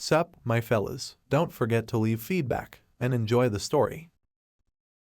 Sup, my fellas, don't forget to leave feedback and enjoy the story.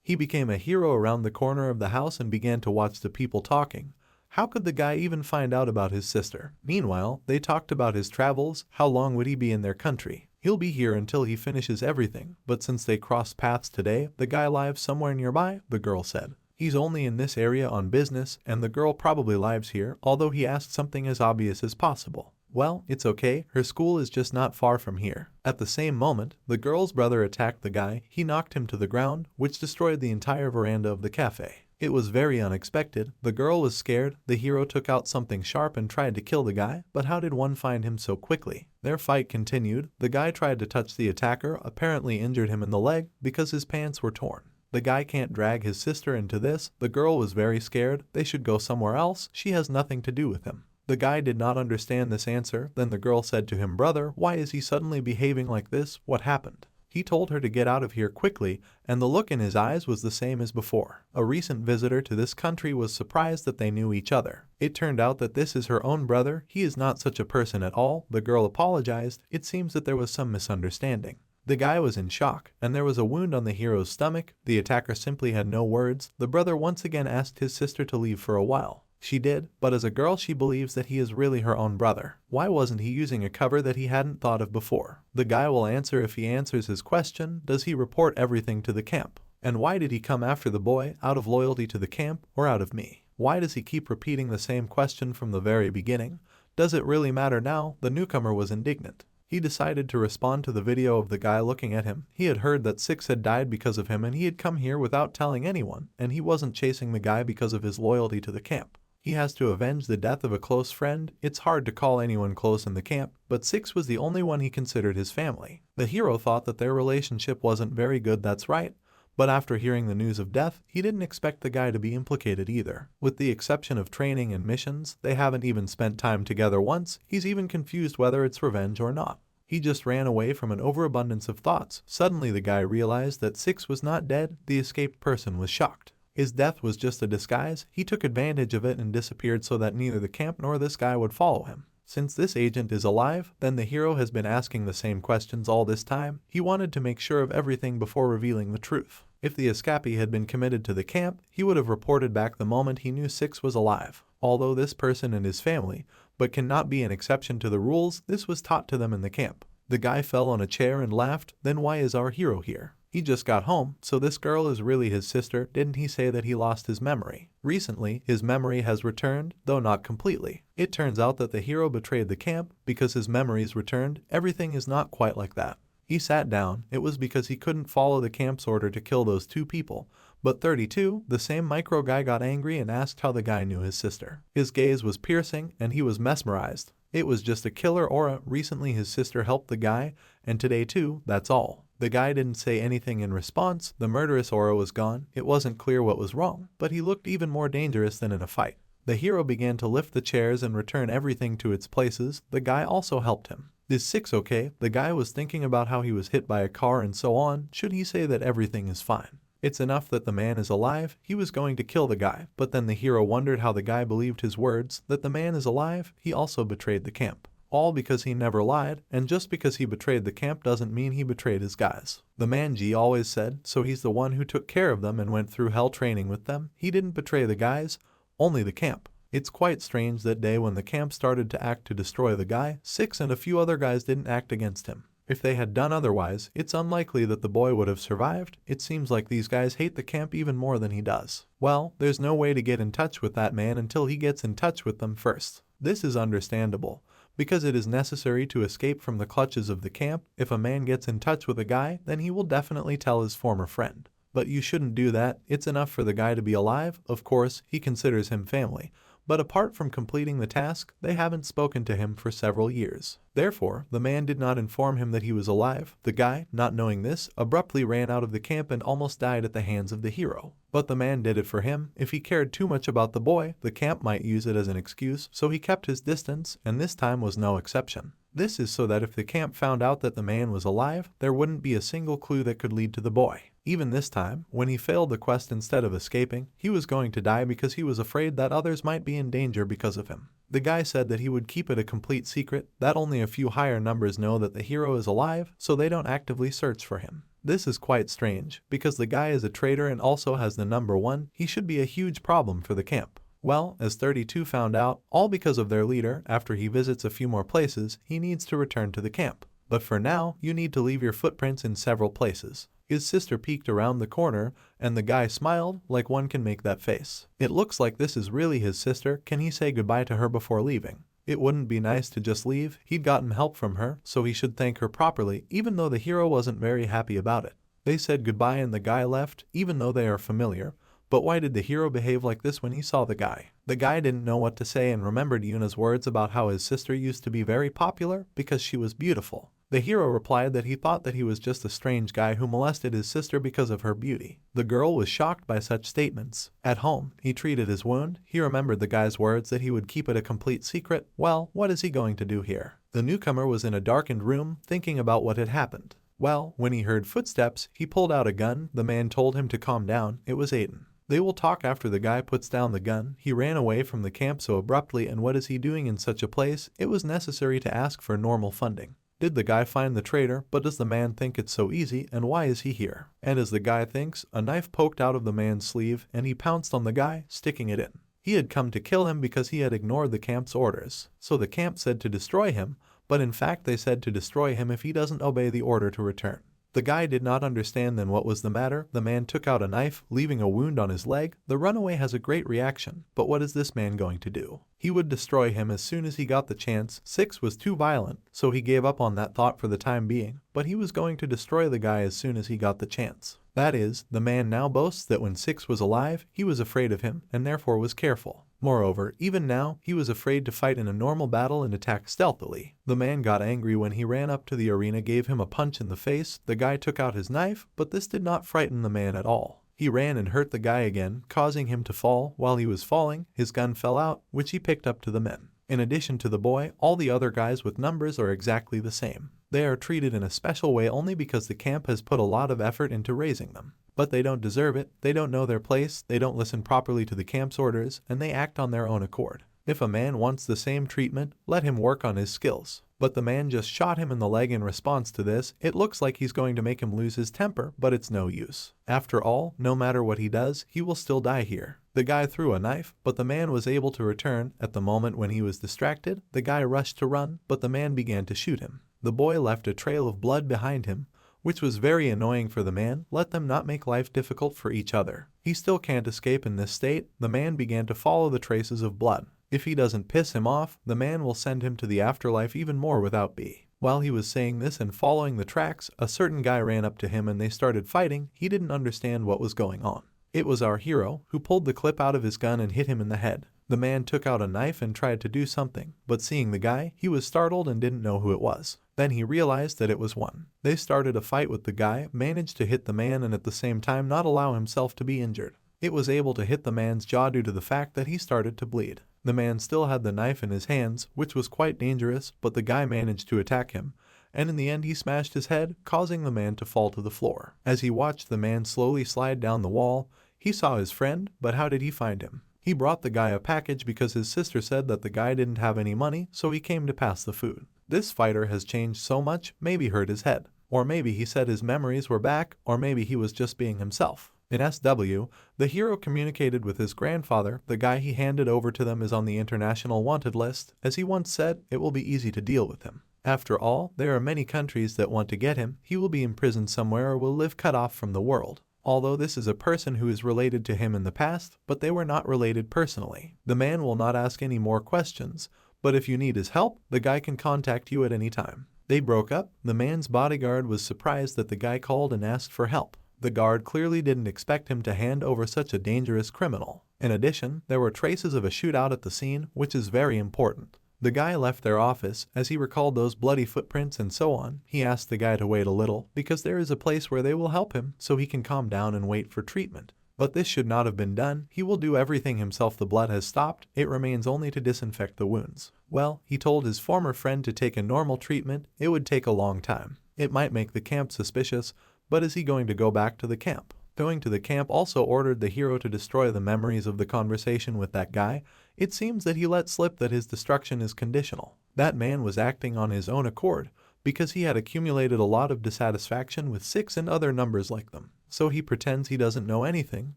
He became a hero around the corner of the house and began to watch the people talking. How could the guy even find out about his sister? Meanwhile, they talked about his travels. How long would he be in their country? He'll be here until he finishes everything, but since they crossed paths today, the guy lives somewhere nearby, the girl said. He's only in this area on business, and the girl probably lives here, although he asked something as obvious as possible. Well, it's okay, her school is just not far from here. At the same moment, the girl's brother attacked the guy. He knocked him to the ground, which destroyed the entire veranda of the cafe. It was very unexpected. The girl was scared. The hero took out something sharp and tried to kill the guy, but how did one find him so quickly? Their fight continued. The guy tried to touch the attacker, apparently injured him in the leg because his pants were torn. The guy can't drag his sister into this. The girl was very scared. They should go somewhere else. She has nothing to do with him. The guy did not understand this answer. Then the girl said to him, "Brother, why is he suddenly behaving like this? What happened?" He told her to get out of here quickly, and the look in his eyes was the same as before. A recent visitor to this country was surprised that they knew each other. It turned out that this is her own brother. He is not such a person at all. The girl apologized. It seems that there was some misunderstanding. The guy was in shock, and there was a wound on the hero's stomach. The attacker simply had no words. The brother once again asked his sister to leave for a while. She did, but as a girl she believes that he is really her own brother. Why wasn't he using a cover that he hadn't thought of before? The guy will answer if he answers his question. Does he report everything to the camp? And why did he come after the boy? Out of loyalty to the camp or out of me? Why does he keep repeating the same question from the very beginning? Does it really matter now? The newcomer was indignant. He decided to respond to the video of the guy looking at him. He had heard that 6 had died because of him, and he had come here without telling anyone, and he wasn't chasing the guy because of his loyalty to the camp. He has to avenge the death of a close friend. It's hard to call anyone close in the camp, but 6 was the only one he considered his family. The hero thought that their relationship wasn't very good, that's right, but after hearing the news of death, he didn't expect the guy to be implicated either. With the exception of training and missions, they haven't even spent time together once. He's even confused whether it's revenge or not. He just ran away from an overabundance of thoughts. Suddenly the guy realized that 6 was not dead. The escaped person was shocked. His death was just a disguise. He took advantage of it and disappeared so that neither the camp nor this guy would follow him. Since this agent is alive, then the hero has been asking the same questions all this time. He wanted to make sure of everything before revealing the truth. If the escapee had been committed to the camp, he would have reported back the moment he knew 6 was alive. Although this person and his family, but cannot be an exception to the rules, this was taught to them in the camp. The guy fell on a chair and laughed. Then why is our hero here? He just got home, so this girl is really his sister. Didn't he say that he lost his memory? Recently, his memory has returned, though not completely. It turns out that the hero betrayed the camp because his memories returned. Everything is not quite like that. He sat down. It was because he couldn't follow the camp's order to kill those 2 people. But 32, the same micro guy, got angry and asked how the guy knew his sister. His gaze was piercing, and he was mesmerized. It was just a killer aura. Recently his sister helped the guy, and today too, that's all. The guy didn't say anything in response. The murderous aura was gone. It wasn't clear what was wrong, but he looked even more dangerous than in a fight. The hero began to lift the chairs and return everything to its places. The guy also helped him. Is 6 okay? The guy was thinking about how he was hit by a car and so on. Should he say that everything is fine? It's enough that the man is alive. He was going to kill the guy, but then the hero wondered how the guy believed his words, that the man is alive. He also betrayed the camp. All because he never lied, and just because he betrayed the camp doesn't mean he betrayed his guys. The man G always said, so he's the one who took care of them and went through hell training with them. He didn't betray the guys, only the camp. It's quite strange that day when the camp started to act to destroy the guy, 6 and a few other guys didn't act against him. If they had done otherwise, it's unlikely that the boy would have survived. It seems like these guys hate the camp even more than he does. Well, there's no way to get in touch with that man until he gets in touch with them first. This is understandable, because it is necessary to escape from the clutches of the camp. If a man gets in touch with a guy, then he will definitely tell his former friend. But you shouldn't do that. It's enough for the guy to be alive. Of course, he considers him family. But apart from completing the task, they haven't spoken to him for several years. Therefore, the man did not inform him that he was alive. The guy, not knowing this, abruptly ran out of the camp and almost died at the hands of the hero. But the man did it for him. If he cared too much about the boy, the camp might use it as an excuse, so he kept his distance, and this time was no exception. This is so that if the camp found out that the man was alive, there wouldn't be a single clue that could lead to the boy. Even this time, when he failed the quest instead of escaping, he was going to die because he was afraid that others might be in danger because of him. The guy said that he would keep it a complete secret, that only a few higher numbers know that the hero is alive, so they don't actively search for him. This is quite strange, because the guy is a traitor and also has the number 1, he should be a huge problem for the camp. Well, as 32 found out, all because of their leader, after he visits a few more places, he needs to return to the camp. But for now, you need to leave your footprints in several places. His sister peeked around the corner, and the guy smiled like one can make that face. It looks like this is really his sister. Can he say goodbye to her before leaving? It wouldn't be nice to just leave. He'd gotten help from her, so he should thank her properly, even though the hero wasn't very happy about it. They said goodbye and the guy left, even though they are familiar. But why did the hero behave like this when he saw the guy? The guy didn't know what to say and remembered Yuna's words about how his sister used to be very popular because she was beautiful. The hero replied that he thought that he was just a strange guy who molested his sister because of her beauty. The girl was shocked by such statements. At home, he treated his wound. He remembered the guy's words that he would keep it a complete secret. Well, what is he going to do here? The newcomer was in a darkened room, thinking about what had happened. Well, when he heard footsteps, he pulled out a gun. The man told him to calm down. It was Aiden. They will talk after the guy puts down the gun. He ran away from the camp so abruptly, and what is he doing in such a place? It was necessary to ask for normal funding. Did the guy find the traitor? But does the man think it's so easy, and why is he here? And as the guy thinks, a knife poked out of the man's sleeve and he pounced on the guy, sticking it in. He had come to kill him because he had ignored the camp's orders. So the camp said to destroy him, but in fact they said to destroy him if he doesn't obey the order to return. The guy did not understand then what was the matter. The man took out a knife, leaving a wound on his leg. The runaway has a great reaction, but what is this man going to do? He would destroy him as soon as he got the chance. 6 was too violent, so he gave up on that thought for the time being, but he was going to destroy the guy as soon as he got the chance. That is, the man now boasts that when 6 was alive, he was afraid of him and therefore was careful. Moreover, even now, he was afraid to fight in a normal battle and attack stealthily. The man got angry when he ran up to the arena, gave him a punch in the face. The guy took out his knife, but this did not frighten the man at all. He ran and hurt the guy again, causing him to fall. While he was falling, his gun fell out, which he picked up to the men. In addition to the boy, all the other guys with numbers are exactly the same. They are treated in a special way only because the camp has put a lot of effort into raising them. But they don't deserve it, they don't know their place, they don't listen properly to the camp's orders, and they act on their own accord. If a man wants the same treatment, let him work on his skills. But the man just shot him in the leg in response to this. It looks like he's going to make him lose his temper, but it's no use. After all, no matter what he does, he will still die here. The guy threw a knife, but the man was able to return. At the moment when he was distracted, the guy rushed to run, but the man began to shoot him. The boy left a trail of blood behind him, which was very annoying for the man. Let them not make life difficult for each other. He still can't escape in this state. The man began to follow the traces of blood. If he doesn't piss him off, the man will send him to the afterlife even more without B. While he was saying this and following the tracks, a certain guy ran up to him and they started fighting. He didn't understand what was going on. It was our hero who pulled the clip out of his gun and hit him in the head. The man took out a knife and tried to do something, but seeing the guy, he was startled and didn't know who it was. Then he realized that it was one. They started a fight with the guy, managed to hit the man and at the same time not allow himself to be injured. It was able to hit the man's jaw due to the fact that he started to bleed. The man still had the knife in his hands, which was quite dangerous, but the guy managed to attack him, and in the end he smashed his head, causing the man to fall to the floor. As he watched the man slowly slide down the wall, he saw his friend, but how did he find him? He brought the guy a package because his sister said that the guy didn't have any money, so he came to pass the food. This fighter has changed so much, maybe hurt his head. Or maybe he said his memories were back, or maybe he was just being himself. In SW, the hero communicated with his grandfather. The guy he handed over to them is on the international wanted list. As he once said, it will be easy to deal with him. After all, there are many countries that want to get him. He will be imprisoned somewhere or will live cut off from the world. Although this is a person who is related to him in the past, but they were not related personally. The man will not ask any more questions, but if you need his help, the guy can contact you at any time. They broke up. The man's bodyguard was surprised that the guy called and asked for help. The guard clearly didn't expect him to hand over such a dangerous criminal. In addition, there were traces of a shootout at the scene, which is very important. The guy left their office as he recalled those bloody footprints and so on. He asked the guy to wait a little because there is a place where they will help him so he can calm down and wait for treatment. But this should not have been done. He will do everything himself. The blood has stopped. It remains only to disinfect the wounds. Well, he told his former friend to take a normal treatment. It would take a long time. It might make the camp suspicious, but is he going to go back to the camp? Going to the camp also ordered the hero to destroy the memories of the conversation with that guy. It seems that he let slip that his destruction is conditional. That man was acting on his own accord because he had accumulated a lot of dissatisfaction with 6 and other numbers like them. So he pretends he doesn't know anything,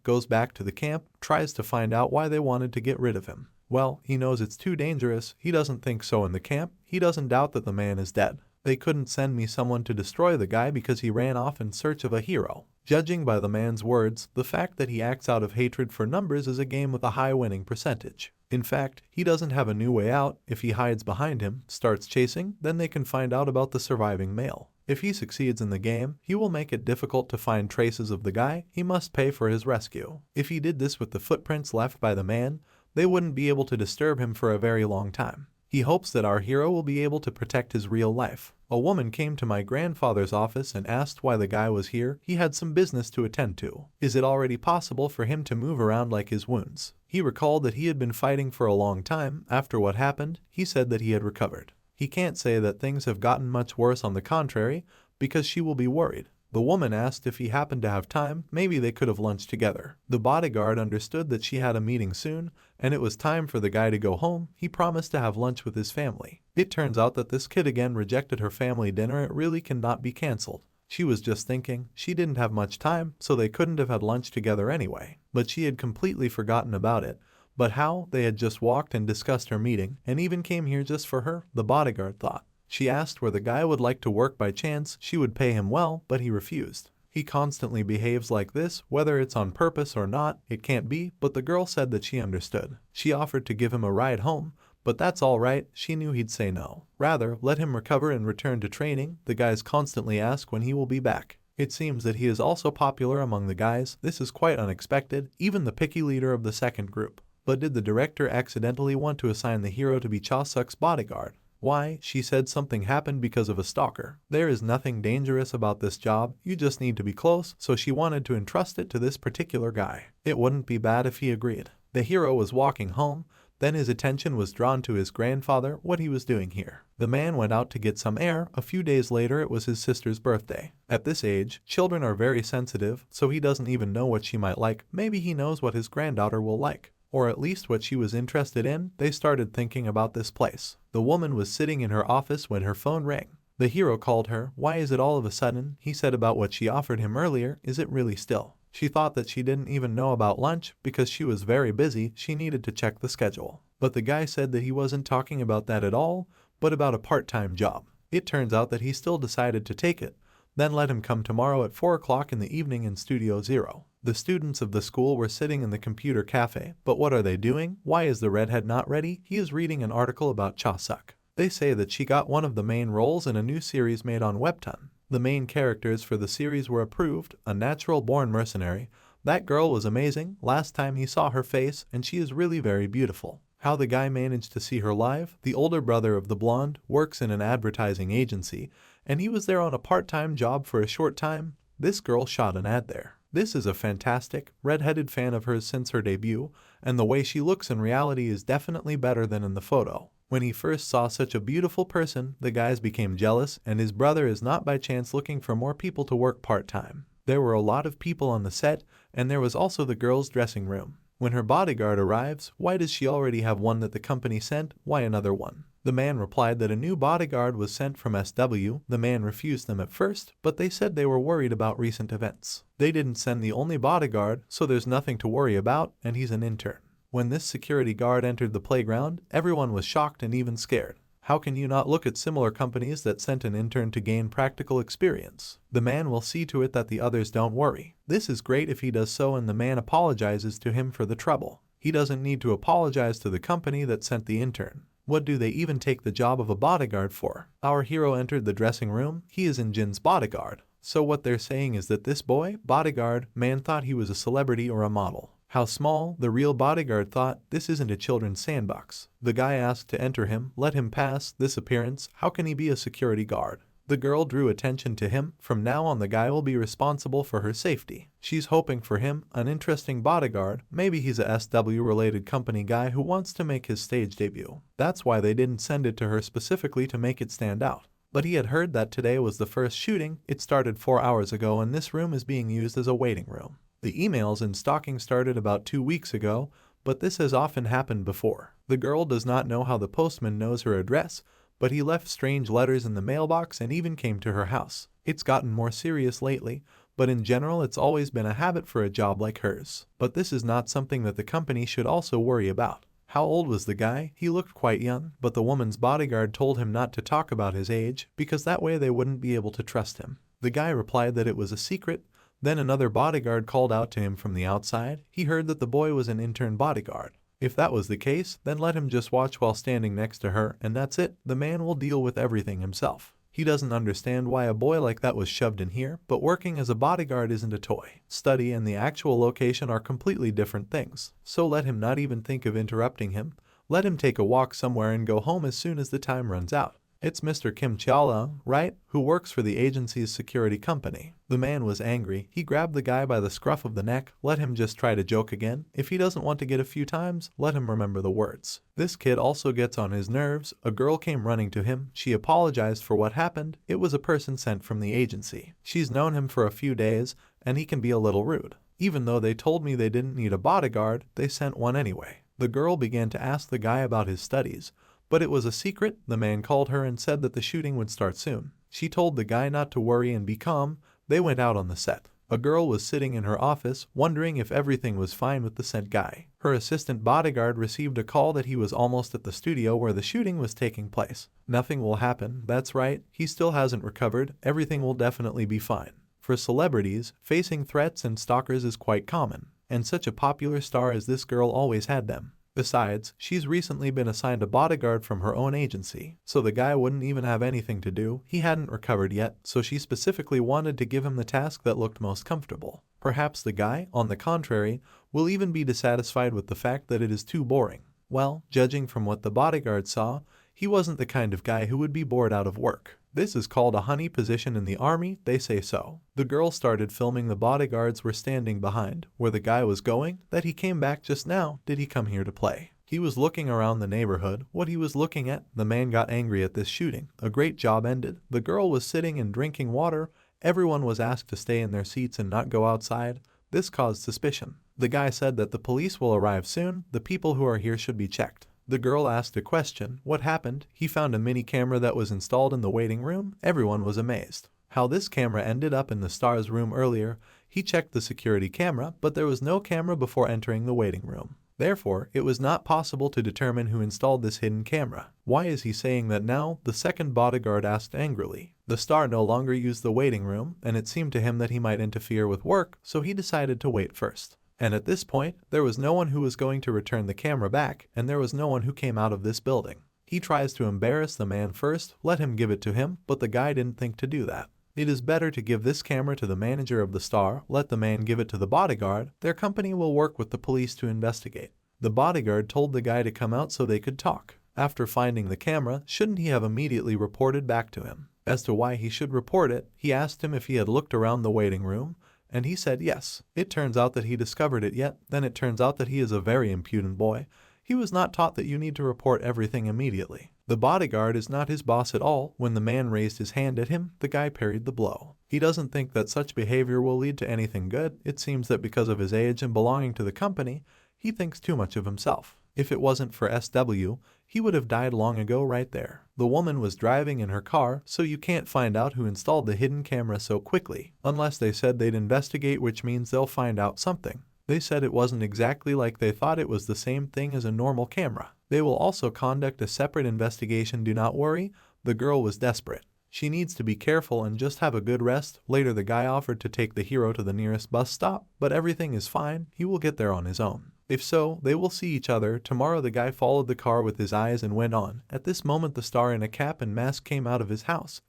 goes back to the camp, tries to find out why they wanted to get rid of him. Well, he knows it's too dangerous. He doesn't think so in the camp. He doesn't doubt that the man is dead. They couldn't send me someone to destroy the guy because he ran off in search of a hero. Judging by the man's words, the fact that he acts out of hatred for numbers is a game with a high winning percentage. In fact, he doesn't have a new way out. If he hides behind him, starts chasing, then they can find out about the surviving male. If he succeeds in the game, he will make it difficult to find traces of the guy. He must pay for his rescue. If he did this with the footprints left by the man, they wouldn't be able to disturb him for a very long time. He hopes that our hero will be able to protect his real life. A woman came to my grandfather's office and asked why the guy was here. He had some business to attend to. Is it already possible for him to move around like his wounds? He recalled that he had been fighting for a long time. After what happened, he said that he had recovered. He can't say that things have gotten much worse, on the contrary, because she will be worried. The woman asked if he happened to have time. Maybe they could have lunch together. The bodyguard understood that she had a meeting soon, and it was time for the guy to go home. He promised to have lunch with his family. It turns out that this kid again rejected her family dinner. It really cannot be cancelled. She was just thinking she didn't have much time, so they couldn't have had lunch together anyway. But she had completely forgotten about it. But how? They had just walked and discussed her meeting, and even came here just for her, the bodyguard thought. She asked where the guy would like to work by chance. She would pay him well, but he refused. He constantly behaves like this, whether it's on purpose or not, it can't be, but the girl said that she understood. She offered to give him a ride home, but that's alright. She knew he'd say no. Rather, let him recover and return to training. The guys constantly ask when he will be back. It seems that he is also popular among the guys. This is quite unexpected, even the picky leader of the second group. But did the director accidentally want to assign the hero to be Cha-suk's bodyguard? Why? She said something happened because of a stalker. There is nothing dangerous about this job, you just need to be close, so she wanted to entrust it to this particular guy. It wouldn't be bad if he agreed. The hero was walking home, then his attention was drawn to his grandfather, what he was doing here. The man went out to get some air. A few days later it was his sister's birthday. At this age, children are very sensitive, so he doesn't even know what she might like. Maybe he knows what his granddaughter will like. Or at least what she was interested in. They started thinking about this place. The woman was sitting in her office when her phone rang. The hero called her. Why is it all of a sudden? He said about what she offered him earlier. Is it really still? She thought that she didn't even know about lunch because she was very busy. She needed to check the schedule. But the guy said that he wasn't talking about that at all, but about a part-time job. It turns out that he still decided to take it. Then let him come tomorrow at 4 o'clock in the evening in Studio Zero. The students of the school were sitting in the computer cafe. But what are they doing? Why is the redhead not ready? He is reading an article about Cha-suk. They say that she got one of the main roles in a new series made on Webtoon. The main characters for the series were approved, a natural-born mercenary. That girl was amazing. Last time he saw her face, and she is really very beautiful. How the guy managed to see her live? The older brother of the blonde works in an advertising agency, and he was there on a part-time job for a short time. This girl shot an ad there. This is a fantastic, red-headed fan of hers since her debut, and the way she looks in reality is definitely better than in the photo. When he first saw such a beautiful person, the guys became jealous, and his brother is not by chance looking for more people to work part-time. There were a lot of people on the set, and there was also the girl's dressing room. When her bodyguard arrives, why does she already have one that the company sent? Why another one? The man replied that a new bodyguard was sent from SW. The man refused them at first, but they said they were worried about recent events. They didn't send the only bodyguard, so there's nothing to worry about, and he's an intern. When this security guard entered the playground, everyone was shocked and even scared. How can you not look at similar companies that sent an intern to gain practical experience? The man will see to it that the others don't worry. This is great if he does so, and the man apologizes to him for the trouble. He doesn't need to apologize to the company that sent the intern. What do they even take the job of a bodyguard for? Our hero entered the dressing room. He is Jin's bodyguard. So what they're saying is that this boy, bodyguard, man thought he was a celebrity or a model. How small, the real bodyguard thought. This isn't a children's sandbox. The guy asked to enter him, let him pass. This appearance, how can he be a security guard? The girl drew attention to him. From now on the guy will be responsible for her safety. She's hoping for him, an interesting bodyguard. Maybe he's a SW-related company guy who wants to make his stage debut. That's why they didn't send it to her specifically to make it stand out. But he had heard that today was the first shooting. It started 4 hours ago, and this room is being used as a waiting room. The emails and stalking started about 2 weeks ago, but this has often happened before. The girl does not know how the postman knows her address, but he left strange letters in the mailbox and even came to her house. It's gotten more serious lately, but in general it's always been a habit for a job like hers. But this is not something that the company should also worry about. How old was the guy? He looked quite young, but the woman's bodyguard told him not to talk about his age because that way they wouldn't be able to trust him. The guy replied that it was a secret. Then another bodyguard called out to him from the outside. He heard that the boy was an intern bodyguard. If that was the case, then let him just watch while standing next to her, and that's it. The man will deal with everything himself. He doesn't understand why a boy like that was shoved in here, but working as a bodyguard isn't a toy. Study and the actual location are completely different things, so let him not even think of interrupting him. Let him take a walk somewhere and go home as soon as the time runs out. It's Mr. Kim Chaola, right? Who works for the agency's security company. The man was angry. He grabbed the guy by the scruff of the neck. Let him just try to joke again. If he doesn't want to get a few times, let him remember the words. This kid also gets on his nerves. A girl came running to him. She apologized for what happened. It was a person sent from the agency. She's known him for a few days, and he can be a little rude. Even though they told me they didn't need a bodyguard, they sent one anyway. The girl began to ask the guy about his studies. But it was a secret. The man called her and said that the shooting would start soon. She told the guy not to worry and be calm. They went out on the set. A girl was sitting in her office, wondering if everything was fine with the sent guy. Her assistant bodyguard received a call that he was almost at the studio where the shooting was taking place. Nothing will happen. That's right. He still hasn't recovered. Everything will definitely be fine. For celebrities, facing threats and stalkers is quite common. And such a popular star as this girl always had them. Besides, she's recently been assigned a bodyguard from her own agency, so the guy wouldn't even have anything to do. He hadn't recovered yet, so she specifically wanted to give him the task that looked most comfortable. Perhaps the guy, on the contrary, will even be dissatisfied with the fact that it is too boring. Well, judging from what the bodyguard saw, he wasn't the kind of guy who would be bored out of work. This is called a honey position in the army, they say so. The girl started filming the bodyguards were standing behind, where the guy was going, that he came back just now. Did he come here to play? He was looking around the neighborhood. What he was looking at, the man got angry at this shooting. A great job ended. The girl was sitting and drinking water. Everyone was asked to stay in their seats and not go outside. This caused suspicion. The guy said that the police will arrive soon. The people who are here should be checked. The girl asked a question. What happened? He found a mini camera that was installed in the waiting room. Everyone was amazed. How this camera ended up in the star's room earlier. He checked the security camera, but there was no camera before entering the waiting room. Therefore, it was not possible to determine who installed this hidden camera. Why is he saying that now? The second bodyguard asked angrily. The star no longer used the waiting room, and it seemed to him that he might interfere with work, so he decided to wait first. And at this point, there was no one who was going to return the camera back, and there was no one who came out of this building. He tries to embarrass the man first, let him give it to him, but the guy didn't think to do that. It is better to give this camera to the manager of the star, let the man give it to the bodyguard. Their company will work with the police to investigate. The bodyguard told the guy to come out so they could talk. After finding the camera, shouldn't he have immediately reported back to him? As to why he should report it, he asked him if he had looked around the waiting room, and he said yes. It turns out that he discovered it yet. Then it turns out that he is a very impudent boy. He was not taught that you need to report everything immediately. The bodyguard is not his boss at all. When the man raised his hand at him, the guy parried the blow. He doesn't think that such behavior will lead to anything good. It seems that because of his age and belonging to the company, he thinks too much of himself. If it wasn't for SW, he would have died long ago right there. The woman was driving in her car, so you can't find out who installed the hidden camera so quickly. Unless they said they'd investigate, which means they'll find out something. They said it wasn't exactly like they thought. It was the same thing as a normal camera. They will also conduct a separate investigation. Do not worry. The girl was desperate. She needs to be careful and just have a good rest. Later the guy offered to take the hero to the nearest bus stop, but everything is fine. He will get there on his own. If so, they will see each other. Tomorrow the guy followed the car with his eyes and went on. At this moment the star in a cap and mask came out of his house,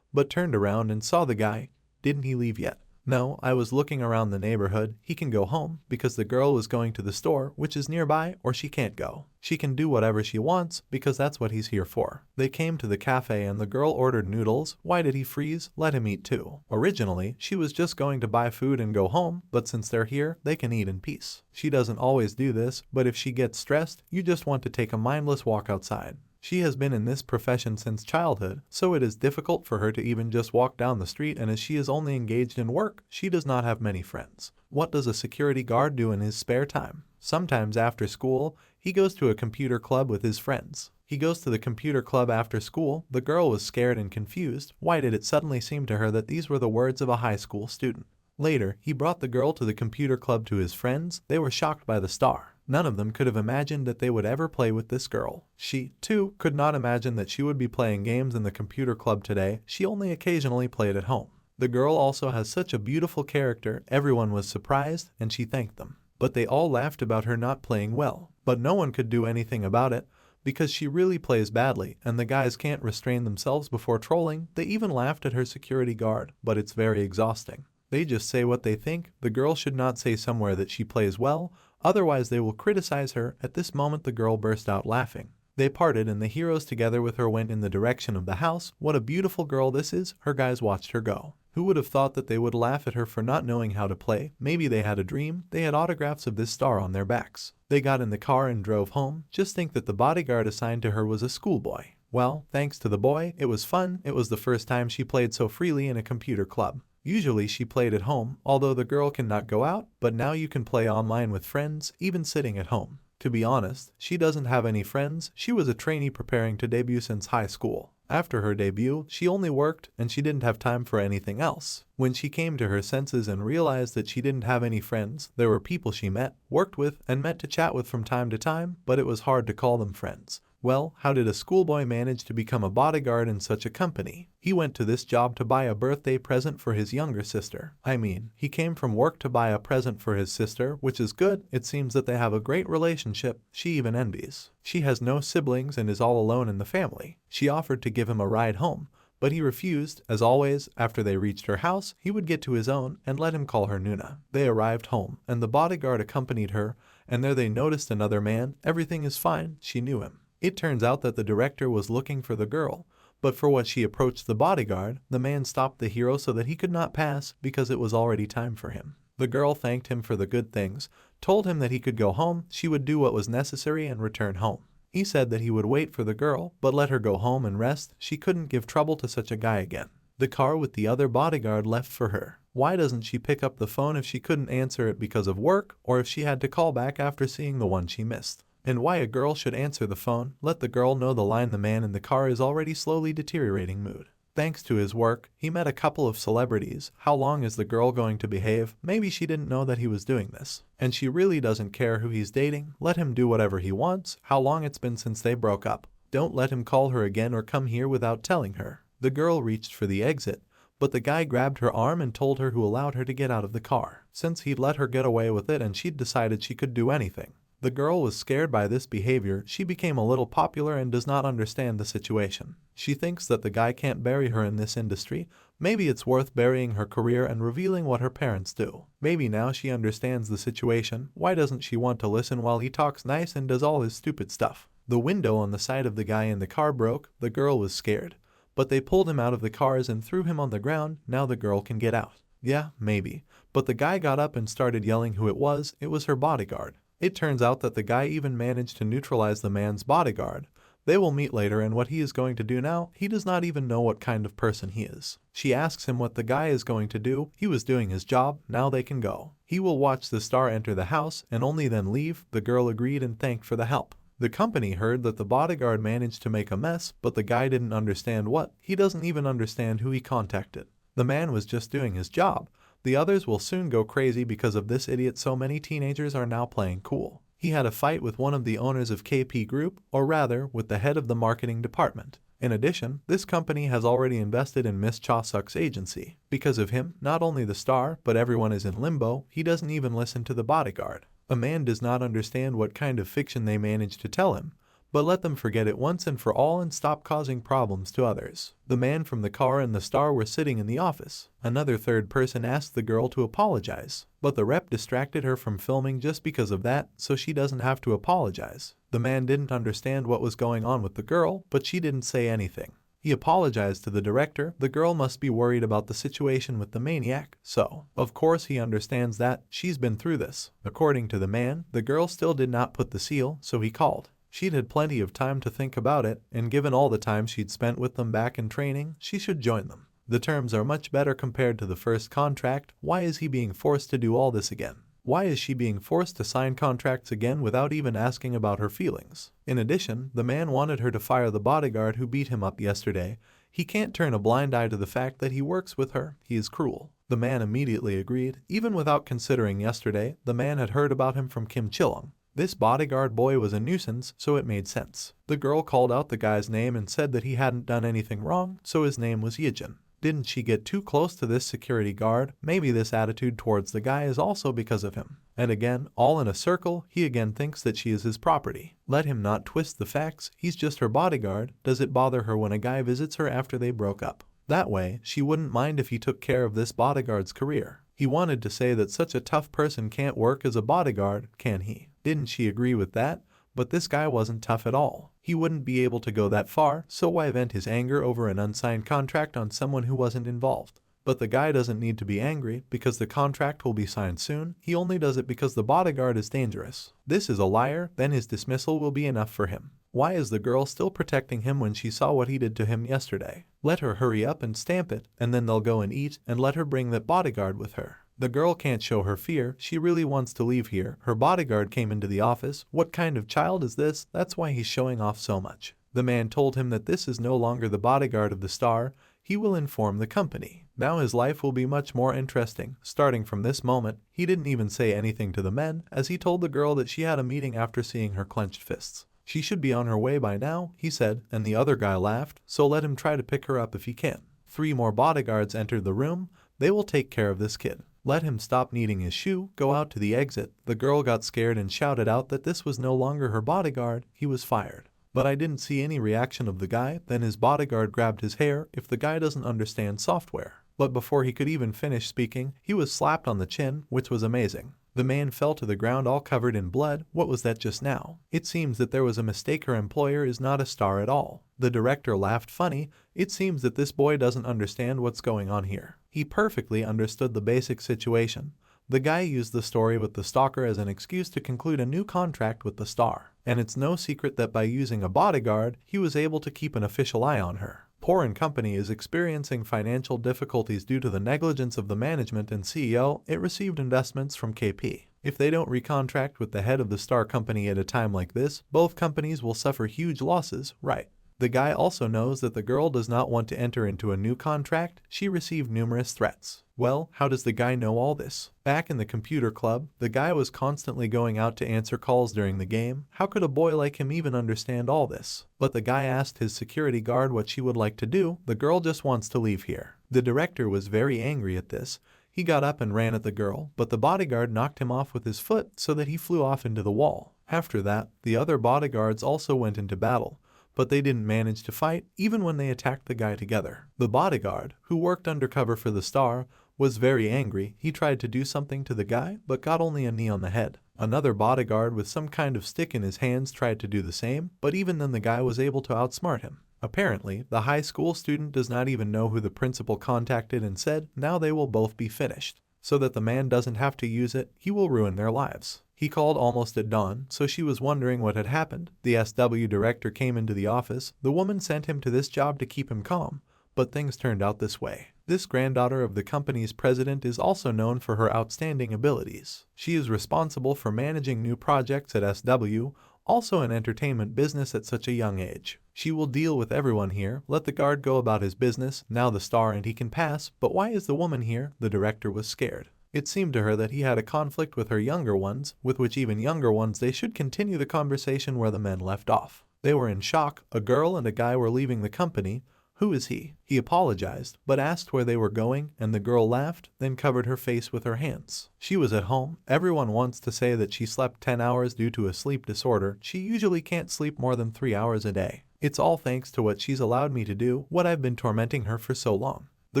but turned around and saw the guy. Didn't he leave yet? No, I was looking around the neighborhood. He can go home because the girl was going to the store, which is nearby, or she can't go. She can do whatever she wants because that's what he's here for. They came to the cafe and the girl ordered noodles. Why did he freeze? Let him eat too. Originally, she was just going to buy food and go home, but since they're here, they can eat in peace. She doesn't always do this, but if she gets stressed, you just want to take a mindless walk outside. She has been in this profession since childhood, so it is difficult for her to even just walk down the street, and as she is only engaged in work, she does not have many friends. What does a security guard do in his spare time? Sometimes after school, he goes to a computer club with his friends. He goes to the computer club after school. The girl was scared and confused. Why did it suddenly seem to her that these were the words of a high school student? Later, he brought the girl to the computer club to his friends. They were shocked by the star. None of them could have imagined that they would ever play with this girl. She, too, could not imagine that she would be playing games in the computer club today. She only occasionally played at home. The girl also has such a beautiful character. Everyone was surprised, and she thanked them. But they all laughed about her not playing well. But no one could do anything about it, because she really plays badly, and the guys can't restrain themselves before trolling. They even laughed at her security guard, but it's very exhausting. They just say what they think. The girl should not say somewhere that she plays well, otherwise they will criticize her. At this moment the girl burst out laughing. They parted and the heroes together with her went in the direction of the house. What a beautiful girl this is. Her guys watched her go. Who would have thought that they would laugh at her for not knowing how to play? Maybe they had a dream. They had autographs of this star on their backs. They got in the car and drove home. Just think that the bodyguard assigned to her was a schoolboy. Well, thanks to the boy, it was fun. It was the first time she played so freely in a computer club. Usually she played at home, although the girl cannot go out, but now you can play online with friends, even sitting at home. To be honest, she doesn't have any friends. She was a trainee preparing to debut since high school. After her debut, she only worked, and she didn't have time for anything else. When she came to her senses and realized that she didn't have any friends, there were people she met, worked with, and met to chat with from time to time, but it was hard to call them friends. Well, how did a schoolboy manage to become a bodyguard in such a company? He went to this job to buy a birthday present for his younger sister. He came from work to buy a present for his sister, which is good. It seems that they have a great relationship. She even envies. She has no siblings and is all alone in the family. She offered to give him a ride home, but he refused. As always, after they reached her house, he would get to his own and let him call her Nuna. They arrived home, and the bodyguard accompanied her, and there they noticed another man. Everything is fine. She knew him. It turns out that the director was looking for the girl, but for what she approached the bodyguard, the man stopped the hero so that he could not pass because it was already time for him. The girl thanked him for the good things, told him that he could go home. She would do what was necessary and return home. He said that he would wait for the girl, but let her go home and rest. She couldn't give trouble to such a guy again. The car with the other bodyguard left for her. Why doesn't she pick up the phone if she couldn't answer it because of work, or if she had to call back after seeing the one she missed? And why a girl should answer the phone? Let the girl know the line. The man in the car is already slowly deteriorating mood. Thanks to his work, he met a couple of celebrities. How long is the girl going to behave? Maybe she didn't know that he was doing this. And she really doesn't care who he's dating. Let him do whatever he wants. How long it's been since they broke up. Don't let him call her again or come here without telling her. The girl reached for the exit, but the guy grabbed her arm and told her who allowed her to get out of the car, since he'd let her get away with it and she'd decided she could do anything. The girl was scared by this behavior. She became a little popular and does not understand the situation. She thinks that the guy can't bury her in this industry. Maybe it's worth burying her career and revealing what her parents do. Maybe now she understands the situation. Why doesn't she want to listen while he talks nice and does all his stupid stuff? The window on the side of the guy in the car broke. The girl was scared, but they pulled him out of the cars and threw him on the ground. Now the girl can get out. Yeah, maybe. But the guy got up and started yelling who it was. It was her bodyguard. It turns out that the guy even managed to neutralize the man's bodyguard. They will meet later, and what he is going to do now, he does not even know what kind of person he is. She asks him what the guy is going to do. He was doing his job. Now they can go. He will watch the star enter the house and only then leave. The girl agreed and thanked for the help. The company heard that the bodyguard managed to make a mess, but the guy didn't understand what. He doesn't even understand who he contacted. The man was just doing his job. The others will soon go crazy because of this idiot. So many teenagers are now playing cool. He had a fight with one of the owners of KP Group, or rather, with the head of the marketing department. In addition, this company has already invested in Miss Cha-suk's agency. Because of him, not only the star, but everyone is in limbo. He doesn't even listen to the bodyguard. A man does not understand what kind of fiction they managed to tell him, but let them forget it once and for all and stop causing problems to others. The man from the car and the star were sitting in the office. Another third person asked the girl to apologize, but the rep distracted her from filming just because of that, so she doesn't have to apologize. The man didn't understand what was going on with the girl, but she didn't say anything. He apologized to the director. The girl must be worried about the situation with the maniac, so, of course, he understands that she's been through this. According to the man, the girl still did not put the seal, so he called. She'd had plenty of time to think about it, and given all the time she'd spent with them back in training, she should join them. The terms are much better compared to the first contract. Why is he being forced to do all this again? Why is she being forced to sign contracts again without even asking about her feelings? In addition, the man wanted her to fire the bodyguard who beat him up yesterday. He can't turn a blind eye to the fact that he works with her. He is cruel. The man immediately agreed. Even without considering yesterday, the man had heard about him from Kim Chillum. This bodyguard boy was a nuisance, so it made sense. The girl called out the guy's name and said that he hadn't done anything wrong, so his name was Ijin. Didn't she get too close to this security guard? Maybe this attitude towards the guy is also because of him. And again, all in a circle, he again thinks that she is his property. Let him not twist the facts, he's just her bodyguard. Does it bother her when a guy visits her after they broke up? That way, she wouldn't mind if he took care of this bodyguard's career. He wanted to say that such a tough person can't work as a bodyguard, can he? Didn't she agree with that? But this guy wasn't tough at all. He wouldn't be able to go that far, so why vent his anger over an unsigned contract on someone who wasn't involved? But the guy doesn't need to be angry because the contract will be signed soon. He only does it because the bodyguard is dangerous. This is a liar, then his dismissal will be enough for him. Why is the girl still protecting him when she saw what he did to him yesterday? Let her hurry up and stamp it, and then they'll go and eat, and let her bring that bodyguard with her. The girl can't show her fear. She really wants to leave here. Her bodyguard came into the office. What kind of child is this? That's why he's showing off so much. The man told him that this is no longer the bodyguard of the star. He will inform the company. Now his life will be much more interesting. Starting from this moment, he didn't even say anything to the men, as he told the girl that she had a meeting after seeing her clenched fists. She should be on her way by now, he said, and the other guy laughed, so let him try to pick her up if he can. 3 more bodyguards entered the room. They will take care of this kid. Let him stop needing his shoe, go out to the exit. The girl got scared and shouted out that this was no longer her bodyguard. He was fired. But I didn't see any reaction of the guy. Then his bodyguard grabbed his hair. If the guy doesn't understand software. But before he could even finish speaking, he was slapped on the chin, which was amazing. The man fell to the ground all covered in blood. What was that just now? It seems that there was a mistake. Her employer is not a star at all. The director laughed funny. It seems that this boy doesn't understand what's going on here. He perfectly understood the basic situation. The guy used the story with the stalker as an excuse to conclude a new contract with the star. And it's no secret that by using a bodyguard, he was able to keep an official eye on her. Poor & Company is experiencing financial difficulties due to the negligence of the management and CEO. It received investments from KP. If they don't recontract with the head of the star company at a time like this, both companies will suffer huge losses, right? The guy also knows that the girl does not want to enter into a new contract. She received numerous threats. Well, how does the guy know all this? Back in the computer club, the guy was constantly going out to answer calls during the game. How could a boy like him even understand all this? But the guy asked his security guard what she would like to do. The girl just wants to leave here. The director was very angry at this. He got up and ran at the girl, but the bodyguard knocked him off with his foot so that he flew off into the wall. After that, the other bodyguards also went into battle. But they didn't manage to fight even when they attacked the guy together. The bodyguard, who worked undercover for the star, was very angry. He tried to do something to the guy, but got only a knee on the head. Another bodyguard with some kind of stick in his hands tried to do the same, but even then the guy was able to outsmart him. Apparently, the high school student does not even know who the principal contacted and said, now they will both be finished. So that the man doesn't have to use it, he will ruin their lives. He called almost at dawn, so she was wondering what had happened. The SW director came into the office. The woman sent him to this job to keep him calm, but things turned out this way. This granddaughter of the company's president is also known for her outstanding abilities. She is responsible for managing new projects at SW, also an entertainment business at such a young age. She will deal with everyone here. Let the guard go about his business. Now the star and he can pass. But why is the woman here? The director was scared. It seemed to her that he had a conflict with her younger ones, with which even younger ones they should continue the conversation where the men left off. They were in shock. A girl and a guy were leaving the company. Who is he? He apologized, but asked where they were going, and the girl laughed, then covered her face with her hands. She was at home. Everyone wants to say that she slept 10 hours due to a sleep disorder. She usually can't sleep more than 3 hours a day. It's all thanks to what she's allowed me to do, what I've been tormenting her for so long. The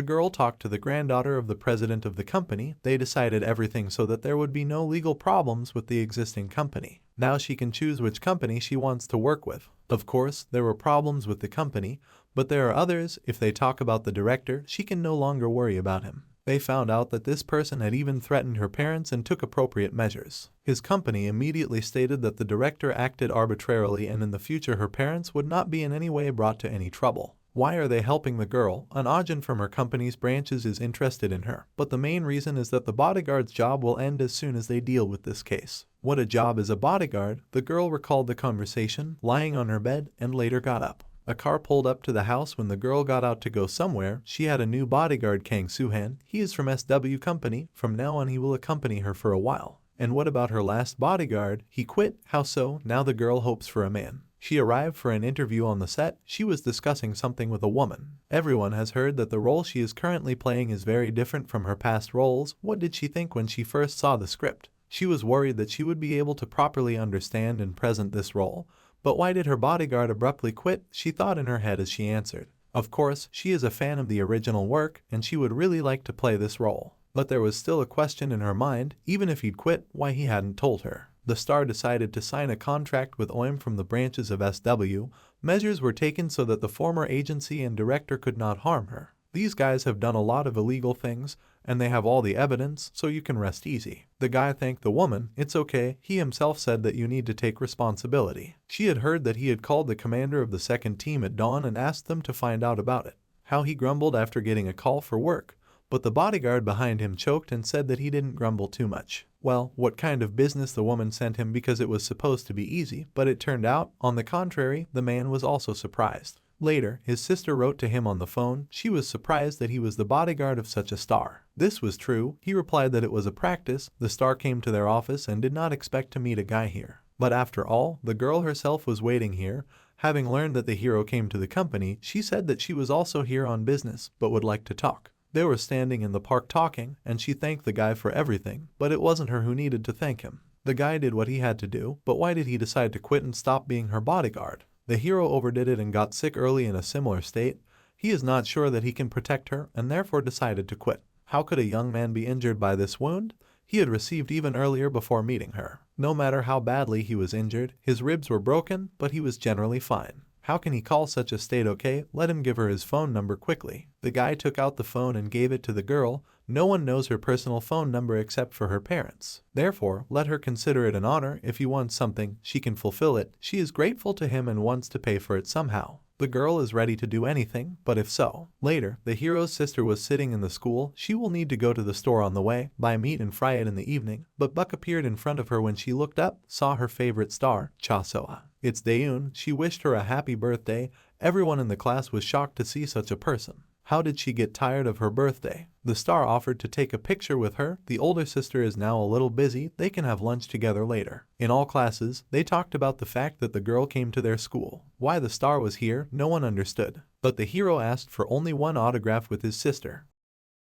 girl talked to the granddaughter of the president of the company. They decided everything so that there would be no legal problems with the existing company. Now she can choose which company she wants to work with. Of course, there were problems with the company, but there are others. If they talk about the director, she can no longer worry about him. They found out that this person had even threatened her parents and took appropriate measures. His company immediately stated that the director acted arbitrarily and in the future her parents would not be in any way brought to any trouble. Why are they helping the girl? An Ijin from her company's branches is interested in her, but the main reason is that the bodyguard's job will end as soon as they deal with this case. What a job as a bodyguard? The girl recalled the conversation, lying on her bed, and later got up. A car pulled up to the house when the girl got out to go somewhere. She had a new bodyguard, Kang Soo-han. He is from SW Company. From now on he will accompany her for a while. And what about her last bodyguard? He quit. How so? Now the girl hopes for a man. She arrived for an interview on the set. She was discussing something with a woman. Everyone has heard that the role she is currently playing is very different from her past roles. What did she think when she first saw the script? She was worried that she would be able to properly understand and present this role. But why did her bodyguard abruptly quit? She thought in her head as she answered. Of course, she is a fan of the original work and she would really like to play this role. But there was still a question in her mind, even if he'd quit, why he hadn't told her. The star decided to sign a contract with OIM from the branches of SW. Measures were taken so that the former agency and director could not harm her. These guys have done a lot of illegal things, and they have all the evidence, so you can rest easy. The guy thanked the woman. It's okay. He himself said that you need to take responsibility. She had heard that he had called the commander of the second team at dawn and asked them to find out about it. How he grumbled after getting a call for work. But the bodyguard behind him choked and said that he didn't grumble too much. Well, what kind of business the woman sent him because it was supposed to be easy, but it turned out, on the contrary, the man was also surprised. Later, his sister wrote to him on the phone. She was surprised that he was the bodyguard of such a star. This was true. He replied that it was a practice. The star came to their office and did not expect to meet a guy here. But after all, the girl herself was waiting here. Having learned that the hero came to the company, she said that she was also here on business, but would like to talk. They were standing in the park talking, and she thanked the guy for everything, but it wasn't her who needed to thank him. The guy did what he had to do, but why did he decide to quit and stop being her bodyguard? The hero overdid it and got sick early in a similar state. He is not sure that he can protect her and therefore decided to quit. How could a young man be injured by this wound? He had received even earlier before meeting her. No matter how badly he was injured, his ribs were broken, but he was generally fine. How can he call such a state okay? Let him give her his phone number quickly. The guy took out the phone and gave it to the girl. No one knows her personal phone number except for her parents. Therefore, let her consider it an honor. If he wants something, she can fulfill it. She is grateful to him and wants to pay for it somehow. The girl is ready to do anything, but if so. Later, the hero's sister was sitting in the school. She will need to go to the store on the way, buy meat and fry it in the evening. But Buck appeared in front of her when she looked up, saw her favorite star, Cha Soa. It's Daeun. She wished her a happy birthday. Everyone in the class was shocked to see such a person. How did she get tired of her birthday? The star offered to take a picture with her. The older sister is now a little busy. They can have lunch together later. In all classes, they talked about the fact that the girl came to their school. Why the star was here, no one understood. But the hero asked for only one autograph with his sister.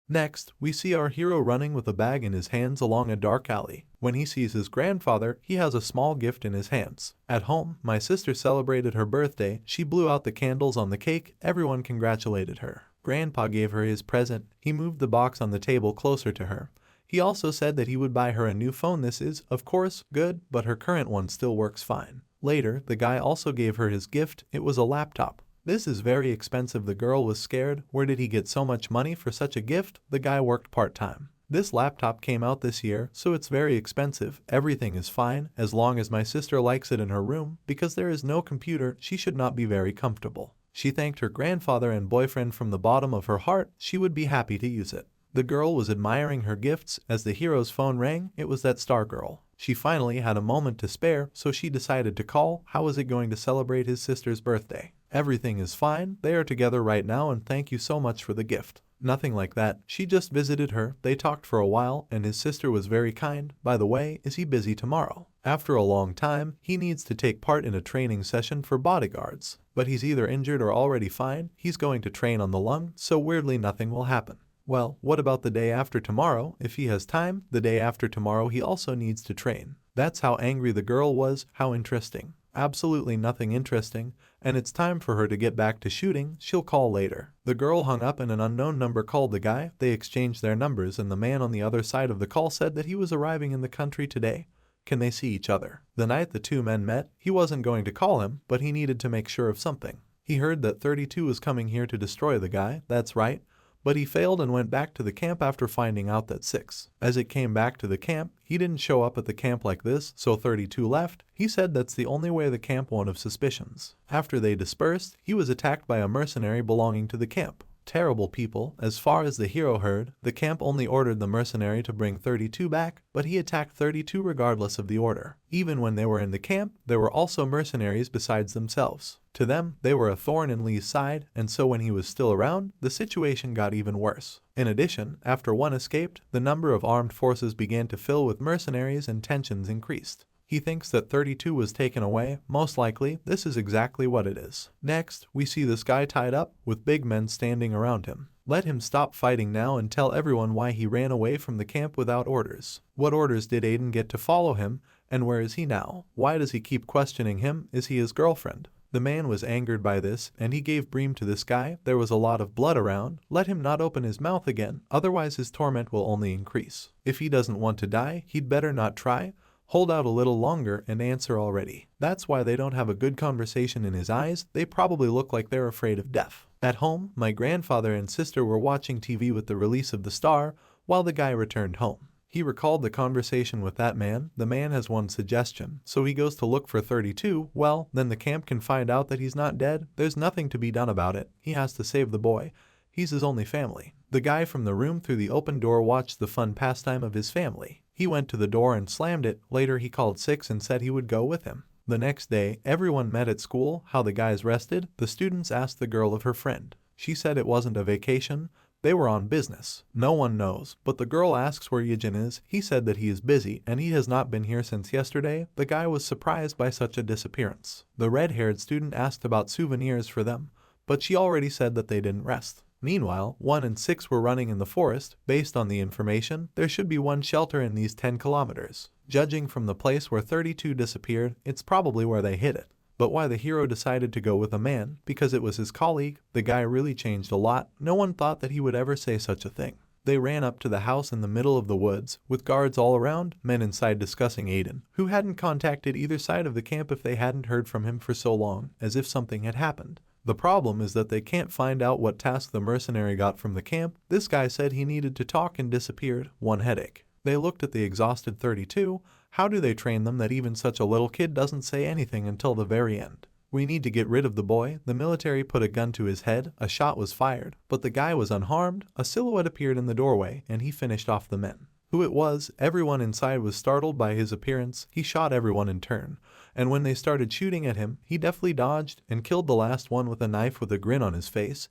Next, we see our hero running with a bag in his hands along a dark alley. When he sees his grandfather, he has a small gift in his hands. At home, my sister celebrated her birthday. She blew out the candles on the cake. Everyone congratulated her. Grandpa gave her his present. He moved the box on the table closer to her. He also said that he would buy her a new phone. This is, of course, good, but her current one still works fine. Later, the guy also gave her his gift. It was a laptop. This is very expensive. The girl was scared. Where did he get so much money for such a gift? The guy worked part-time. This laptop came out this year, so it's very expensive. Everything is fine, as long as my sister likes it in her room. Because there is no computer, she should not be very comfortable. She thanked her grandfather and boyfriend from the bottom of her heart. She would be happy to use it. The girl was admiring her gifts. As the hero's phone rang, it was that star girl. She finally had a moment to spare, so she decided to call. How was it going to celebrate his sister's birthday? Everything is fine. They are together right now and thank you so much for the gift. Nothing like that. She just visited her. They talked for a while and his sister was very kind. By the way, is he busy tomorrow? After a long time, he needs to take part in a training session for bodyguards. But he's either injured or already fine. He's going to train on the lung, so weirdly nothing will happen. Well, what about the day after tomorrow? If he has time, the day after tomorrow he also needs to train. That's how angry the girl was. How interesting. Absolutely nothing interesting, and it's time for her to get back to shooting. She'll call later. The girl hung up and an unknown number called the guy. They exchanged their numbers and the man on the other side of the call said that he was arriving in the country today. Can they see each other? The night the two men met, he wasn't going to call him, but he needed to make sure of something. He heard that 32 was coming here to destroy the guy. That's right. but he failed and went back to the camp after finding out that 6. As it came back to the camp, he didn't show up at the camp like this, so 32 left. He said that's the only way the camp won't have suspicions. After they dispersed, he was attacked by a mercenary belonging to the camp. Terrible people. As far as the hero heard, the camp only ordered the mercenary to bring 32 back, but he attacked 32 regardless of the order. Even when they were in the camp, there were also mercenaries besides themselves. To them, they were a thorn in Lee's side, and so when he was still around, the situation got even worse. In addition, after one escaped, the number of armed forces began to fill with mercenaries and tensions increased. He thinks that 32 was taken away. Most likely, this is exactly what it is. Next, we see this guy tied up, with big men standing around him. Let him stop fighting now and tell everyone why he ran away from the camp without orders. What orders did Aiden get to follow him, and where is he now? Why does he keep questioning him? Is he his girlfriend? The man was angered by this, and he gave bream to this guy. There was a lot of blood around. Let him not open his mouth again, otherwise his torment will only increase. If he doesn't want to die, he'd better not try. Hold out a little longer and answer already. That's why they don't have a good conversation in his eyes. They probably look like they're afraid of death. At home, my grandfather and sister were watching TV with the release of The Star while the guy returned home. He recalled the conversation with that man. The man has one suggestion, so he goes to look for 32. Well, then the camp can find out that he's not dead. There's nothing to be done about it. He has to save the boy. He's his only family. The guy from the room through the open door watched the fun pastime of his family. He went to the door and slammed it. Later he called 6 and said he would go with him. The next day, everyone met at school. How the guys rested? The students asked the girl of her friend. She said it wasn't a vacation. They were on business. No one knows, but the girl asks where Ijin is. He said that he is busy and he has not been here since yesterday. The guy was surprised by such a disappearance. The red-haired student asked about souvenirs for them, but she already said that they didn't rest. Meanwhile, 1 and 6 were running in the forest. Based on the information, there should be one shelter in these 10 kilometers. Judging from the place where 32 disappeared, it's probably where they hid it. But why the hero decided to go with a man? Because it was his colleague. The guy really changed a lot. No one thought that he would ever say such a thing. They ran up to the house in the middle of the woods, with guards all around, men inside discussing Aiden, who hadn't contacted either side of the camp if they hadn't heard from him for so long, as if something had happened. The problem is that they can't find out what task the mercenary got from the camp. This guy said he needed to talk and disappeared. One headache. They looked at the exhausted 32. How do they train them that even such a little kid doesn't say anything until the very end? We need to get rid of the boy. The military put a gun to his head. A shot was fired, but the guy was unharmed. A silhouette appeared in the doorway, and he finished off the men. Who it was, everyone inside was startled by his appearance. He shot everyone in turn, and when they started shooting at him, he deftly dodged and killed the last one with a knife with a grin on his face.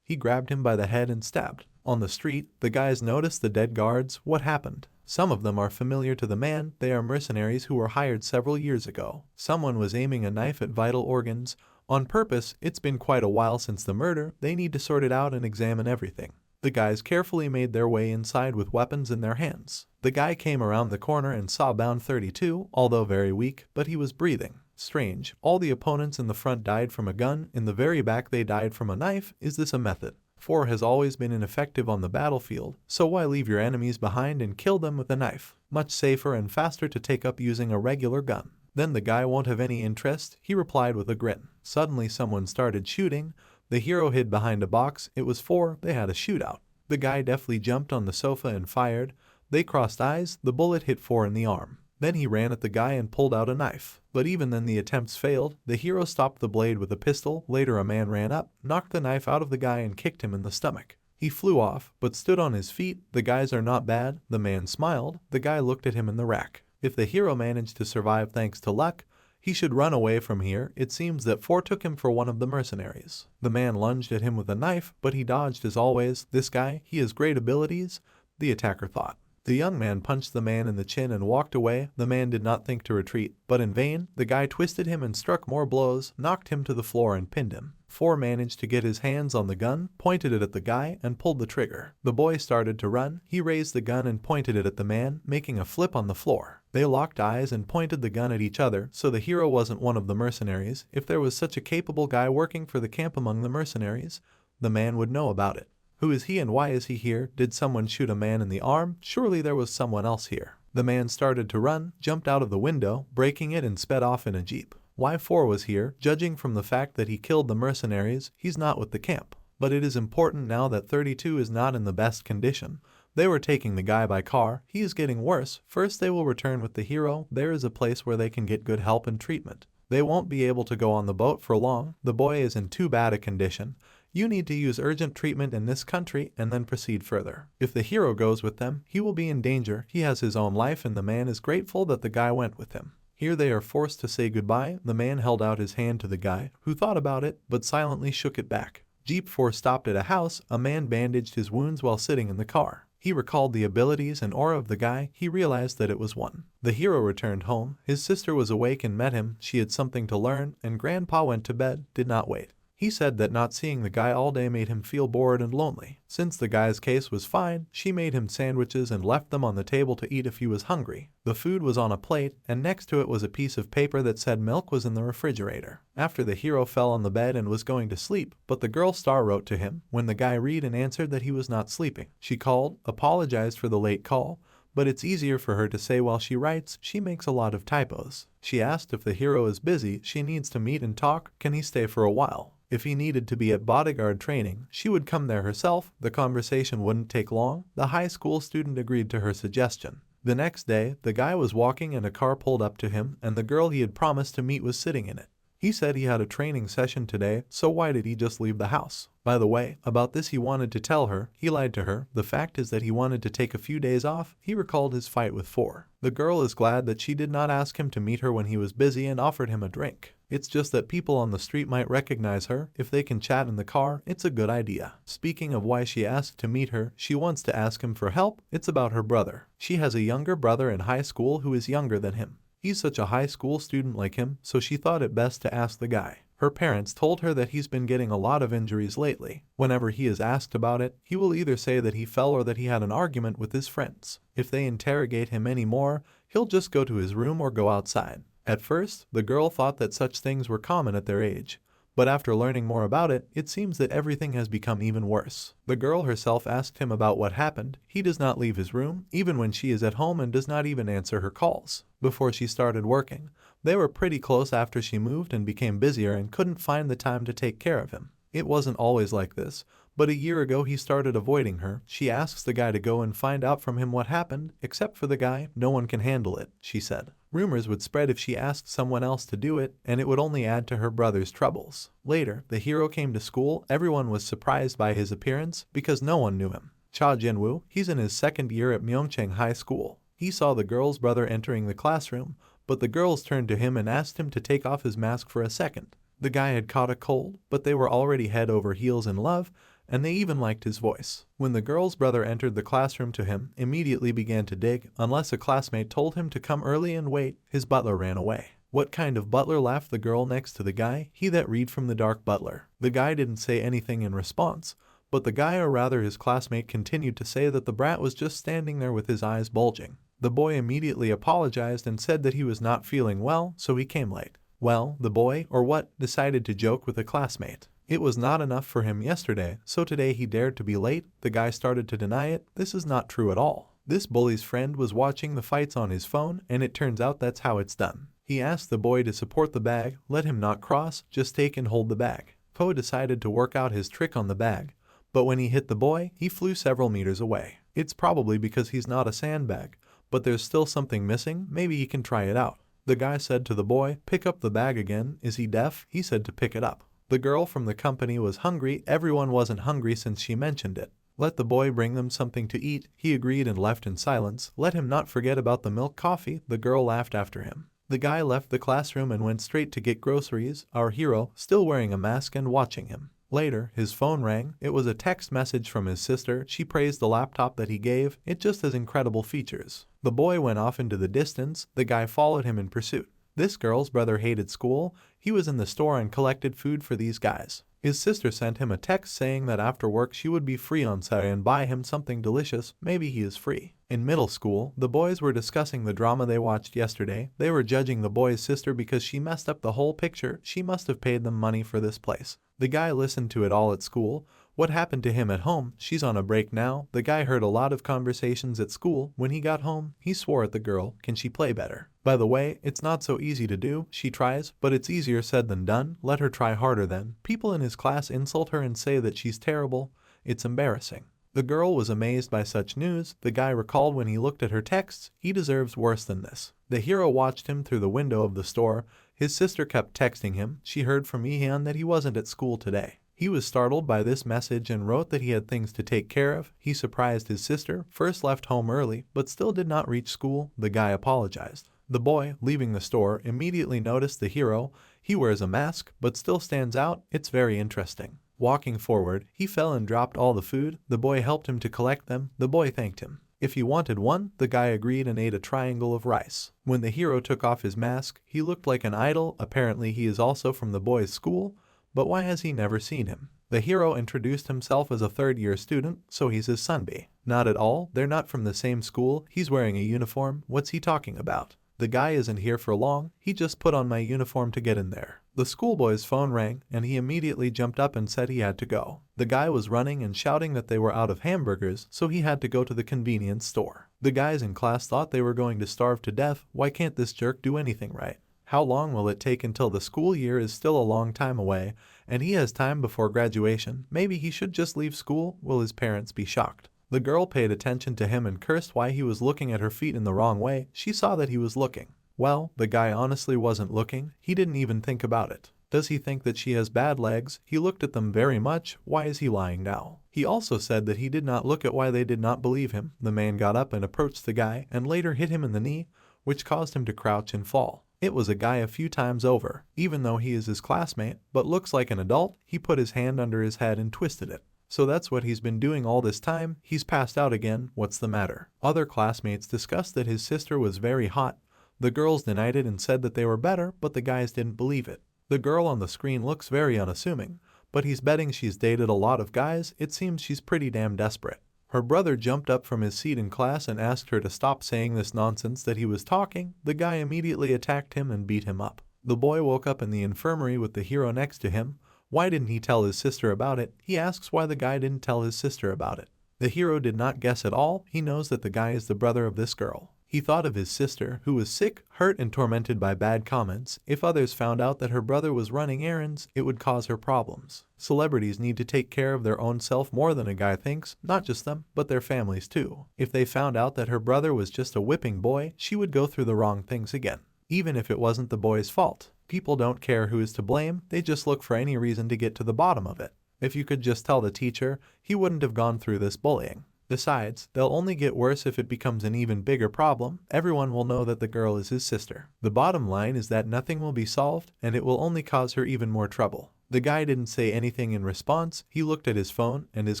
He grabbed him by the head and stabbed. On the street, the guys noticed the dead guards. What happened? Some of them are familiar to the man. They are mercenaries who were hired several years ago. Someone was aiming a knife at vital organs. On purpose. It's been quite a while since the murder. They need to sort it out and examine everything. The guys carefully made their way inside with weapons in their hands. The guy came around the corner and saw bound 32, although very weak, but he was breathing. Strange. All the opponents in the front died from a gun. In the very back they died from a knife. Is this a method? 4 has always been ineffective on the battlefield, so why leave your enemies behind and kill them with a knife? Much safer and faster to take up using a regular gun. Then the guy won't have any interest, he replied with a grin. Suddenly someone started shooting. The hero hid behind a box. It was 4. They had a shootout. The guy deftly jumped on the sofa and fired. They crossed eyes. The bullet hit 4 in the arm. Then he ran at the guy and pulled out a knife. But even then the attempts failed. The hero stopped the blade with a pistol. Later a man ran up, knocked the knife out of the guy and kicked him in the stomach. He flew off, but stood on his feet. The guys are not bad. The man smiled. The guy looked at him in the rack. If the hero managed to survive thanks to luck, he should run away from here. It seems that 4 took him for one of the mercenaries. The man lunged at him with a knife, but he dodged as always. This guy, he has great abilities, the attacker thought. The young man punched the man in the chin and walked away. The man did not think to retreat, but in vain. The guy twisted him and struck more blows, knocked him to the floor and pinned him. 4 managed to get his hands on the gun, pointed it at the guy, and pulled the trigger. The boy started to run. He raised the gun and pointed it at the man, making a flip on the floor. They locked eyes and pointed the gun at each other, so the hero wasn't one of the mercenaries. If there was such a capable guy working for the camp among the mercenaries, the man would know about it. Who is he and why is he here? Did someone shoot a man in the arm? Surely there was someone else here. The man started to run, jumped out of the window, breaking it and sped off in a jeep. Why 4 was here? Judging from the fact that he killed the mercenaries, he's not with the camp. But it is important now that 32 is not in the best condition. They were taking the guy by car. He is getting worse. First they will return with the hero. There is a place where they can get good help and treatment. They won't be able to go on the boat for long. The boy is in too bad a condition. You need to use urgent treatment in this country and then proceed further. If the hero goes with them, he will be in danger. He has his own life and the man is grateful that the guy went with him. Here they are forced to say goodbye. The man held out his hand to the guy, who thought about it, but silently shook it back. Jeep 4 stopped at a house. A man bandaged his wounds while sitting in the car. He recalled the abilities and aura of the guy. He realized that it was one. The hero returned home. His sister was awake and met him. She had something to learn, and Grandpa went to bed, did not wait. He said that not seeing the guy all day made him feel bored and lonely. Since the guy's case was fine, she made him sandwiches and left them on the table to eat if he was hungry. The food was on a plate, and next to it was a piece of paper that said milk was in the refrigerator. After the hero fell on the bed and was going to sleep, but the girl star wrote to him. When the guy read and answered that he was not sleeping, she called, apologized for the late call, but it's easier for her to say while she writes. She makes a lot of typos. She asked if the hero is busy. She needs to meet and talk. Can he stay for a while? If he needed to be at bodyguard training, she would come there herself. The conversation wouldn't take long. The high school student agreed to her suggestion. The next day, the guy was walking and a car pulled up to him, and the girl he had promised to meet was sitting in it. He said he had a training session today, so why did he just leave the house? By the way, about this he wanted to tell her. He lied to her. The fact is that he wanted to take a few days off. He recalled his fight with 4. The girl is glad that she did not ask him to meet her when he was busy and offered him a drink. It's just that people on the street might recognize her. If they can chat in the car, it's a good idea. Speaking of why she asked to meet her, she wants to ask him for help. It's about her brother. She has a younger brother in high school who is younger than him. He's such a high school student like him, so she thought it best to ask the guy. Her parents told her that he's been getting a lot of injuries lately. Whenever he is asked about it, he will either say that he fell or that he had an argument with his friends. If they interrogate him anymore, he'll just go to his room or go outside. At first, the girl thought that such things were common at their age. But after learning more about it, it seems that everything has become even worse. The girl herself asked him about what happened. He does not leave his room, even when she is at home, and does not even answer her calls. Before she started working, they were pretty close after she moved and became busier and couldn't find the time to take care of him. It wasn't always like this, but a year ago he started avoiding her. She asks the guy to go and find out from him what happened. Except for the guy, no one can handle it, she said. Rumors would spread if she asked someone else to do it, and it would only add to her brother's troubles. Later, the hero came to school. Everyone was surprised by his appearance because no one knew him. Ijin Yu, he's in his second year at Myeongchang High School. He saw the girl's brother entering the classroom, but the girls turned to him and asked him to take off his mask for a second. The guy had caught a cold, but they were already head over heels in love, and they even liked his voice. When the girl's brother entered the classroom to him, immediately began to dig. Unless a classmate told him to come early and wait, his butler ran away. What kind of butler? Laughed the girl next to the guy. He that read from the dark butler. The guy didn't say anything in response, but the guy, or rather his classmate, continued to say that the brat was just standing there with his eyes bulging. The boy immediately apologized and said that he was not feeling well, so he came late. Well, the boy, or what, decided to joke with a classmate. It was not enough for him yesterday, so today he dared to be late. The guy started to deny it. This is not true at all. This bully's friend was watching the fights on his phone, and it turns out that's how it's done. He asked the boy to support the bag, let him not cross, just take and hold the bag. Po decided to work out his trick on the bag, but when he hit the boy, he flew several meters away. It's probably because he's not a sandbag, but there's still something missing. Maybe he can try it out. The guy said to the boy, pick up the bag again. Is he deaf? He said to pick it up. The girl from the company was hungry. Everyone wasn't hungry since she mentioned it. Let the boy bring them something to eat. He agreed and left in silence. Let him not forget about the milk coffee. The girl laughed after him. The guy left the classroom and went straight to get groceries. Our hero, still wearing a mask and watching him. Later, his phone rang. It was a text message from his sister. She praised the laptop that he gave. It just has incredible features. The boy went off into the distance. The guy followed him in pursuit. This girl's brother hated school. He was in the store and collected food for these guys. His sister sent him a text saying that after work she would be free on Saturday and buy him something delicious. Maybe he is free. In middle school, the boys were discussing the drama they watched yesterday. They were judging the boy's sister because she messed up the whole picture. She must have paid them money for this place. The guy listened to it all at school. What happened to him at home? She's on a break now. The guy heard a lot of conversations at school. When he got home, he swore at the girl. Can she play better? By the way, it's not so easy to do. She tries, but it's easier said than done. Let her try harder then. People in his class insult her and say that she's terrible. It's embarrassing. The girl was amazed by such news. The guy recalled when he looked at her texts, he deserves worse than this. The hero watched him through the window of the store. His sister kept texting him. She heard from Ijin that he wasn't at school today. He was startled by this message and wrote that he had things to take care of. He surprised his sister, first left home early, but still did not reach school. The guy apologized. The boy, leaving the store, immediately noticed the hero. He wears a mask, but still stands out. It's very interesting. Walking forward, he fell and dropped all the food. The boy helped him to collect them. The boy thanked him. If he wanted one, the guy agreed and ate a triangle of rice. When the hero took off his mask, he looked like an idol. Apparently he is also from the boy's school. But why has he never seen him? The hero introduced himself as a third-year student, so he's his sonby. Not at all, they're not from the same school. He's wearing a uniform. What's he talking about? The guy isn't here for long. He just put on my uniform to get in there. The schoolboy's phone rang, and he immediately jumped up and said he had to go. The guy was running and shouting that they were out of hamburgers, so he had to go to the convenience store. The guys in class thought they were going to starve to death. Why can't this jerk do anything right? How long will it take until the school year is still a long time away, and he has time before graduation? Maybe he should just leave school. Will his parents be shocked? The girl paid attention to him and cursed why he was looking at her feet in the wrong way. She saw that he was looking. Well, the guy honestly wasn't looking. He didn't even think about it. Does he think that she has bad legs? He looked at them very much. Why is he lying now? He also said that he did not look at why they did not believe him. The man got up and approached the guy and later hit him in the knee, which caused him to crouch and fall. It was a guy a few times over. Even though he is his classmate, but looks like an adult, he put his hand under his head and twisted it. So that's what he's been doing all this time. He's passed out again. What's the matter? Other classmates discussed that his sister was very hot. The girls denied it and said that they were better, but the guys didn't believe it. The girl on the screen looks very unassuming, but he's betting she's dated a lot of guys. It seems she's pretty damn desperate. Her brother jumped up from his seat in class and asked her to stop saying this nonsense that he was talking. The guy immediately attacked him and beat him up. The boy woke up in the infirmary with the hero next to him. Why didn't he tell his sister about it? He asks why the guy didn't tell his sister about it. The hero did not guess at all. He knows that the guy is the brother of this girl. He thought of his sister, who was sick, hurt, and tormented by bad comments. If others found out that her brother was running errands, it would cause her problems. Celebrities need to take care of their own self more than a guy thinks, not just them, but their families too. If they found out that her brother was just a whipping boy, she would go through the wrong things again. Even if it wasn't the boy's fault. People don't care who is to blame, they just look for any reason to get to the bottom of it. If you could just tell the teacher, he wouldn't have gone through this bullying. Besides, they'll only get worse if it becomes an even bigger problem. Everyone will know that the girl is his sister. The bottom line is that nothing will be solved, and it will only cause her even more trouble. The guy didn't say anything in response. He looked at his phone, and his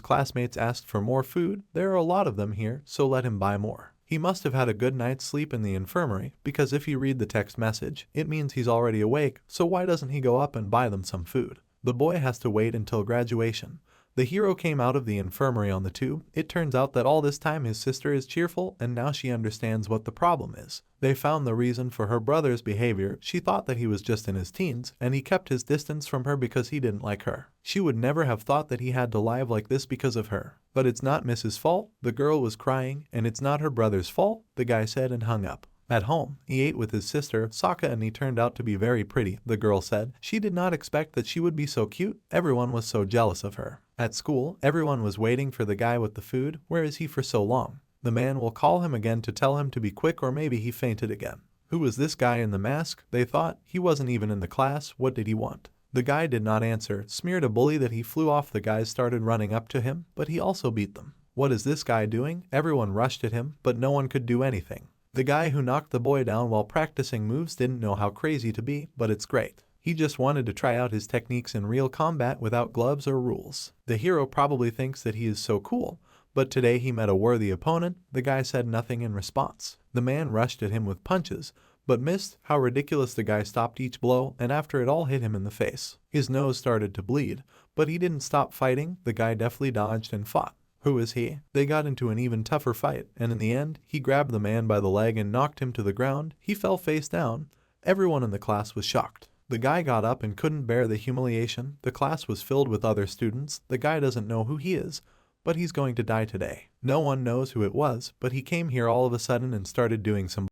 classmates asked for more food. There are a lot of them here, so let him buy more. He must have had a good night's sleep in the infirmary, because if you read the text message, it means he's already awake, so why doesn't he go up and buy them some food? The boy has to wait until graduation. The hero came out of the infirmary on the tube. It turns out that all this time his sister is cheerful, and now she understands what the problem is. They found the reason for her brother's behavior. She thought that he was just in his teens, and he kept his distance from her because he didn't like her. She would never have thought that he had to lie like this because of her. But it's not Mrs. fault. The girl was crying, and it's not her brother's fault, the guy said and hung up. At home, he ate with his sister, Sokka, and he turned out to be very pretty, the girl said. She did not expect that she would be so cute. Everyone was so jealous of her. At school, everyone was waiting for the guy with the food. Where is he for so long? The man will call him again to tell him to be quick, or maybe he fainted again. Who was this guy in the mask? They thought. He wasn't even in the class. What did he want? The guy did not answer. Smeared a bully that he flew off. The guys started running up to him, but he also beat them. What is this guy doing? Everyone rushed at him, but no one could do anything. The guy who knocked the boy down while practicing moves didn't know how crazy to be, but it's great. He just wanted to try out his techniques in real combat without gloves or rules. The hero probably thinks that he is so cool, but today he met a worthy opponent. The guy said nothing in response. The man rushed at him with punches, but missed. How ridiculous. The guy stopped each blow, and after it all hit him in the face. His nose started to bleed, but he didn't stop fighting. The guy deftly dodged and fought. Who is he? They got into an even tougher fight, and in the end, he grabbed the man by the leg and knocked him to the ground. He fell face down. Everyone in the class was shocked. The guy got up and couldn't bear the humiliation. The class was filled with other students. The guy doesn't know who he is, but he's going to die today. No one knows who it was, but he came here all of a sudden and started doing some.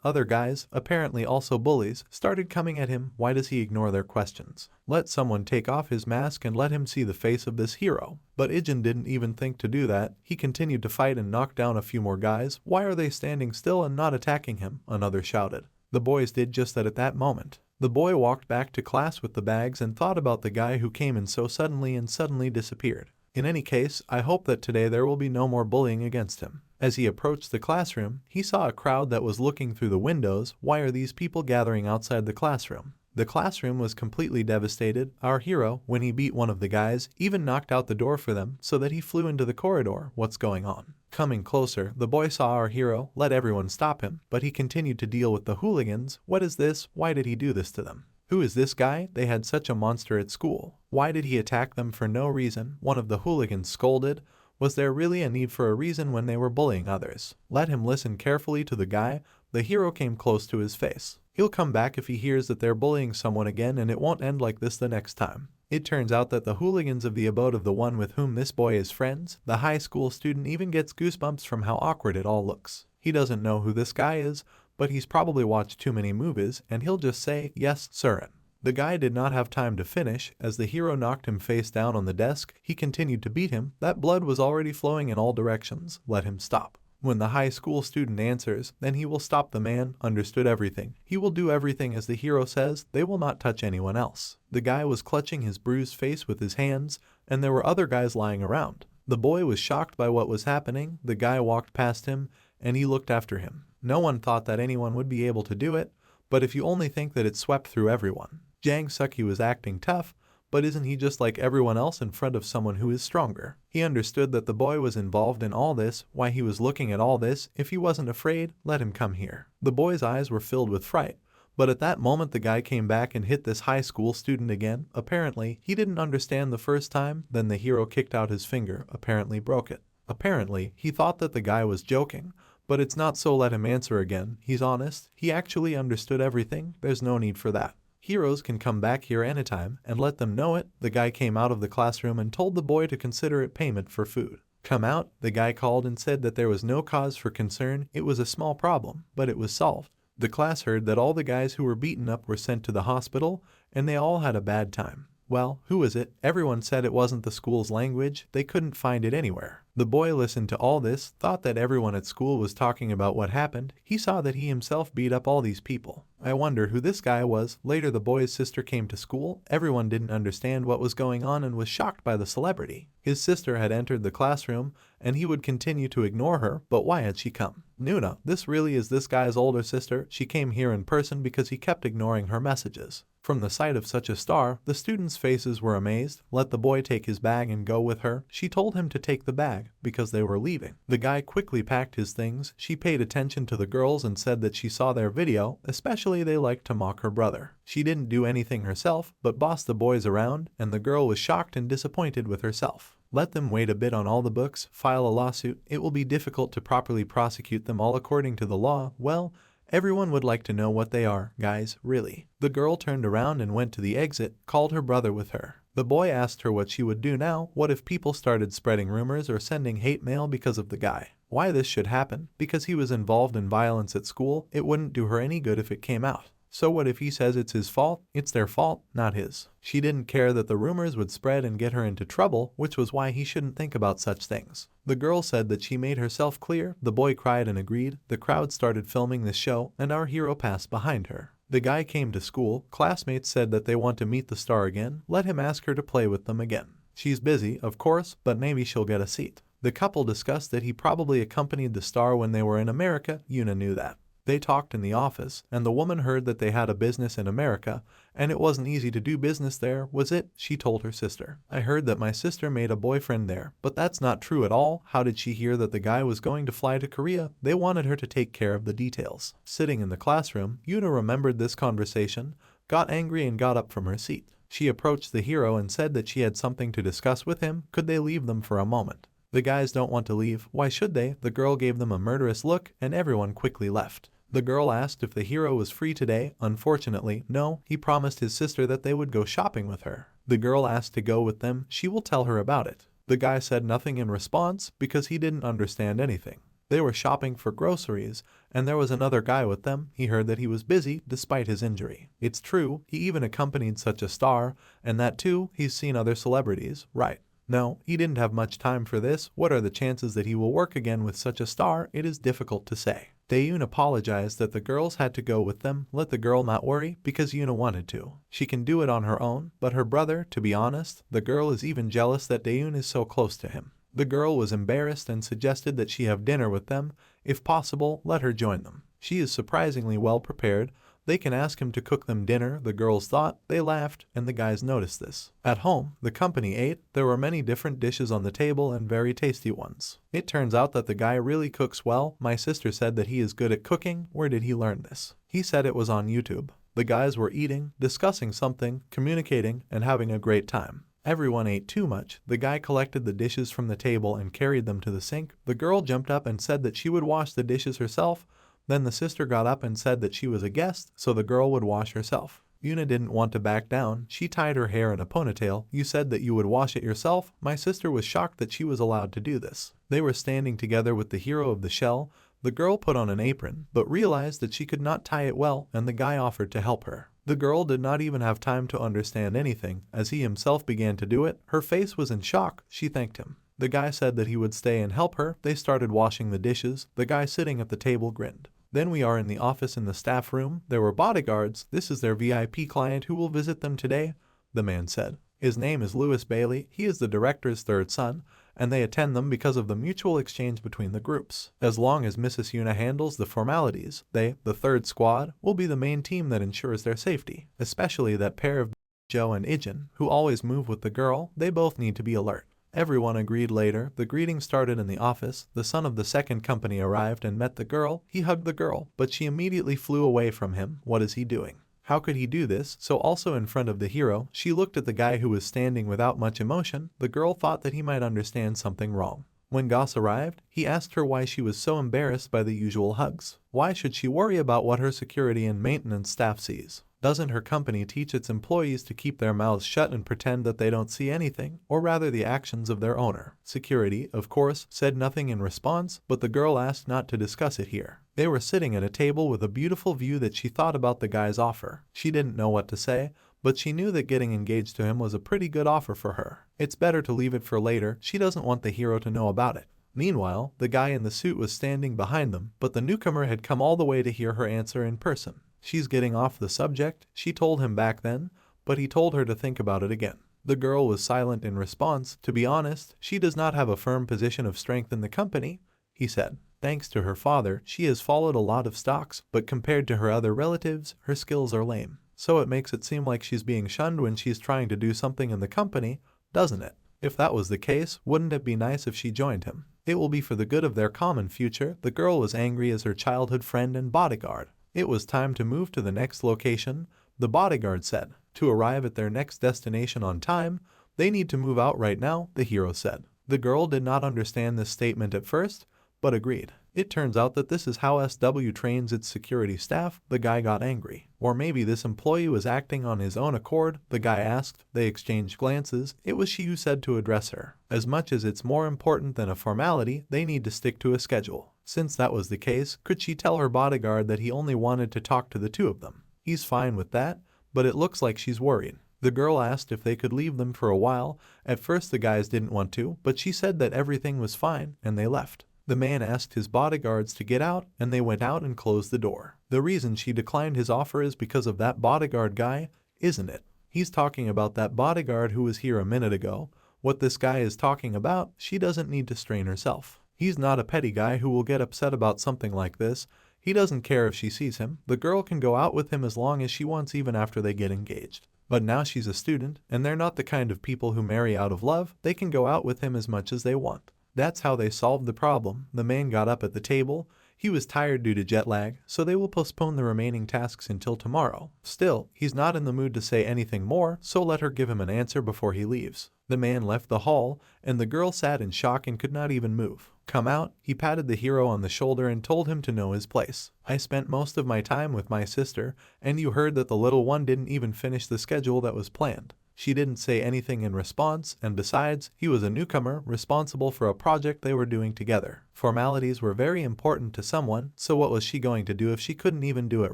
Other guys, apparently also bullies, started coming at him. Why does he ignore their questions? Let someone take off his mask and let him see the face of this hero. But Ijin didn't even think to do that. He continued to fight and knock down a few more guys. Why are they standing still and not attacking him? Another shouted. The boys did just that at that moment. The boy walked back to class with the bags and thought about the guy who came in so suddenly and suddenly disappeared. In any case, I hope that today there will be no more bullying against him. As he approached the classroom, he saw a crowd that was looking through the windows. Why are these people gathering outside the classroom? The classroom was completely devastated. Our hero, when he beat one of the guys, even knocked out the door for them so that he flew into the corridor. What's going on? Coming closer, the boy saw our hero, let everyone stop him, but he continued to deal with the hooligans. What is this? Why did he do this to them? Who is this guy? They had such a monster at school. Why did he attack them for no reason? One of the hooligans scolded. Was there really a need for a reason when they were bullying others? Let him listen carefully to the guy. The hero came close to his face. He'll come back if he hears that they're bullying someone again, and it won't end like this the next time. It turns out that the hooligans of the abode of the one with whom this boy is friends, the high school student, even gets goosebumps from how awkward it all looks. He doesn't know who this guy is, but he's probably watched too many movies, and he'll just say, "Yes, sir." The guy did not have time to finish. As the hero knocked him face down on the desk, he continued to beat him. That blood was already flowing in all directions. Let him stop. When the high school student answers, then he will stop. The man understood everything. He will do everything as the hero says. They will not touch anyone else. The guy was clutching his bruised face with his hands, and there were other guys lying around. The boy was shocked by what was happening. The guy walked past him, and he looked after him. No one thought that anyone would be able to do it, but if you only think that it swept through everyone. Jang Suk-hee was acting tough, but isn't he just like everyone else in front of someone who is stronger? He understood that the boy was involved in all this, why he was looking at all this. If he wasn't afraid, let him come here. The boy's eyes were filled with fright, but at that moment the guy came back and hit this high school student again. Apparently, he didn't understand the first time, then the hero kicked out his finger, apparently broke it. Apparently, he thought that the guy was joking, but it's not, so let him answer again. He's honest, he actually understood everything. There's no need for that. Heroes can come back here anytime, and let them know it. The guy came out of the classroom and told the boy to consider it payment for food. Come out, the guy called and said that there was no cause for concern. It was a small problem, but it was solved. The class heard that all the guys who were beaten up were sent to the hospital, and they all had a bad time. Well, who is it? Everyone said it wasn't the school's language. They couldn't find it anywhere. The boy listened to all this, thought that everyone at school was talking about what happened. He saw that he himself beat up all these people. I wonder who this guy was. Later the boy's sister came to school. Everyone didn't understand what was going on and was shocked by the celebrity. His sister had entered the classroom, and he would continue to ignore her, but why had she come? Nuna, this really is this guy's older sister. She came here in person because he kept ignoring her messages. From the sight of such a star, the students' faces were amazed. Let the boy take his bag and go with her. She told him to take the bag, because they were leaving. The guy quickly packed his things. She paid attention to the girls and said that she saw their video, especially they liked to mock her brother. She didn't do anything herself, but bossed the boys around, and the girl was shocked and disappointed with herself. Let them wait a bit on all the books, file a lawsuit. It will be difficult to properly prosecute them all according to the law. Well, everyone would like to know what they are, guys, really. The girl turned around and went to the exit, called her brother with her. The boy asked her what she would do now. What if people started spreading rumors or sending hate mail because of the guy? Why this should happen? Because he was involved in violence at school. It wouldn't do her any good if it came out. So what if he says it's his fault? It's their fault, not his. She didn't care that the rumors would spread and get her into trouble, which was why he shouldn't think about such things. The girl said that she made herself clear. The boy cried and agreed. The crowd started filming the show, and our hero passed behind her. The guy came to school. Classmates said that they want to meet the star again. Let him ask her to play with them again. She's busy, of course, but maybe she'll get a seat. The couple discussed that he probably accompanied the star when they were in America. Yuna knew that. They talked in the office, and the woman heard that they had a business in America, and it wasn't easy to do business there, was it? She told her sister. I heard that my sister made a boyfriend there, but that's not true at all. How did she hear that the guy was going to fly to Korea? They wanted her to take care of the details. Sitting in the classroom, Yuna remembered this conversation, got angry and got up from her seat. She approached the hero and said that she had something to discuss with him. Could they leave them for a moment? The guys don't want to leave. Why should they? The girl gave them a murderous look, and everyone quickly left. The girl asked if the hero was free today. Unfortunately, no, he promised his sister that they would go shopping with her. The girl asked to go with them, she will tell her about it. The guy said nothing in response because he didn't understand anything. They were shopping for groceries, and there was another guy with them. He heard that he was busy despite his injury. It's true, he even accompanied such a star, and that too, he's seen other celebrities, right? No, he didn't have much time for this. What are the chances that he will work again with such a star? It is difficult to say. Daeun apologized that the girls had to go with them. Let the girl not worry because Yuna wanted to. She can do it on her own, but her brother, to be honest, the girl is even jealous that Daeun is so close to him. The girl was embarrassed and suggested that she have dinner with them. If possible, let her join them. She is surprisingly well prepared. They can ask him to cook them dinner, the girls thought. They laughed, and the guys noticed this. At home, the company ate. There were many different dishes on the table and very tasty ones. It turns out that the guy really cooks well. My sister said that he is good at cooking. Where did he learn this? He said it was on YouTube. The guys were eating, discussing something, communicating, and having a great time. Everyone ate too much. The guy collected the dishes from the table and carried them to the sink. The girl jumped up and said that she would wash the dishes herself. Then the sister got up and said that she was a guest, so the girl would wash herself. Yuna didn't want to back down. She tied her hair in a ponytail. You said that you would wash it yourself? My sister was shocked that she was allowed to do this. They were standing together with the hero of the shell. The girl put on an apron, but realized that she could not tie it well, and the guy offered to help her. The girl did not even have time to understand anything. As he himself began to do it, her face was in shock. She thanked him. The guy said that he would stay and help her. They started washing the dishes. The guy sitting at the table grinned. Then we are in the office in the staff room. There were bodyguards. This is their VIP client who will visit them today, the man said. His name is Louis Bailey. He is the director's third son, and they attend them because of the mutual exchange between the groups. As long as Mrs. Yuna handles the formalities, they, the third squad, will be the main team that ensures their safety, especially that pair of Joe and Ijin, who always move with the girl. They both need to be alert. Everyone agreed later. The greeting started in the office. The son of the second company arrived and met the girl. He hugged the girl, but she immediately flew away from him. What is he doing? How could he do this? So also in front of the hero, she looked at the guy who was standing without much emotion. The girl thought that he might understand something wrong. When Goss arrived, he asked her why she was so embarrassed by the usual hugs. Why should she worry about what her security and maintenance staff sees? Doesn't her company teach its employees to keep their mouths shut and pretend that they don't see anything, or rather the actions of their owner? Security, of course, said nothing in response, but the girl asked not to discuss it here. They were sitting at a table with a beautiful view that she thought about the guy's offer. She didn't know what to say, but she knew that getting engaged to him was a pretty good offer for her. It's better to leave it for later. She doesn't want the hero to know about it. Meanwhile, the guy in the suit was standing behind them, but the newcomer had come all the way to hear her answer in person. She's getting off the subject, she told him back then, but he told her to think about it again. The girl was silent in response. To be honest, she does not have a firm position of strength in the company, he said. Thanks to her father, she has followed a lot of stocks, but compared to her other relatives, her skills are lame. So it makes it seem like she's being shunned when she's trying to do something in the company, doesn't it? If that was the case, wouldn't it be nice if she joined him? It will be for the good of their common future. The girl was angry as her childhood friend and bodyguard. It was time to move to the next location, the bodyguard said. To arrive at their next destination on time, they need to move out right now, the hero said. The girl did not understand this statement at first, but agreed. It turns out that this is how SW trains its security staff. The guy got angry. Or maybe this employee was acting on his own accord, the guy asked. They exchanged glances. It was she who said to address her. As much as it's more important than a formality, they need to stick to a schedule. Since that was the case, could she tell her bodyguard that he only wanted to talk to the two of them? He's fine with that, but it looks like she's worried. The girl asked if they could leave them for a while. At first the guys didn't want to, but she said that everything was fine, and they left. The man asked his bodyguards to get out, and they went out and closed the door. The reason she declined his offer is because of that bodyguard guy, isn't it? He's talking about that bodyguard who was here a minute ago. What this guy is talking about, she doesn't need to strain herself. He's not a petty guy who will get upset about something like this. He doesn't care if she sees him. The girl can go out with him as long as she wants, even after they get engaged. But now she's a student, and they're not the kind of people who marry out of love. They can go out with him as much as they want. That's how they solved the problem. The man got up at the table. He was tired due to jet lag, so they will postpone the remaining tasks until tomorrow. Still, he's not in the mood to say anything more, so let her give him an answer before he leaves. The man left the hall, and the girl sat in shock and could not even move. "Come out," he patted the hero on the shoulder and told him to know his place. "I spent most of my time with my sister, and you heard that the little one didn't even finish the schedule that was planned. She didn't say anything in response, and besides, he was a newcomer responsible for a project they were doing together. Formalities were very important to someone, so what was she going to do if she couldn't even do it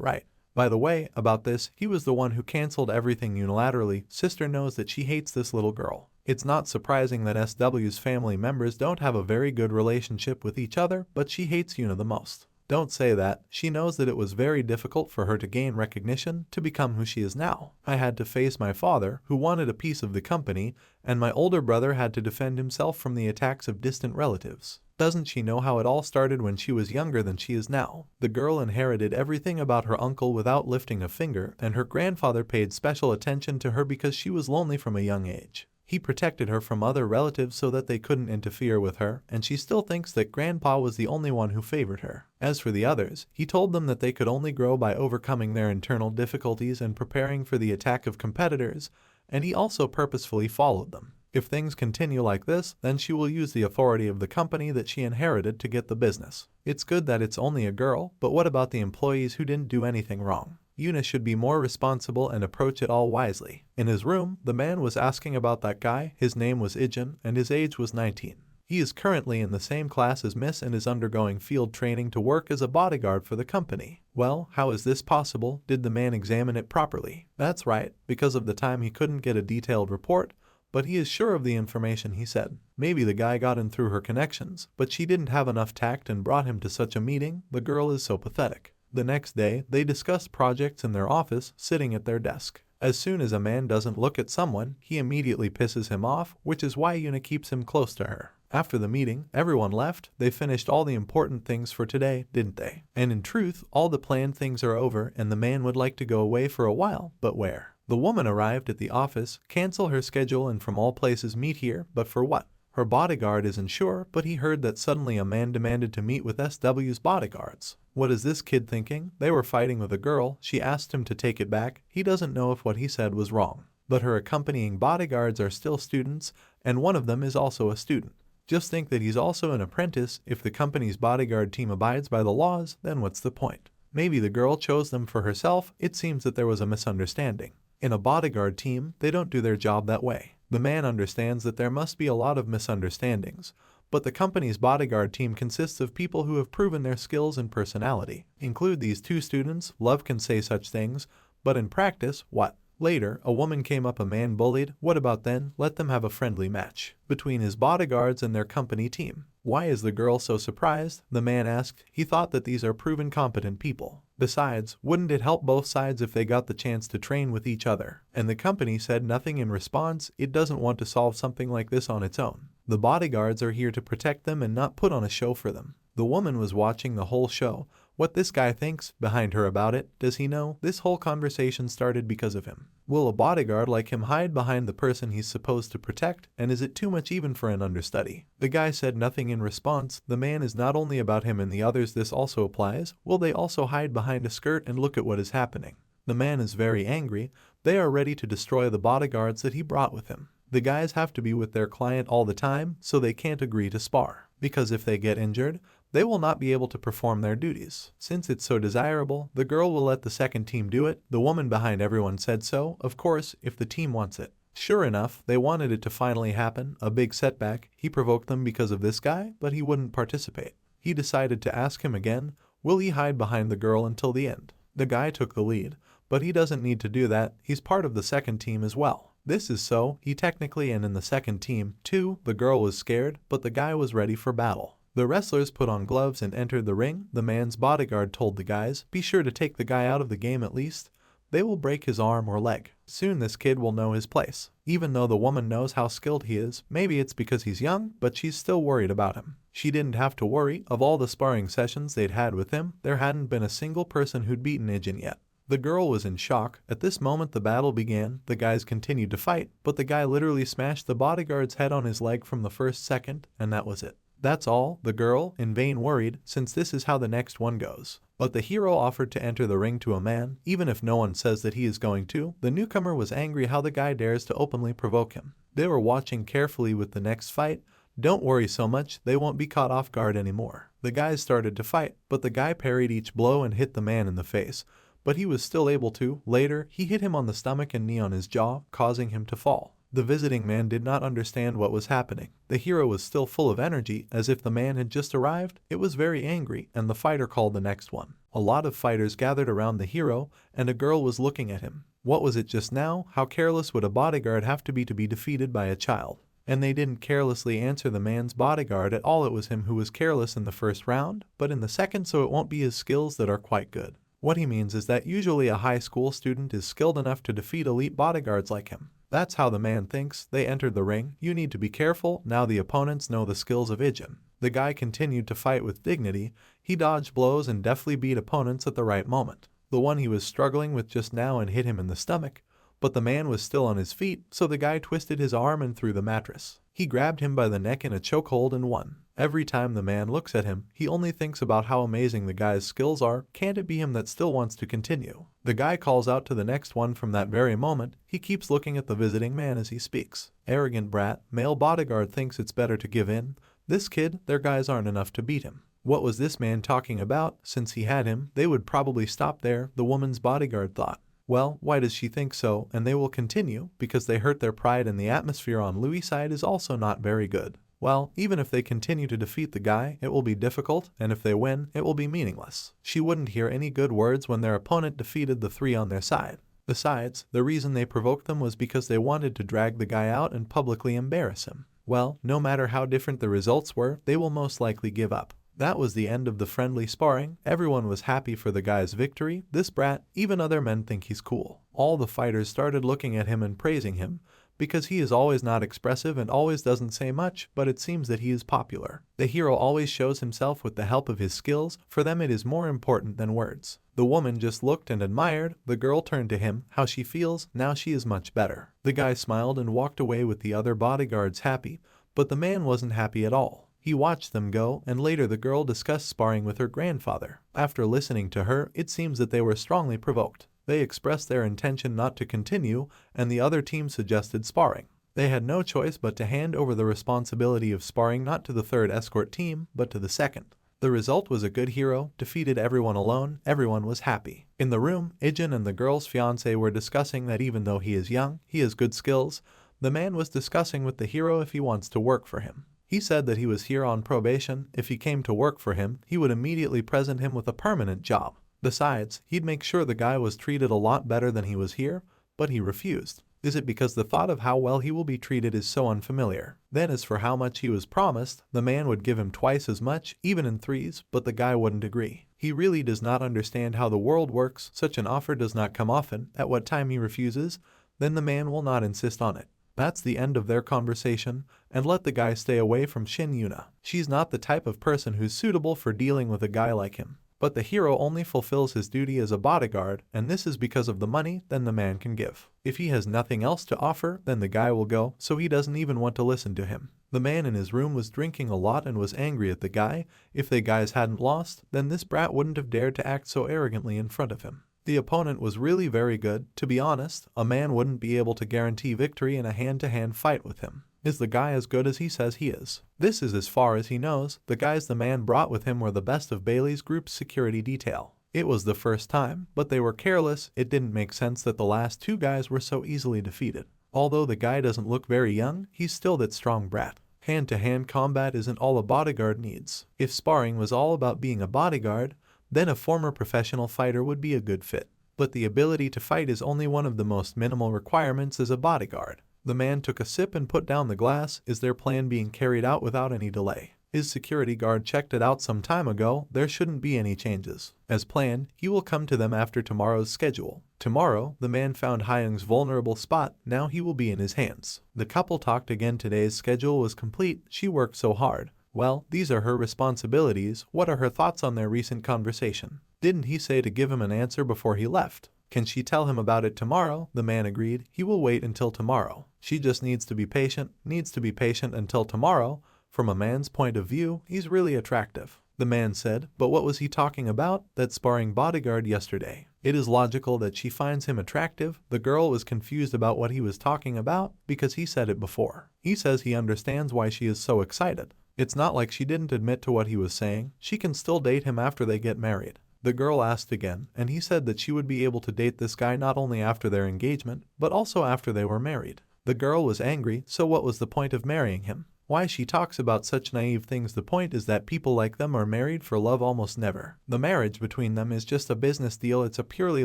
right? By the way, about this, he was the one who canceled everything unilaterally. Sister knows that she hates this little girl." It's not surprising that SW's family members don't have a very good relationship with each other, but she hates Yuna the most. Don't say that. She knows that it was very difficult for her to gain recognition to become who she is now. I had to face my father, who wanted a piece of the company, and my older brother had to defend himself from the attacks of distant relatives. Doesn't she know how it all started when she was younger than she is now? The girl inherited everything about her uncle without lifting a finger, and her grandfather paid special attention to her because she was lonely from a young age. He protected her from other relatives so that they couldn't interfere with her, and she still thinks that Grandpa was the only one who favored her. As for the others, he told them that they could only grow by overcoming their internal difficulties and preparing for the attack of competitors, and he also purposefully followed them. If things continue like this, then she will use the authority of the company that she inherited to get the business. It's good that it's only a girl, but what about the employees who didn't do anything wrong? Yuna should be more responsible and approach it all wisely. In his room, the man was asking about that guy. His name was Ijin, and his age was 19. He is currently in the same class as Miss and is undergoing field training to work as a bodyguard for the company. Well, how is this possible? Did the man examine it properly? That's right, because of the time he couldn't get a detailed report, but he is sure of the information he said. Maybe the guy got in through her connections, but she didn't have enough tact and brought him to such a meeting. The girl is so pathetic. The next day, they discussed projects in their office, sitting at their desk. As soon as a man doesn't look at someone, he immediately pisses him off, which is why Yuna keeps him close to her. After the meeting, everyone left. They finished all the important things for today, didn't they? And in truth, all the planned things are over and the man would like to go away for a while, but where? The woman arrived at the office, cancel her schedule and from all places meet here, but for what? Her bodyguard isn't sure, but he heard that suddenly a man demanded to meet with SW's bodyguards. What is this kid thinking? They were fighting with a girl. She asked him to take it back. He doesn't know if what he said was wrong. But her accompanying bodyguards are still students, and one of them is also a student. Just think that he's also an apprentice. If the company's bodyguard team abides by the laws, then what's the point? Maybe the girl chose them for herself. It seems that there was a misunderstanding. In a bodyguard team, they don't do their job that way. The man understands that there must be a lot of misunderstandings, but the company's bodyguard team consists of people who have proven their skills and personality. Include these two students. Love can say such things, but in practice, what? Later, a woman came up a man bullied. What about then? Let them have a friendly match between his bodyguards and their company team. Why is the girl so surprised? The man asked. He thought that these are proven competent people. Besides, wouldn't it help both sides if they got the chance to train with each other? And the company said nothing in response. It doesn't want to solve something like this on its own. The bodyguards are here to protect them and not put on a show for them. The woman was watching the whole show. What this guy thinks behind her about it, does he know? This whole conversation started because of him. Will a bodyguard like him hide behind the person he's supposed to protect, and is it too much even for an understudy? The guy said nothing in response. The man is not only about him and the others, this also applies. Will they also hide behind a skirt and look at what is happening? The man is very angry. They are ready to destroy the bodyguards that he brought with him. The guys have to be with their client all the time, so they can't agree to spar. Because if they get injured, they will not be able to perform their duties. Since it's so desirable, the girl will let the second team do it. The woman behind everyone said so, of course, if the team wants it. Sure enough, they wanted it to finally happen. A big setback. He provoked them because of this guy, but he wouldn't participate. He decided to ask him again, will he hide behind the girl until the end? The guy took the lead, but he doesn't need to do that. He's part of the second team as well. This is so, he technically and in the second team, too. The girl was scared, but the guy was ready for battle. The wrestlers put on gloves and entered the ring. The man's bodyguard told the guys, be sure to take the guy out of the game at least. They will break his arm or leg. Soon this kid will know his place. Even though the woman knows how skilled he is, maybe it's because he's young, but she's still worried about him. She didn't have to worry. Of all the sparring sessions they'd had with him, there hadn't been a single person who'd beaten Ijin yet. The girl was in shock. At this moment the battle began. The guys continued to fight, but the guy literally smashed the bodyguard's head on his leg from the first second, and that was it. That's all. The girl, in vain, worried, since this is how the next one goes. But the hero offered to enter the ring to a man, even if no one says that he is going to. The newcomer was angry how the guy dares to openly provoke him. They were watching carefully with the next fight. Don't worry so much, they won't be caught off guard anymore. The guys started to fight, but the guy parried each blow and hit the man in the face. But he was still able to. Later, he hit him on the stomach and knee on his jaw, causing him to fall. The visiting man did not understand what was happening. The hero was still full of energy, as if the man had just arrived. It was very angry, and the fighter called the next one. A lot of fighters gathered around the hero, and a girl was looking at him. What was it just now? How careless would a bodyguard have to be defeated by a child? And they didn't carelessly answer the man's bodyguard at all. It was him who was careless in the first round, but in the second, so it won't be his skills that are quite good. What he means is that usually a high school student is skilled enough to defeat elite bodyguards like him. That's how the man thinks. They entered the ring. You need to be careful. Now the opponents know the skills of Ijin. The guy continued to fight with dignity. He dodged blows and deftly beat opponents at the right moment. The one he was struggling with just now and hit him in the stomach. But the man was still on his feet, so the guy twisted his arm and threw the mattress. He grabbed him by the neck in a chokehold and won. Every time the man looks at him, he only thinks about how amazing the guy's skills are. Can't it be him that still wants to continue? The guy calls out to the next one from that very moment. He keeps looking at the visiting man as he speaks. Arrogant brat, male bodyguard thinks it's better to give in. This kid, their guys aren't enough to beat him. What was this man talking about? Since he had him, they would probably stop there, the woman's bodyguard thought. Well, why does she think so? And they will continue, because they hurt their pride, and the atmosphere on Louis' side is also not very good. Well, even if they continue to defeat the guy, it will be difficult, and if they win, it will be meaningless. She wouldn't hear any good words when their opponent defeated the three on their side. Besides, the reason they provoked them was because they wanted to drag the guy out and publicly embarrass him. Well, no matter how different the results were, they will most likely give up. That was the end of the friendly sparring. Everyone was happy for the guy's victory. This brat, even other men think he's cool. All the fighters started looking at him and praising him, because he is always not expressive and always doesn't say much, but it seems that he is popular. The hero always shows himself with the help of his skills. For them it is more important than words. The woman just looked and admired. The girl turned to him. How she feels? Now she is much better. The guy smiled and walked away with the other bodyguards happy, but the man wasn't happy at all. He watched them go, and later the girl discussed sparring with her grandfather. After listening to her, it seems that they were strongly provoked. They expressed their intention not to continue, and the other team suggested sparring. They had no choice but to hand over the responsibility of sparring not to the third escort team, but to the second. The result was a good hero, defeated everyone alone. Everyone was happy. In the room, Ijin and the girl's fiancé were discussing that even though he is young, he has good skills. The man was discussing with the hero if he wants to work for him. He said that he was here on probation. If he came to work for him, he would immediately present him with a permanent job. Besides, he'd make sure the guy was treated a lot better than he was here, but he refused. Is it because the thought of how well he will be treated is so unfamiliar? Then as for how much he was promised, the man would give him twice as much, even in threes, but the guy wouldn't agree. He really does not understand how the world works. Such an offer does not come often. At what time he refuses, then the man will not insist on it. That's the end of their conversation, and let the guy stay away from Shin Yuna. She's not the type of person who's suitable for dealing with a guy like him. But the hero only fulfills his duty as a bodyguard, and this is because of the money then the man can give. If he has nothing else to offer, then the guy will go, so he doesn't even want to listen to him. The man in his room was drinking a lot and was angry at the guy. If the guys hadn't lost, then this brat wouldn't have dared to act so arrogantly in front of him. The opponent was really very good. To be honest, a man wouldn't be able to guarantee victory in a hand-to-hand fight with him. Is the guy as good as he says he is? This is as far as he knows. The guys the man brought with him were the best of Bailey's group's security detail. It was the first time, but they were careless. It didn't make sense that the last two guys were so easily defeated. Although the guy doesn't look very young, he's still that strong brat. Hand-to-hand combat isn't all a bodyguard needs. If sparring was all about being a bodyguard, then a former professional fighter would be a good fit. But the ability to fight is only one of the most minimal requirements as a bodyguard. The man took a sip and put down the glass. Is their plan being carried out without any delay? His security guard checked it out some time ago. There shouldn't be any changes. As planned, he will come to them after tomorrow's schedule. Tomorrow, the man found Hyung's vulnerable spot. Now he will be in his hands. The couple talked again. Today's schedule was complete. She worked so hard. Well, these are her responsibilities. What are her thoughts on their recent conversation? Didn't he say to give him an answer before he left? Can she tell him about it tomorrow? The man agreed. He will wait until tomorrow. She just needs to be patient until tomorrow. From a man's point of view, he's really attractive. The man said, but what was he talking about? That sparring bodyguard yesterday. It is logical that she finds him attractive. The girl was confused about what he was talking about because he said it before. He says he understands why she is so excited. It's not like she didn't admit to what he was saying. She can still date him after they get married. The girl asked again, and he said that she would be able to date this guy not only after their engagement, but also after they were married. The girl was angry, so what was the point of marrying him? Why she talks about such naive things? The point is that people like them are married for love almost never. The marriage between them is just a business deal. It's a purely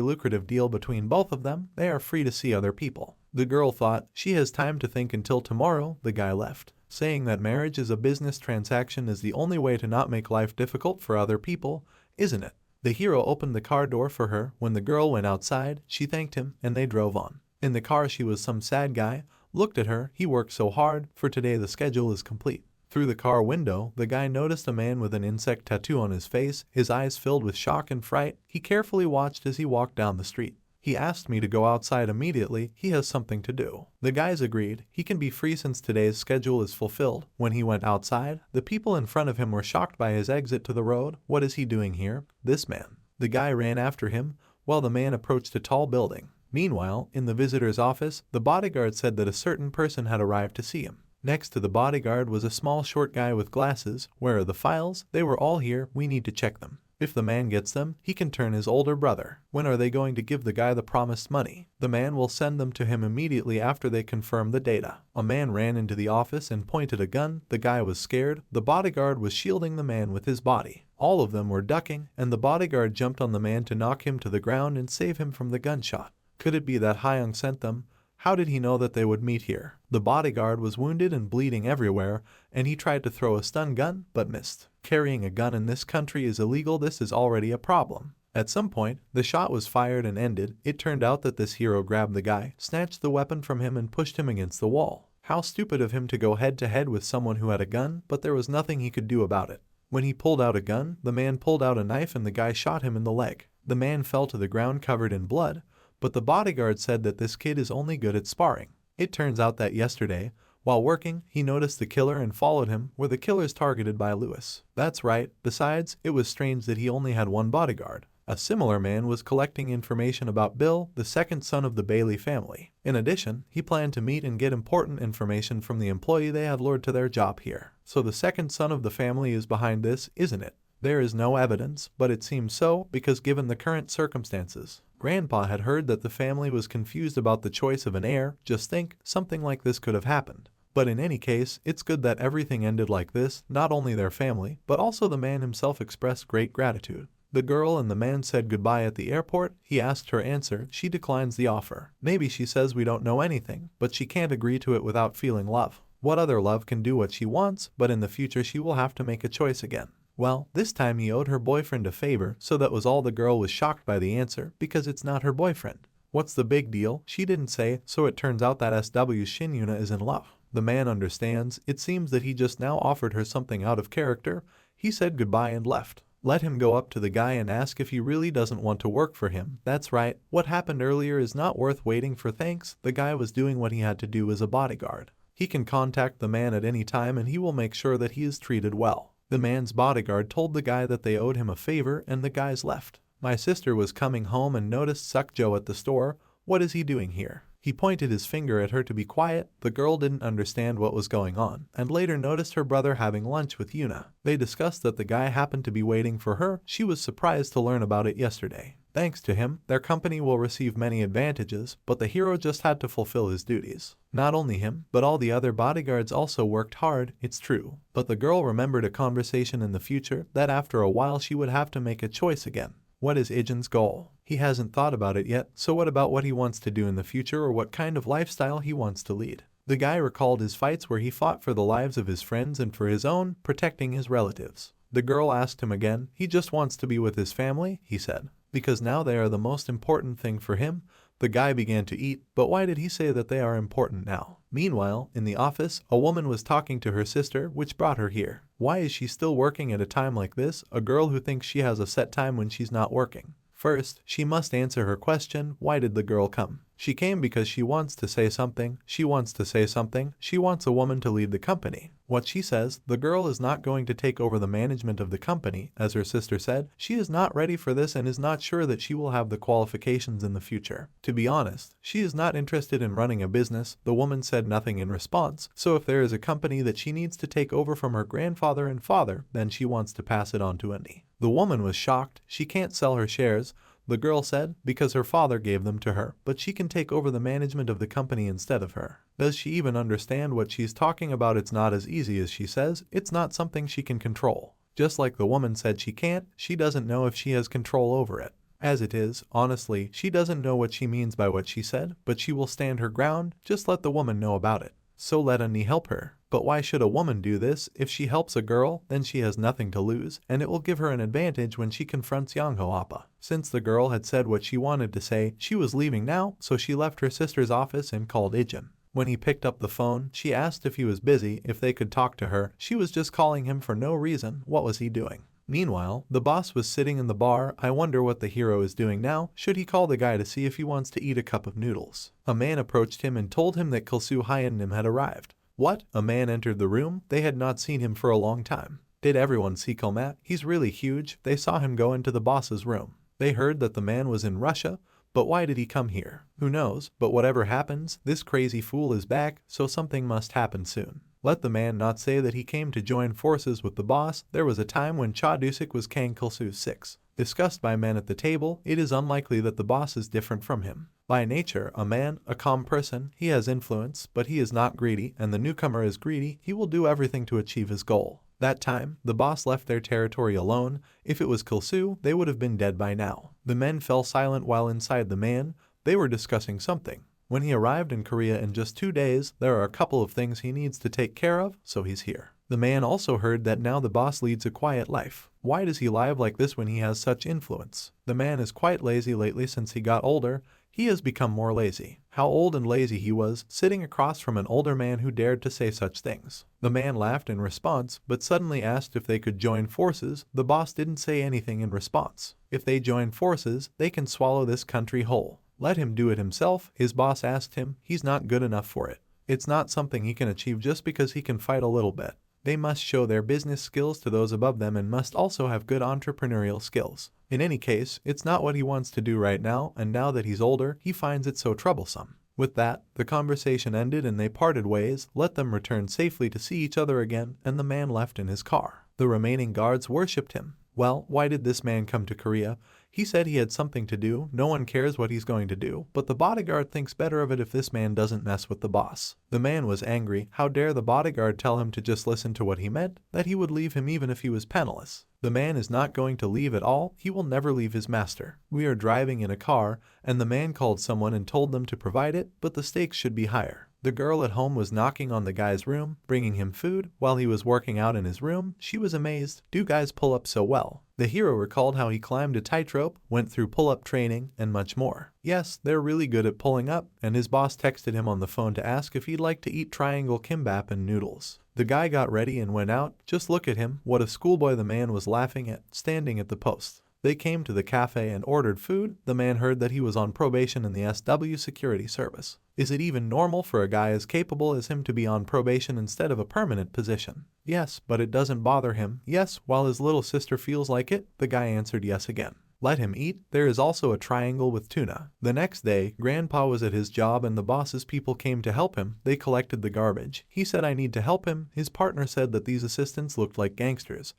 lucrative deal between both of them. They are free to see other people. The girl thought, she has time to think until tomorrow. The guy left, saying that marriage is a business transaction is the only way to not make life difficult for other people, isn't it? The hero opened the car door for her. When the girl went outside, she thanked him and they drove on. In the car she was some sad guy. Looked at her, he worked so hard, for today the schedule is complete. Through the car window, the guy noticed a man with an insect tattoo on his face, his eyes filled with shock and fright. He carefully watched as he walked down the street. He asked me to go outside immediately, he has something to do. The guys agreed, he can be free since today's schedule is fulfilled. When he went outside, the people in front of him were shocked by his exit to the road. What is he doing here? This man. The guy ran after him, while the man approached a tall building. Meanwhile, in the visitor's office, the bodyguard said that a certain person had arrived to see him. Next to the bodyguard was a small short guy with glasses. Where are the files? They were all here, we need to check them. If the man gets them, he can turn his older brother. When are they going to give the guy the promised money? The man will send them to him immediately after they confirm the data. A man ran into the office and pointed a gun. The guy was scared. The bodyguard was shielding the man with his body. All of them were ducking, and the bodyguard jumped on the man to knock him to the ground and save him from the gunshot. Could it be that Hyung sent them? How did he know that they would meet here? The bodyguard was wounded and bleeding everywhere, and he tried to throw a stun gun, but missed. Carrying a gun in this country is illegal. This is already a problem. At some point, the shot was fired and ended. It turned out that this hero grabbed the guy, snatched the weapon from him and pushed him against the wall. How stupid of him to go head to head with someone who had a gun, but there was nothing he could do about it. When he pulled out a gun, the man pulled out a knife and the guy shot him in the leg. The man fell to the ground covered in blood. But the bodyguard said that this kid is only good at sparring. It turns out that yesterday, while working, he noticed the killer and followed him, where the killer's targeted by Lewis. That's right. Besides, it was strange that he only had one bodyguard. A similar man was collecting information about Bill, the second son of the Bailey family. In addition, he planned to meet and get important information from the employee they had lured to their job here. So the second son of the family is behind this, isn't it? There is no evidence, but it seems so because given the current circumstances. Grandpa had heard that the family was confused about the choice of an heir. Just think, something like this could have happened. But in any case, it's good that everything ended like this. Not only their family, but also the man himself expressed great gratitude. The girl and the man said goodbye at the airport. He asked her answer. She declines the offer. Maybe she says we don't know anything, but she can't agree to it without feeling love. What other love can do what she wants, but in the future she will have to make a choice again. Well, this time he owed her boyfriend a favor, so that was all. The girl was shocked by the answer, because it's not her boyfriend. What's the big deal? She didn't say, so it turns out that SW Shin Yuna is in love. The man understands. It seems that he just now offered her something out of character. He said goodbye and left. Let him go up to the guy and ask if he really doesn't want to work for him. That's right. What happened earlier is not worth waiting for. Thanks. The guy was doing what he had to do as a bodyguard. He can contact the man at any time and he will make sure that he is treated well. The man's bodyguard told the guy that they owed him a favor and the guys left. My sister was coming home and noticed Sukjo at the store. What is he doing here? He pointed his finger at her to be quiet. The girl didn't understand what was going on and later noticed her brother having lunch with Yuna. They discussed that the guy happened to be waiting for her. She was surprised to learn about it yesterday. Thanks to him, their company will receive many advantages, but the hero just had to fulfill his duties. Not only him, but all the other bodyguards also worked hard, it's true. But the girl remembered a conversation in the future that after a while she would have to make a choice again. What is Ijin's goal? He hasn't thought about it yet, so what about what he wants to do in the future or what kind of lifestyle he wants to lead? The guy recalled his fights where he fought for the lives of his friends and for his own, protecting his relatives. The girl asked him again. He just wants to be with his family, he said. Because now they are the most important thing for him. The guy began to eat, but why did he say that they are important now? Meanwhile, in the office, a woman was talking to her sister, which brought her here. Why is she still working at a time like this? A girl who thinks she has a set time when she's not working. First, she must answer her question, why did the girl come? She came because she wants to say something. She wants a woman to lead the company. What she says, the girl is not going to take over the management of the company. As her sister said, she is not ready for this and is not sure that she will have the qualifications in the future. To be honest, she is not interested in running a business. The woman said nothing in response, so if there is a company that she needs to take over from her grandfather and father, then she wants to pass it on to Annie. The woman was shocked. She can't sell her shares, the girl said, because her father gave them to her, but she can take over the management of the company instead of her. Does she even understand what she's talking about? It's not as easy as she says. It's not something she can control. Just like the woman said she can't, she doesn't know if she has control over it. As it is, honestly, she doesn't know what she means by what she said, but she will stand her ground. Just let the woman know about it. So let Annie help her. But why should a woman do this? If she helps a girl, then she has nothing to lose, and it will give her an advantage when she confronts Yangho Appa. Since the girl had said what she wanted to say, she was leaving now, so she left her sister's office and called Ijin. When he picked up the phone, she asked if he was busy, if they could talk to her. She was just calling him for no reason. What was he doing? Meanwhile, the boss was sitting in the bar. I wonder what the hero is doing now. Should he call the guy to see if he wants to eat a cup of noodles? A man approached him and told him that Kilsu Hyenim had arrived. What? A man entered the room. They had not seen him for a long time. Did everyone see Kilmat? He's really huge. They saw him go into the boss's room. They heard that the man was in Russia, but why did he come here? Who knows? But whatever happens, this crazy fool is back, so something must happen soon. Let the man not say that he came to join forces with the boss. There was a time when Cha Dusik was Kang Kilsu's 6. Discussed by men at the table, it is unlikely that the boss is different from him. By nature, a man, a calm person, he has influence, but he is not greedy, and the newcomer is greedy. He will do everything to achieve his goal. That time, the boss left their territory alone. If it was Kilsu, they would have been dead by now. The men fell silent while inside the man. They were discussing something. When he arrived in Korea in just 2 days, there are a couple of things he needs to take care of, so he's here. The man also heard that now the boss leads a quiet life. Why does he live like this when he has such influence? The man is quite lazy lately since he got older. He has become more lazy. How old and lazy he was, sitting across from an older man who dared to say such things. The man laughed in response, but suddenly asked if they could join forces. The boss didn't say anything in response. If they join forces, they can swallow this country whole. Let him do it himself, his boss asked him. He's not good enough for it. It's not something he can achieve just because he can fight a little bit. They must show their business skills to those above them and must also have good entrepreneurial skills. In any case, it's not what he wants to do right now, and now that he's older, he finds it so troublesome. With that, the conversation ended and they parted ways. Let them return safely to see each other again, and the man left in his car. The remaining guards worshipped him. Well, why did this man come to Korea? He said he had something to do. No one cares what he's going to do, but the bodyguard thinks better of it if this man doesn't mess with the boss. The man was angry. How dare the bodyguard tell him to just listen to what he meant, that he would leave him even if he was penniless. The man is not going to leave at all. He will never leave his master. We are driving in a car, and the man called someone and told them to provide it, but the stakes should be higher. The girl at home was knocking on the guy's room, bringing him food, while he was working out in his room. She was amazed. Do guys pull up so well? The hero recalled how he climbed a tightrope, went through pull-up training, and much more. Yes, they're really good at pulling up, and his boss texted him on the phone to ask if he'd like to eat triangle kimbap and noodles. The guy got ready and went out. Just look at him. What a schoolboy, the man was laughing at, standing at the post. They came to the cafe and ordered food. The man heard that he was on probation in the SW security service. Is it even normal for a guy as capable as him to be on probation instead of a permanent position? Yes, but it doesn't bother him. Yes, while his little sister feels like it, the guy answered yes again. Let him eat. There is also a triangle with tuna. The next day, Grandpa was at his job and the boss's people came to help him. They collected the garbage. He said, I need to help him. His partner said that these assistants looked like gangsters,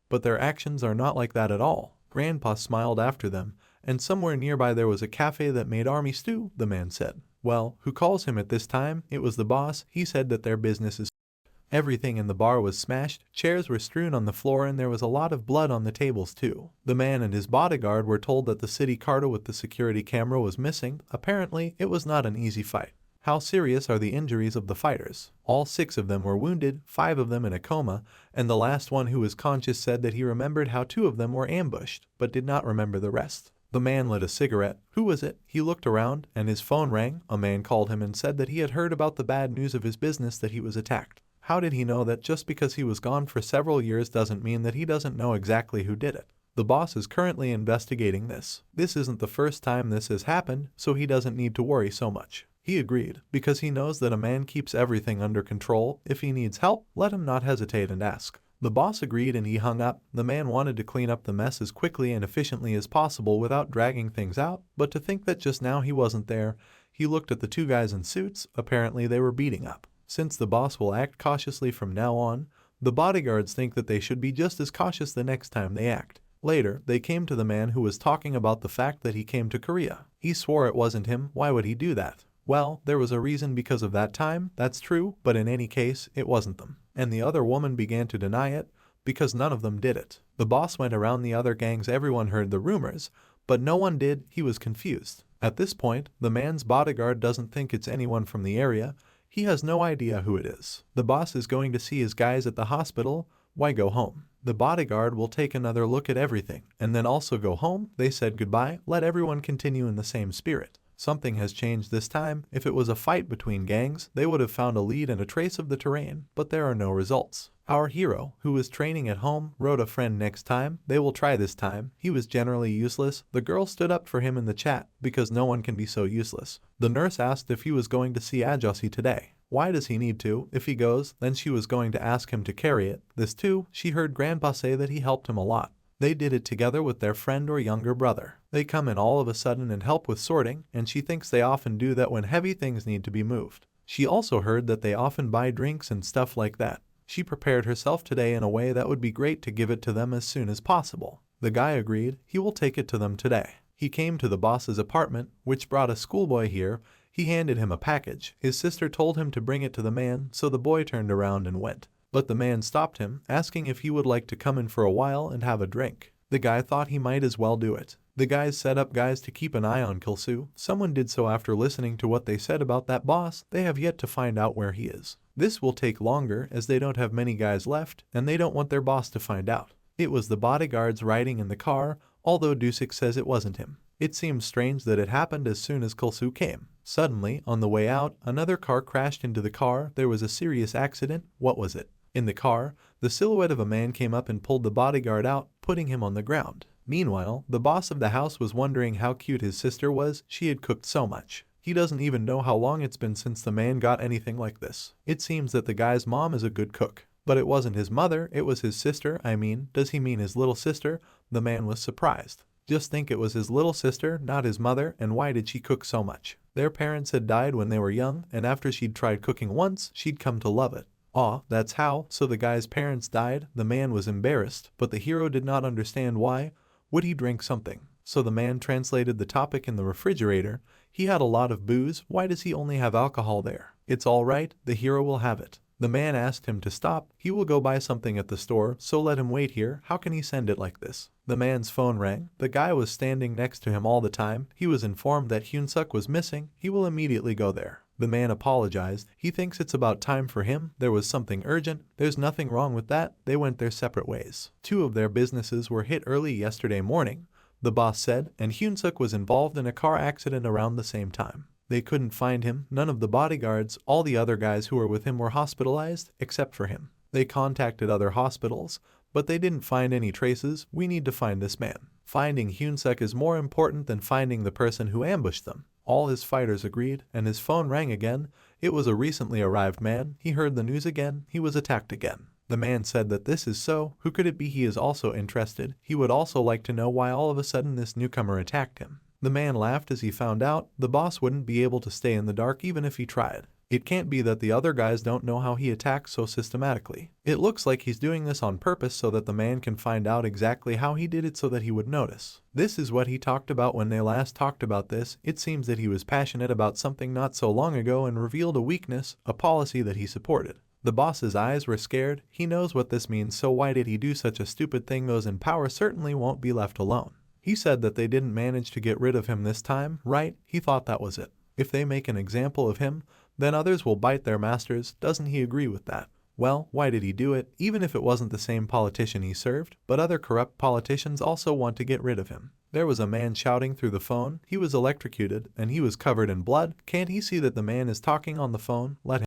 but their actions are not like that at all. Grandpa smiled after them, and somewhere nearby there was a cafe that made army stew, the man said. Well, who calls him at this time? It was the boss. He said that their business is... Everything in the bar was smashed, chairs were strewn on the floor, and there was a lot of blood on the tables too. The man and his bodyguard were told that the city car with the security camera was missing. Apparently, it was not an easy fight. How serious are the injuries of the fighters? All 6 of them were wounded, 5 of them in a coma, and the last one who was conscious said that he remembered how 2 of them were ambushed, but did not remember the rest. The man lit a cigarette. Who was it? He looked around, and his phone rang. A man called him and said that he had heard about the bad news of his business, that he was attacked. How did he know that? Just because he was gone for several years doesn't mean that he doesn't know exactly who did it. The boss is currently investigating this. This isn't the first time this has happened, so he doesn't need to worry so much. He agreed, because he knows that a man keeps everything under control. If he needs help, let him not hesitate and ask. The boss agreed and he hung up. The man wanted to clean up the mess as quickly and efficiently as possible without dragging things out, but to think that just now he wasn't there, he looked at the two guys in suits. Apparently they were beating up. Since the boss will act cautiously from now on, the bodyguards think that they should be just as cautious the next time they act. Later, they came to the man who was talking about the fact that he came to Korea. He swore it wasn't him. Why would he do that? Well, there was a reason because of that time, that's true, but in any case, it wasn't them. And the other woman began to deny it, because none of them did it. The boss went around the other gangs. Everyone heard the rumors, but no one did. He was confused. At this point, the man's bodyguard doesn't think it's anyone from the area. He has no idea who it is. The boss is going to see his guys at the hospital. Why go home? The bodyguard will take another look at everything, and then also go home. They said goodbye. Let everyone continue in the same spirit. Something has changed this time. If it was a fight between gangs, they would have found a lead and a trace of the terrain, but there are no results. Our hero, who was training at home, wrote a friend next time. They will try this time. He was generally useless. The girl stood up for him in the chat, because no one can be so useless. The nurse asked if he was going to see Ajosi today. Why does he need to? If he goes, then she was going to ask him to carry it. This too, she heard Grandpa say that he helped him a lot. They did it together with their friend or younger brother. They come in all of a sudden and help with sorting, and she thinks they often do that when heavy things need to be moved. She also heard that they often buy drinks and stuff like that. She prepared herself today in a way that would be great to give it to them as soon as possible. The guy agreed. He will take it to them today. He came to the boss's apartment, which brought a schoolboy here. He handed him a package. His sister told him to bring it to the man, so the boy turned around and went. But the man stopped him, asking if he would like to come in for a while and have a drink. The guy thought he might as well do it. The guys set up guys to keep an eye on Kilsu. Someone did so after listening to what they said about that boss. They have yet to find out where he is. This will take longer as they don't have many guys left, and they don't want their boss to find out. It was the bodyguards riding in the car, although Dusik says it wasn't him. It seems strange that it happened as soon as Kilsu came. Suddenly, on the way out, another car crashed into the car. There was a serious accident. What was it? In the car, the silhouette of a man came up and pulled the bodyguard out, putting him on the ground. Meanwhile, the boss of the house was wondering how cute his sister was. She had cooked so much. He doesn't even know how long it's been since the man got anything like this. It seems that the guy's mom is a good cook. But it wasn't his mother, it was his sister. Does he mean his little sister? The man was surprised. Just think, it was his little sister, not his mother, and why did she cook so much? Their parents had died when they were young, and after she'd tried cooking once, she'd come to love it. Aw, that's how. So the guy's parents died. The man was embarrassed, but the hero did not understand why. Would he drink something? So the man translated the topic in the refrigerator. He had a lot of booze. Why does he only have alcohol there? It's all right, the hero will have it. The man asked him to stop. He will go buy something at the store, so let him wait here. How can he send it like this? The man's phone rang. The guy was standing next to him all the time. He was informed that Hyunsuk was missing. He will immediately go there. The man apologized. He thinks it's about time for him. There was something urgent. There's nothing wrong with that. They went their separate ways. Two of their businesses were hit early yesterday morning, the boss said, and Hyunsuk was involved in a car accident around the same time. They couldn't find him. None of the bodyguards, all the other guys who were with him were hospitalized, except for him. They contacted other hospitals, but they didn't find any traces. We need to find this man. Finding Hyunsuk is more important than finding the person who ambushed them. All his fighters agreed, and his phone rang again. It was a recently arrived man. He heard the news again. He was attacked again. The man said that this is so. Who could it be? He is also interested. He would also like to know why all of a sudden this newcomer attacked him. The man laughed as he found out the boss wouldn't be able to stay in the dark even if he tried. It can't be that the other guys don't know how he attacks so systematically. It looks like he's doing this on purpose so that the man can find out exactly how he did it so that he would notice. This is what he talked about when they last talked about this. It seems that he was passionate about something not so long ago and revealed a weakness, a policy that he supported. The boss's eyes were scared. He knows what this means, so why did he do such a stupid thing? Those in power certainly won't be left alone. He said that they didn't manage to get rid of him this time, right? He thought that was it. If they make an example of him, then others will bite their masters. Doesn't he agree with that? Well, why did he do it? Even if it wasn't the same politician he served, but other corrupt politicians also want to get rid of him. There was a man shouting through the phone. He was electrocuted, and he was covered in blood. Can't he see that the man is talking on the phone? Let him.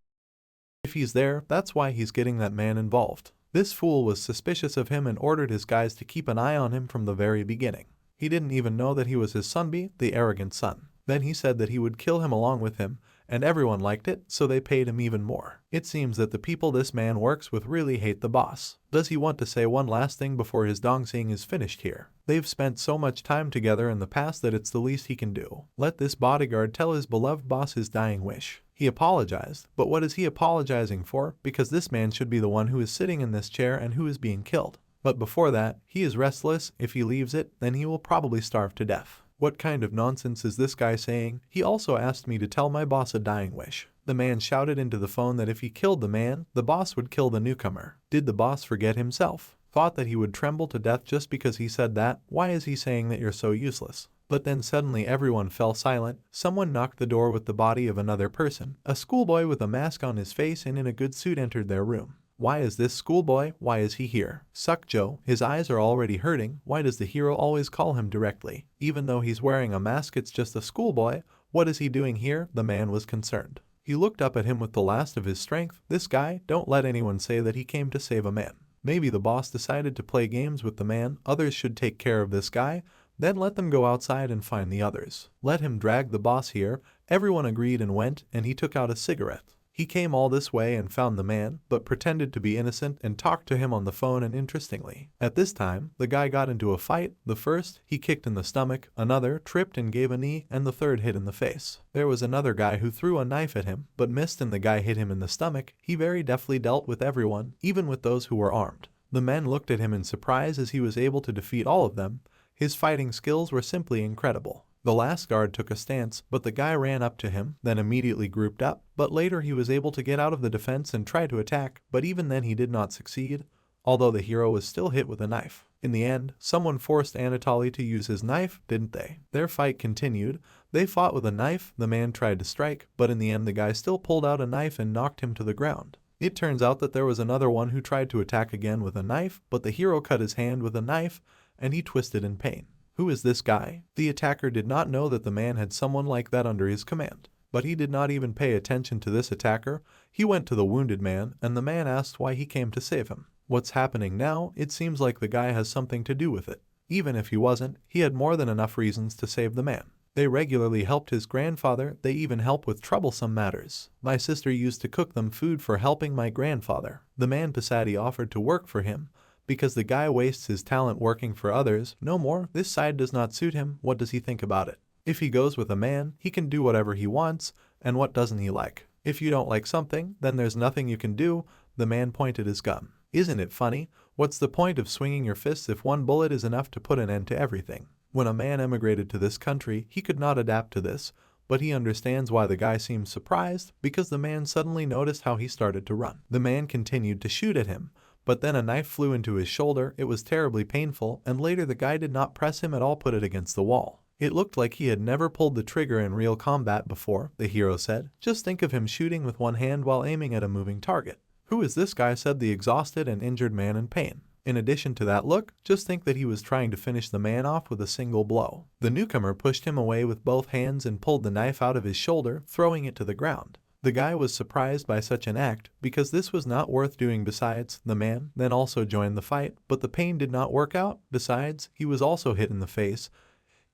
If he's there, that's why he's getting that man involved. This fool was suspicious of him and ordered his guys to keep an eye on him from the very beginning. He didn't even know that he was his sonby, the arrogant son. Then he said that he would kill him along with him, and everyone liked it, so they paid him even more. It seems that the people this man works with really hate the boss. Does he want to say one last thing before his dongsing is finished here? They've spent so much time together in the past that it's the least he can do. Let this bodyguard tell his beloved boss his dying wish. He apologized, but what is he apologizing for? Because this man should be the one who is sitting in this chair and who is being killed. But before that, he is restless. If he leaves it, then he will probably starve to death. What kind of nonsense is this guy saying? He also asked me to tell my boss a dying wish. The man shouted into the phone that if he killed the man, the boss would kill the newcomer. Did the boss forget himself? Thought that he would tremble to death just because he said that? Why is he saying that you're so useless? But then suddenly everyone fell silent. Someone knocked the door with the body of another person. A schoolboy with a mask on his face and in a good suit entered their room. Why is this schoolboy? Why is he here? Suck Joe, his eyes are already hurting. Why does the hero always call him directly? Even though he's wearing a mask, it's just a schoolboy. What is he doing here? The man was concerned. He looked up at him with the last of his strength. This guy, don't let anyone say that he came to save a man. Maybe the boss decided to play games with the man. Others should take care of this guy. Then let them go outside and find the others. Let him drag the boss here. Everyone agreed and went, and he took out a cigarette. He came all this way and found the man, but pretended to be innocent and talked to him on the phone. And interestingly, at this time, the guy got into a fight. The first, he kicked in the stomach, another tripped and gave a knee, and the third hit in the face. There was another guy who threw a knife at him, but missed, and the guy hit him in the stomach. He very deftly dealt with everyone, even with those who were armed. The men looked at him in surprise as he was able to defeat all of them. His fighting skills were simply incredible. The last guard took a stance, but the guy ran up to him, then immediately grouped up, but later he was able to get out of the defense and try to attack, but even then he did not succeed, although the hero was still hit with a knife. In the end, someone forced Anatoly to use his knife, didn't they? Their fight continued. They fought with a knife. The man tried to strike, but in the end the guy still pulled out a knife and knocked him to the ground. It turns out that there was another one who tried to attack again with a knife, but the hero cut his hand with a knife, and he twisted in pain. Who is this guy? The attacker did not know that the man had someone like that under his command. But he did not even pay attention to this attacker. He went to the wounded man, and the man asked why he came to save him. What's happening now? It seems like the guy has something to do with it. Even if he wasn't, he had more than enough reasons to save the man. They regularly helped his grandfather. They even help with troublesome matters. My sister used to cook them food for helping my grandfather. The man Pasati offered to work for him, because the guy wastes his talent working for others. No more. This side does not suit him. What does he think about it? If he goes with a man, he can do whatever he wants, and what doesn't he like? If you don't like something, then there's nothing you can do. The man pointed his gun. Isn't it funny? What's the point of swinging your fists if one bullet is enough to put an end to everything? When a man emigrated to this country, he could not adapt to this, but he understands why the guy seemed surprised, because the man suddenly noticed how he started to run. The man continued to shoot at him, but then a knife flew into his shoulder. It was terribly painful, and later the guy did not press him at all, put it against the wall. It looked like he had never pulled the trigger in real combat before, the hero said. Just think of him shooting with one hand while aiming at a moving target. Who is this guy? Said the exhausted and injured man in pain. In addition to that look, just think that he was trying to finish the man off with a single blow. The newcomer pushed him away with both hands and pulled the knife out of his shoulder, throwing it to the ground. The guy was surprised by such an act, because this was not worth doing. Besides, the man then also joined the fight, but the pain did not work out. Besides, he was also hit in the face.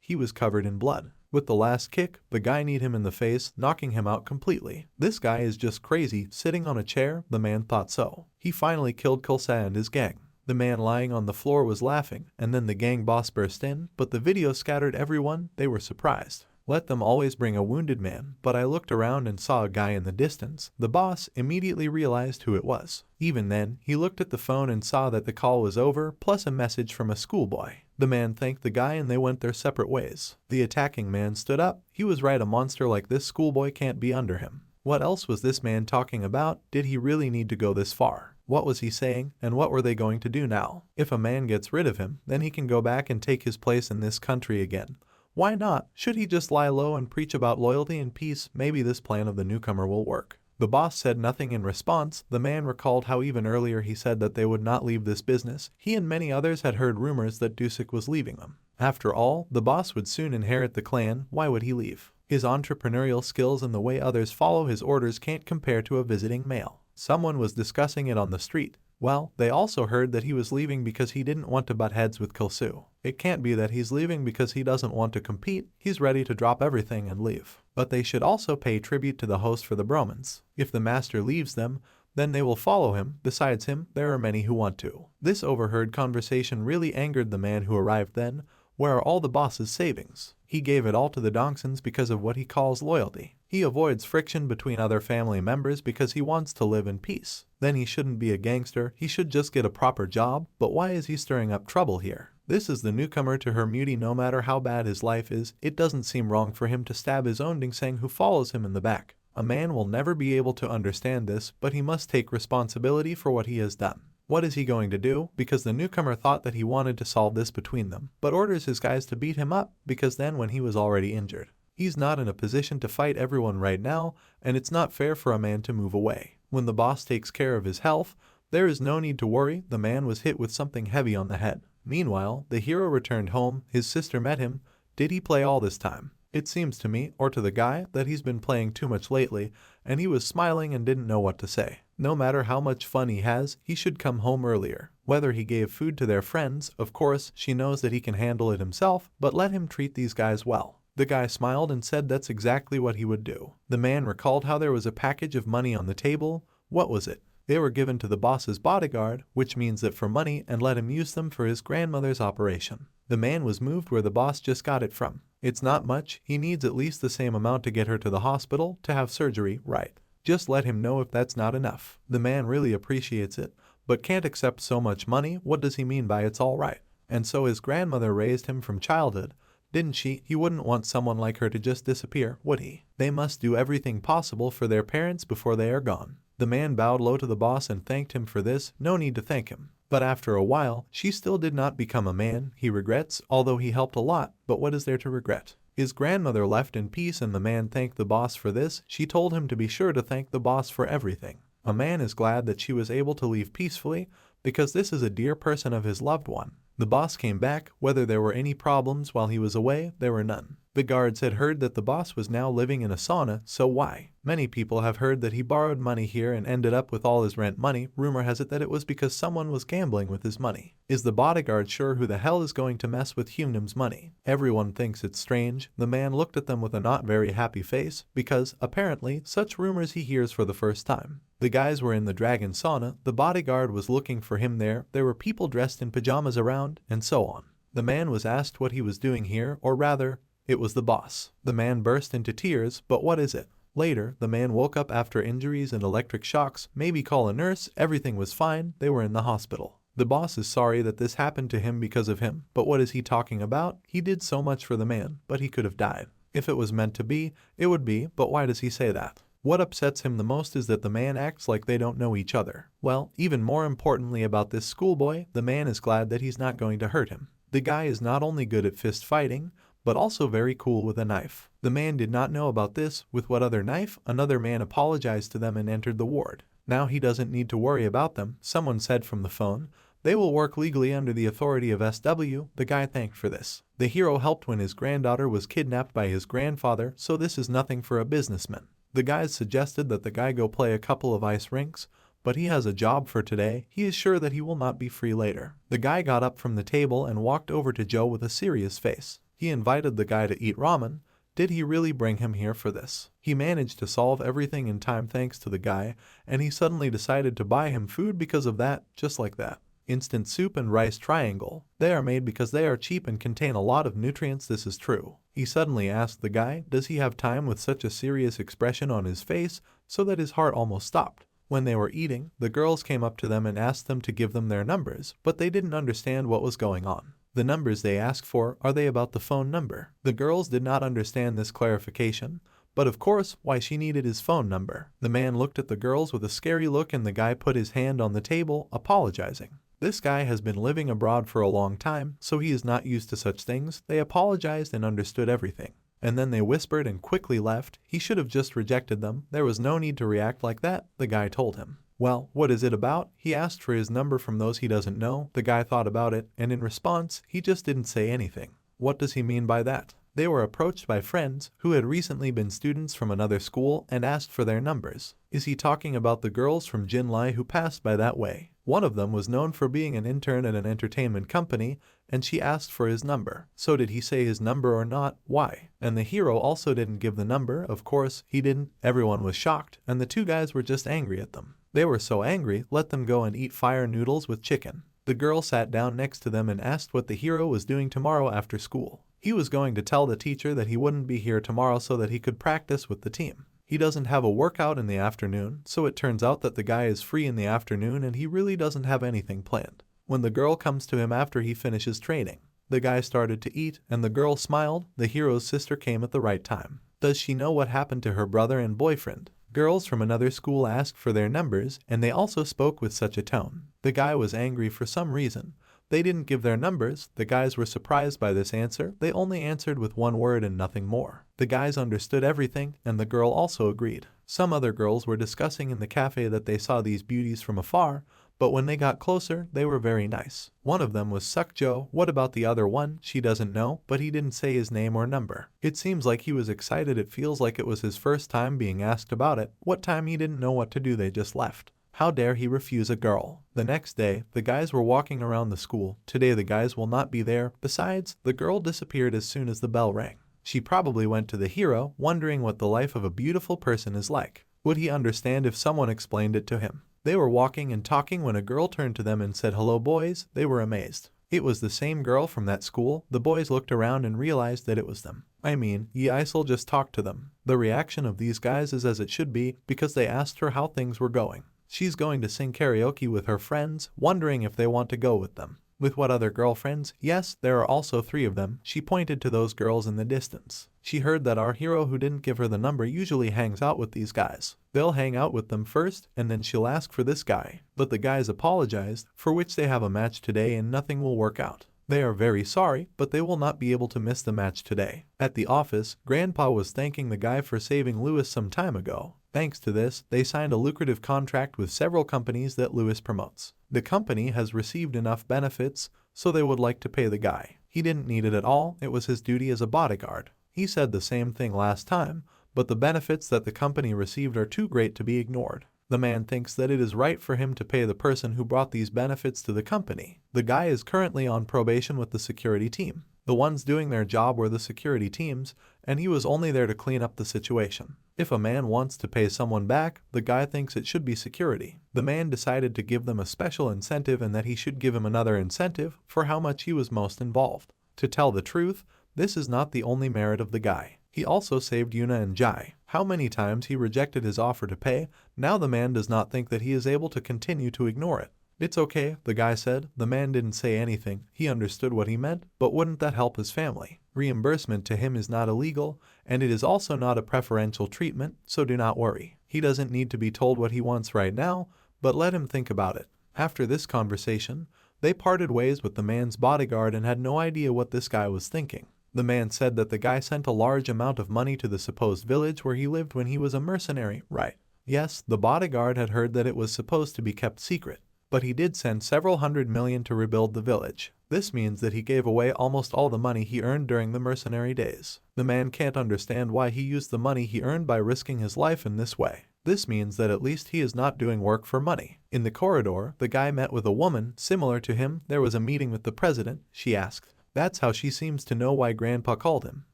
He was covered in blood. With the last kick, the guy kneed him in the face, knocking him out completely. This guy is just crazy, sitting on a chair. The man thought so. He finally killed Kulsa and his gang. The man lying on the floor was laughing, and then the gang boss burst in, but the video scattered everyone. They were surprised. Let them always bring a wounded man, but I looked around and saw a guy in the distance. The boss immediately realized who it was. Even then, he looked at the phone and saw that the call was over, plus a message from a schoolboy. The man thanked the guy and they went their separate ways. The attacking man stood up. He was right, a monster like this schoolboy can't be under him. What else was this man talking about? Did he really need to go this far? What was he saying, and what were they going to do now? If a man gets rid of him, then he can go back and take his place in this country again. Why not? Should he just lie low and preach about loyalty and peace? Maybe this plan of the newcomer will work. The boss said nothing in response. The man recalled how even earlier he said that they would not leave this business. He and many others had heard rumors that Dusik was leaving them. After all, the boss would soon inherit the clan. Why would he leave? His entrepreneurial skills and the way others follow his orders can't compare to a visiting male. Someone was discussing it on the street. Well, they also heard that he was leaving because he didn't want to butt heads with Kilsu. It can't be that he's leaving because he doesn't want to compete, he's ready to drop everything and leave. But they should also pay tribute to the host for the bromans. If the master leaves them, then they will follow him. Besides him, there are many who want to. This overheard conversation really angered the man who arrived then. Where are all the boss's savings? He gave it all to the Dongsons because of what he calls loyalty. He avoids friction between other family members because he wants to live in peace. Then he shouldn't be a gangster, he should just get a proper job. But why is he stirring up trouble here? This is the newcomer to her muti. No matter how bad his life is, it doesn't seem wrong for him to stab his own Dingsang who follows him in the back. A man will never be able to understand this, but he must take responsibility for what he has done. What is he going to do? Because the newcomer thought that he wanted to solve this between them, but orders his guys to beat him up because then when he was already injured. He's not in a position to fight everyone right now, and it's not fair for a man to move away. When the boss takes care of his health, there is no need to worry. The man was hit with something heavy on the head. Meanwhile, the hero returned home. His sister met him. Did he play all this time? It seems to me, or to the guy, that he's been playing too much lately, and he was smiling and didn't know what to say. No matter how much fun he has, he should come home earlier. Whether he gave food to their friends, of course, she knows that he can handle it himself, but let him treat these guys well. The guy smiled and said that's exactly what he would do. The man recalled how there was a package of money on the table. What was it? They were given to the boss's bodyguard, which means that for money, and let him use them for his grandmother's operation. The man was moved where the boss just got it from. It's not much, he needs at least the same amount to get her to the hospital, to have surgery, right? Just let him know if that's not enough. The man really appreciates it, but can't accept so much money. What does he mean by it's all right? And so his grandmother raised him from childhood, didn't she? He wouldn't want someone like her to just disappear, would he? They must do everything possible for their parents before they are gone. The man bowed low to the boss and thanked him for this. No need to thank him. But after a while, she still did not become a man. He regrets, although he helped a lot, but what is there to regret? His grandmother left in peace and the man thanked the boss for this. She told him to be sure to thank the boss for everything. A man is glad that she was able to leave peacefully because this is a dear person of his loved one. The boss came back. Whether there were any problems while he was away, there were none. The guards had heard that the boss was now living in a sauna, so why? Many people have heard that he borrowed money here and ended up with all his rent money. Rumor has it that it was because someone was gambling with his money. Is the bodyguard sure who the hell is going to mess with Hyunim's money? Everyone thinks it's strange. The man looked at them with a not very happy face, because, apparently, such rumors he hears for the first time. The guys were in the dragon sauna, the bodyguard was looking for him there were people dressed in pajamas around, and so on. The man was asked what he was doing here, or rather, it was the boss. The man burst into tears, but what is it? Later, the man woke up after injuries and electric shocks. Maybe call a nurse. Everything was fine. They were in the hospital. The boss is sorry that this happened to him because of him. But what is he talking about? He did so much for the man, but he could have died. If it was meant to be, it would be, but why does he say that? What upsets him the most is that the man acts like they don't know each other. Well, even more importantly about this schoolboy, the man is glad that he's not going to hurt him. The guy is not only good at fist fighting, but also very cool with a knife. The man did not know about this. With what other knife? Another man apologized to them and entered the ward. Now he doesn't need to worry about them. Someone said from the phone, they will work legally under the authority of SW. The guy thanked for this. The hero helped when his granddaughter was kidnapped by his grandfather, so this is nothing for a businessman. The guys suggested that the guy go play a couple of ice rinks, but he has a job for today. He is sure that he will not be free later. The guy got up from the table and walked over to Joe with a serious face. He invited the guy to eat ramen. Did he really bring him here for this? He managed to solve everything in time thanks to the guy, and he suddenly decided to buy him food because of that, just like that. Instant soup and rice triangle. They are made because they are cheap and contain a lot of nutrients. This is true. He suddenly asked the guy, does he have time, with such a serious expression on his face, so that his heart almost stopped. When they were eating, the girls came up to them and asked them to give them their numbers, but they didn't understand what was going on. The numbers they asked for, are they about the phone number? The girls did not understand this clarification, but of course, why she needed his phone number. The man looked at the girls with a scary look and the guy put his hand on the table, apologizing. This guy has been living abroad for a long time, so he is not used to such things. They apologized and understood everything. And then they whispered and quickly left. He should have just rejected them. There was no need to react like that, the guy told him. Well, what is it about? He asked for his number from those he doesn't know. The guy thought about it, and in response, he just didn't say anything. What does he mean by that? They were approached by friends who had recently been students from another school and asked for their numbers. Is he talking about the girls from Jinlai who passed by that way? One of them was known for being an intern at an entertainment company, and she asked for his number. So did he say his number or not? Why? And the hero also didn't give the number. Of course, he didn't. Everyone was shocked, and the two guys were just angry at them. They were so angry, let them go and eat fire noodles with chicken. The girl sat down next to them and asked what the hero was doing tomorrow after school. He was going to tell the teacher that he wouldn't be here tomorrow so that he could practice with the team. He doesn't have a workout in the afternoon, so it turns out that the guy is free in the afternoon and he really doesn't have anything planned. When the girl comes to him after he finishes training, the guy started to eat and the girl smiled. The hero's sister came at the right time. Does she know what happened to her brother and boyfriend? Girls from another school asked for their numbers and they also spoke with such a tone. The guy was angry for some reason. They didn't give their numbers. The guys were surprised by this answer. They only answered with one word and nothing more. The guys understood everything and the girl also agreed. Some other girls were discussing in the cafe that they saw these beauties from afar, but when they got closer, they were very nice. One of them was Sukjo. What about the other one? She doesn't know, but he didn't say his name or number. It seems like he was excited. It feels like it was his first time being asked about it. What time he didn't know what to do, they just left. How dare he refuse a girl? The next day, the guys were walking around the school. Today the guys will not be there. Besides, the girl disappeared as soon as the bell rang. She probably went to the hero, wondering what the life of a beautiful person is like. Would he understand if someone explained it to him? They were walking and talking when a girl turned to them and said, "Hello boys." They were amazed. It was the same girl from that school. The boys looked around and realized that it was them. I mean, Yi Isel just talked to them. The reaction of these guys is as it should be, because they asked her how things were going. She's going to sing karaoke with her friends, wondering if they want to go with them. With what other girlfriends? Yes, there are also 3 of them. She pointed to those girls in the distance. She heard that our hero who didn't give her the number usually hangs out with these guys. They'll hang out with them first, and then she'll ask for this guy. But the guys apologized, for which they have a match today and nothing will work out. They are very sorry, but they will not be able to miss the match today. At the office, Grandpa was thanking the guy for saving Louis some time ago. Thanks to this, they signed a lucrative contract with several companies that Louis promotes. The company has received enough benefits, so they would like to pay the guy. He didn't need it at all. It was his duty as a bodyguard. He said the same thing last time, but the benefits that the company received are too great to be ignored. The man thinks that it is right for him to pay the person who brought these benefits to the company. The guy is currently on probation with the security team. The ones doing their job were the security teams, and he was only there to clean up the situation. If a man wants to pay someone back, the guy thinks it should be security. The man decided to give them a special incentive and that he should give him another incentive for how much he was most involved. To tell the truth, this is not the only merit of the guy. He also saved Yuna and Jai. How many times he rejected his offer to pay, now the man does not think that he is able to continue to ignore it. It's okay, the guy said. The man didn't say anything. He understood what he meant, but wouldn't that help his family? Reimbursement to him is not illegal, and it is also not a preferential treatment, so do not worry. He doesn't need to be told what he wants right now, but let him think about it. After this conversation, they parted ways with the man's bodyguard and had no idea what this guy was thinking. The man said that the guy sent a large amount of money to the supposed village where he lived when he was a mercenary, right? Yes, the bodyguard had heard that it was supposed to be kept secret, but he did send several $100 million to rebuild the village. This means that he gave away almost all the money he earned during the mercenary days. The man can't understand why he used the money he earned by risking his life in this way. This means that at least he is not doing work for money. In the corridor, the guy met with a woman similar to him. There was a meeting with the president, she asked. That's how she seems to know why Grandpa called him.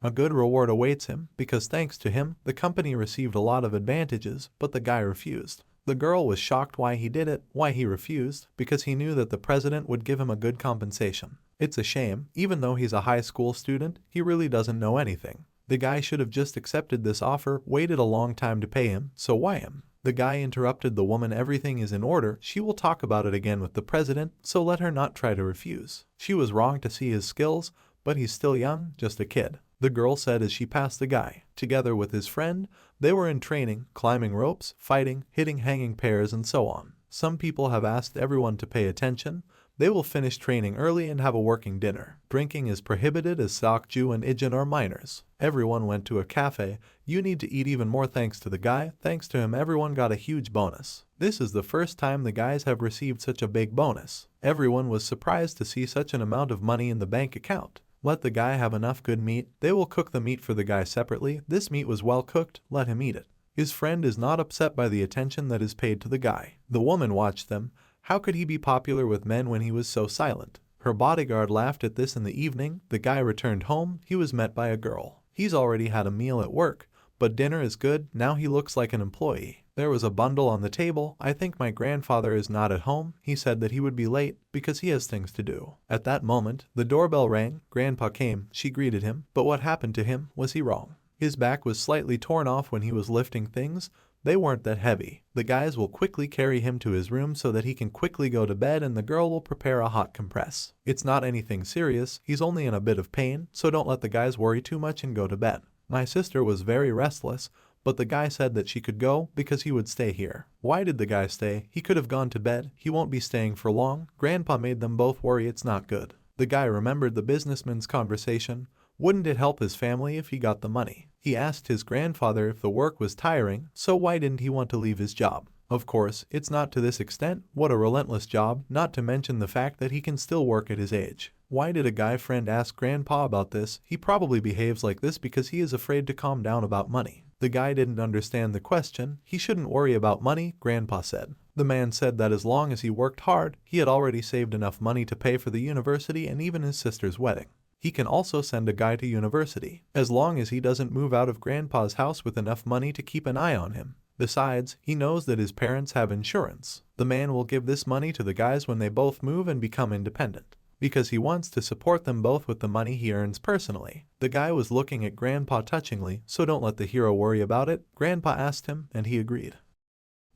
A good reward awaits him, because thanks to him, the company received a lot of advantages, but the guy refused. The girl was shocked why he did it, why he refused, because he knew that the president would give him a good compensation. It's a shame, even though he's a high school student, he really doesn't know anything. The guy should have just accepted this offer, waited a long time to pay him, so why him? The guy interrupted the woman. Everything is in order. She will talk about it again with the president, so let her not try to refuse. She was wrong to see his skills, but he's still young, just a kid. The girl said as she passed the guy. Together with his friend, they were in training, climbing ropes, fighting, hitting hanging pairs, and so on. Some people have asked everyone to pay attention. They will finish training early and have a working dinner. Drinking is prohibited as Seokju and Ijin are minors. Everyone went to a cafe. You need to eat even more thanks to the guy. Thanks to him, everyone got a huge bonus. This is the first time the guys have received such a big bonus. Everyone was surprised to see such an amount of money in the bank account. Let the guy have enough good meat. They will cook the meat for the guy separately. This meat was well cooked. Let him eat it. His friend is not upset by the attention that is paid to the guy. The woman watched them. How could he be popular with men when he was so silent? Her bodyguard laughed at this. In the evening, the guy returned home. He was met by a girl. He's already had a meal at work, but dinner is good. Now he looks like an employee. There was a bundle on the table. I think my grandfather is not at home. He said that he would be late because he has things to do. At that moment, the doorbell rang. Grandpa came. She greeted him, but what happened to him? Was he wrong? His back was slightly torn off when he was lifting things. They weren't that heavy. The guys will quickly carry him to his room so that he can quickly go to bed, and the girl will prepare a hot compress. It's not anything serious. He's only in a bit of pain, so don't let the guys worry too much and go to bed. My sister was very restless, but the guy said that she could go because he would stay here. Why did the guy stay? He could have gone to bed. He won't be staying for long. Grandpa made them both worry. It's not good. The guy remembered the businessman's conversation. Wouldn't it help his family if he got the money? He asked his grandfather if the work was tiring, so why didn't he want to leave his job? Of course, it's not to this extent. What a relentless job, not to mention the fact that he can still work at his age. Why did a guy friend ask Grandpa about this? He probably behaves like this because he is afraid to calm down about money. The guy didn't understand the question. He shouldn't worry about money, Grandpa said. The man said that as long as he worked hard, he had already saved enough money to pay for the university and even his sister's wedding. He can also send a guy to university, as long as he doesn't move out of Grandpa's house with enough money to keep an eye on him. Besides, he knows that his parents have insurance. The man will give this money to the guys when they both move and become independent, because he wants to support them both with the money he earns personally. The guy was looking at Grandpa touchingly, so don't let the hero worry about it. Grandpa asked him, and he agreed.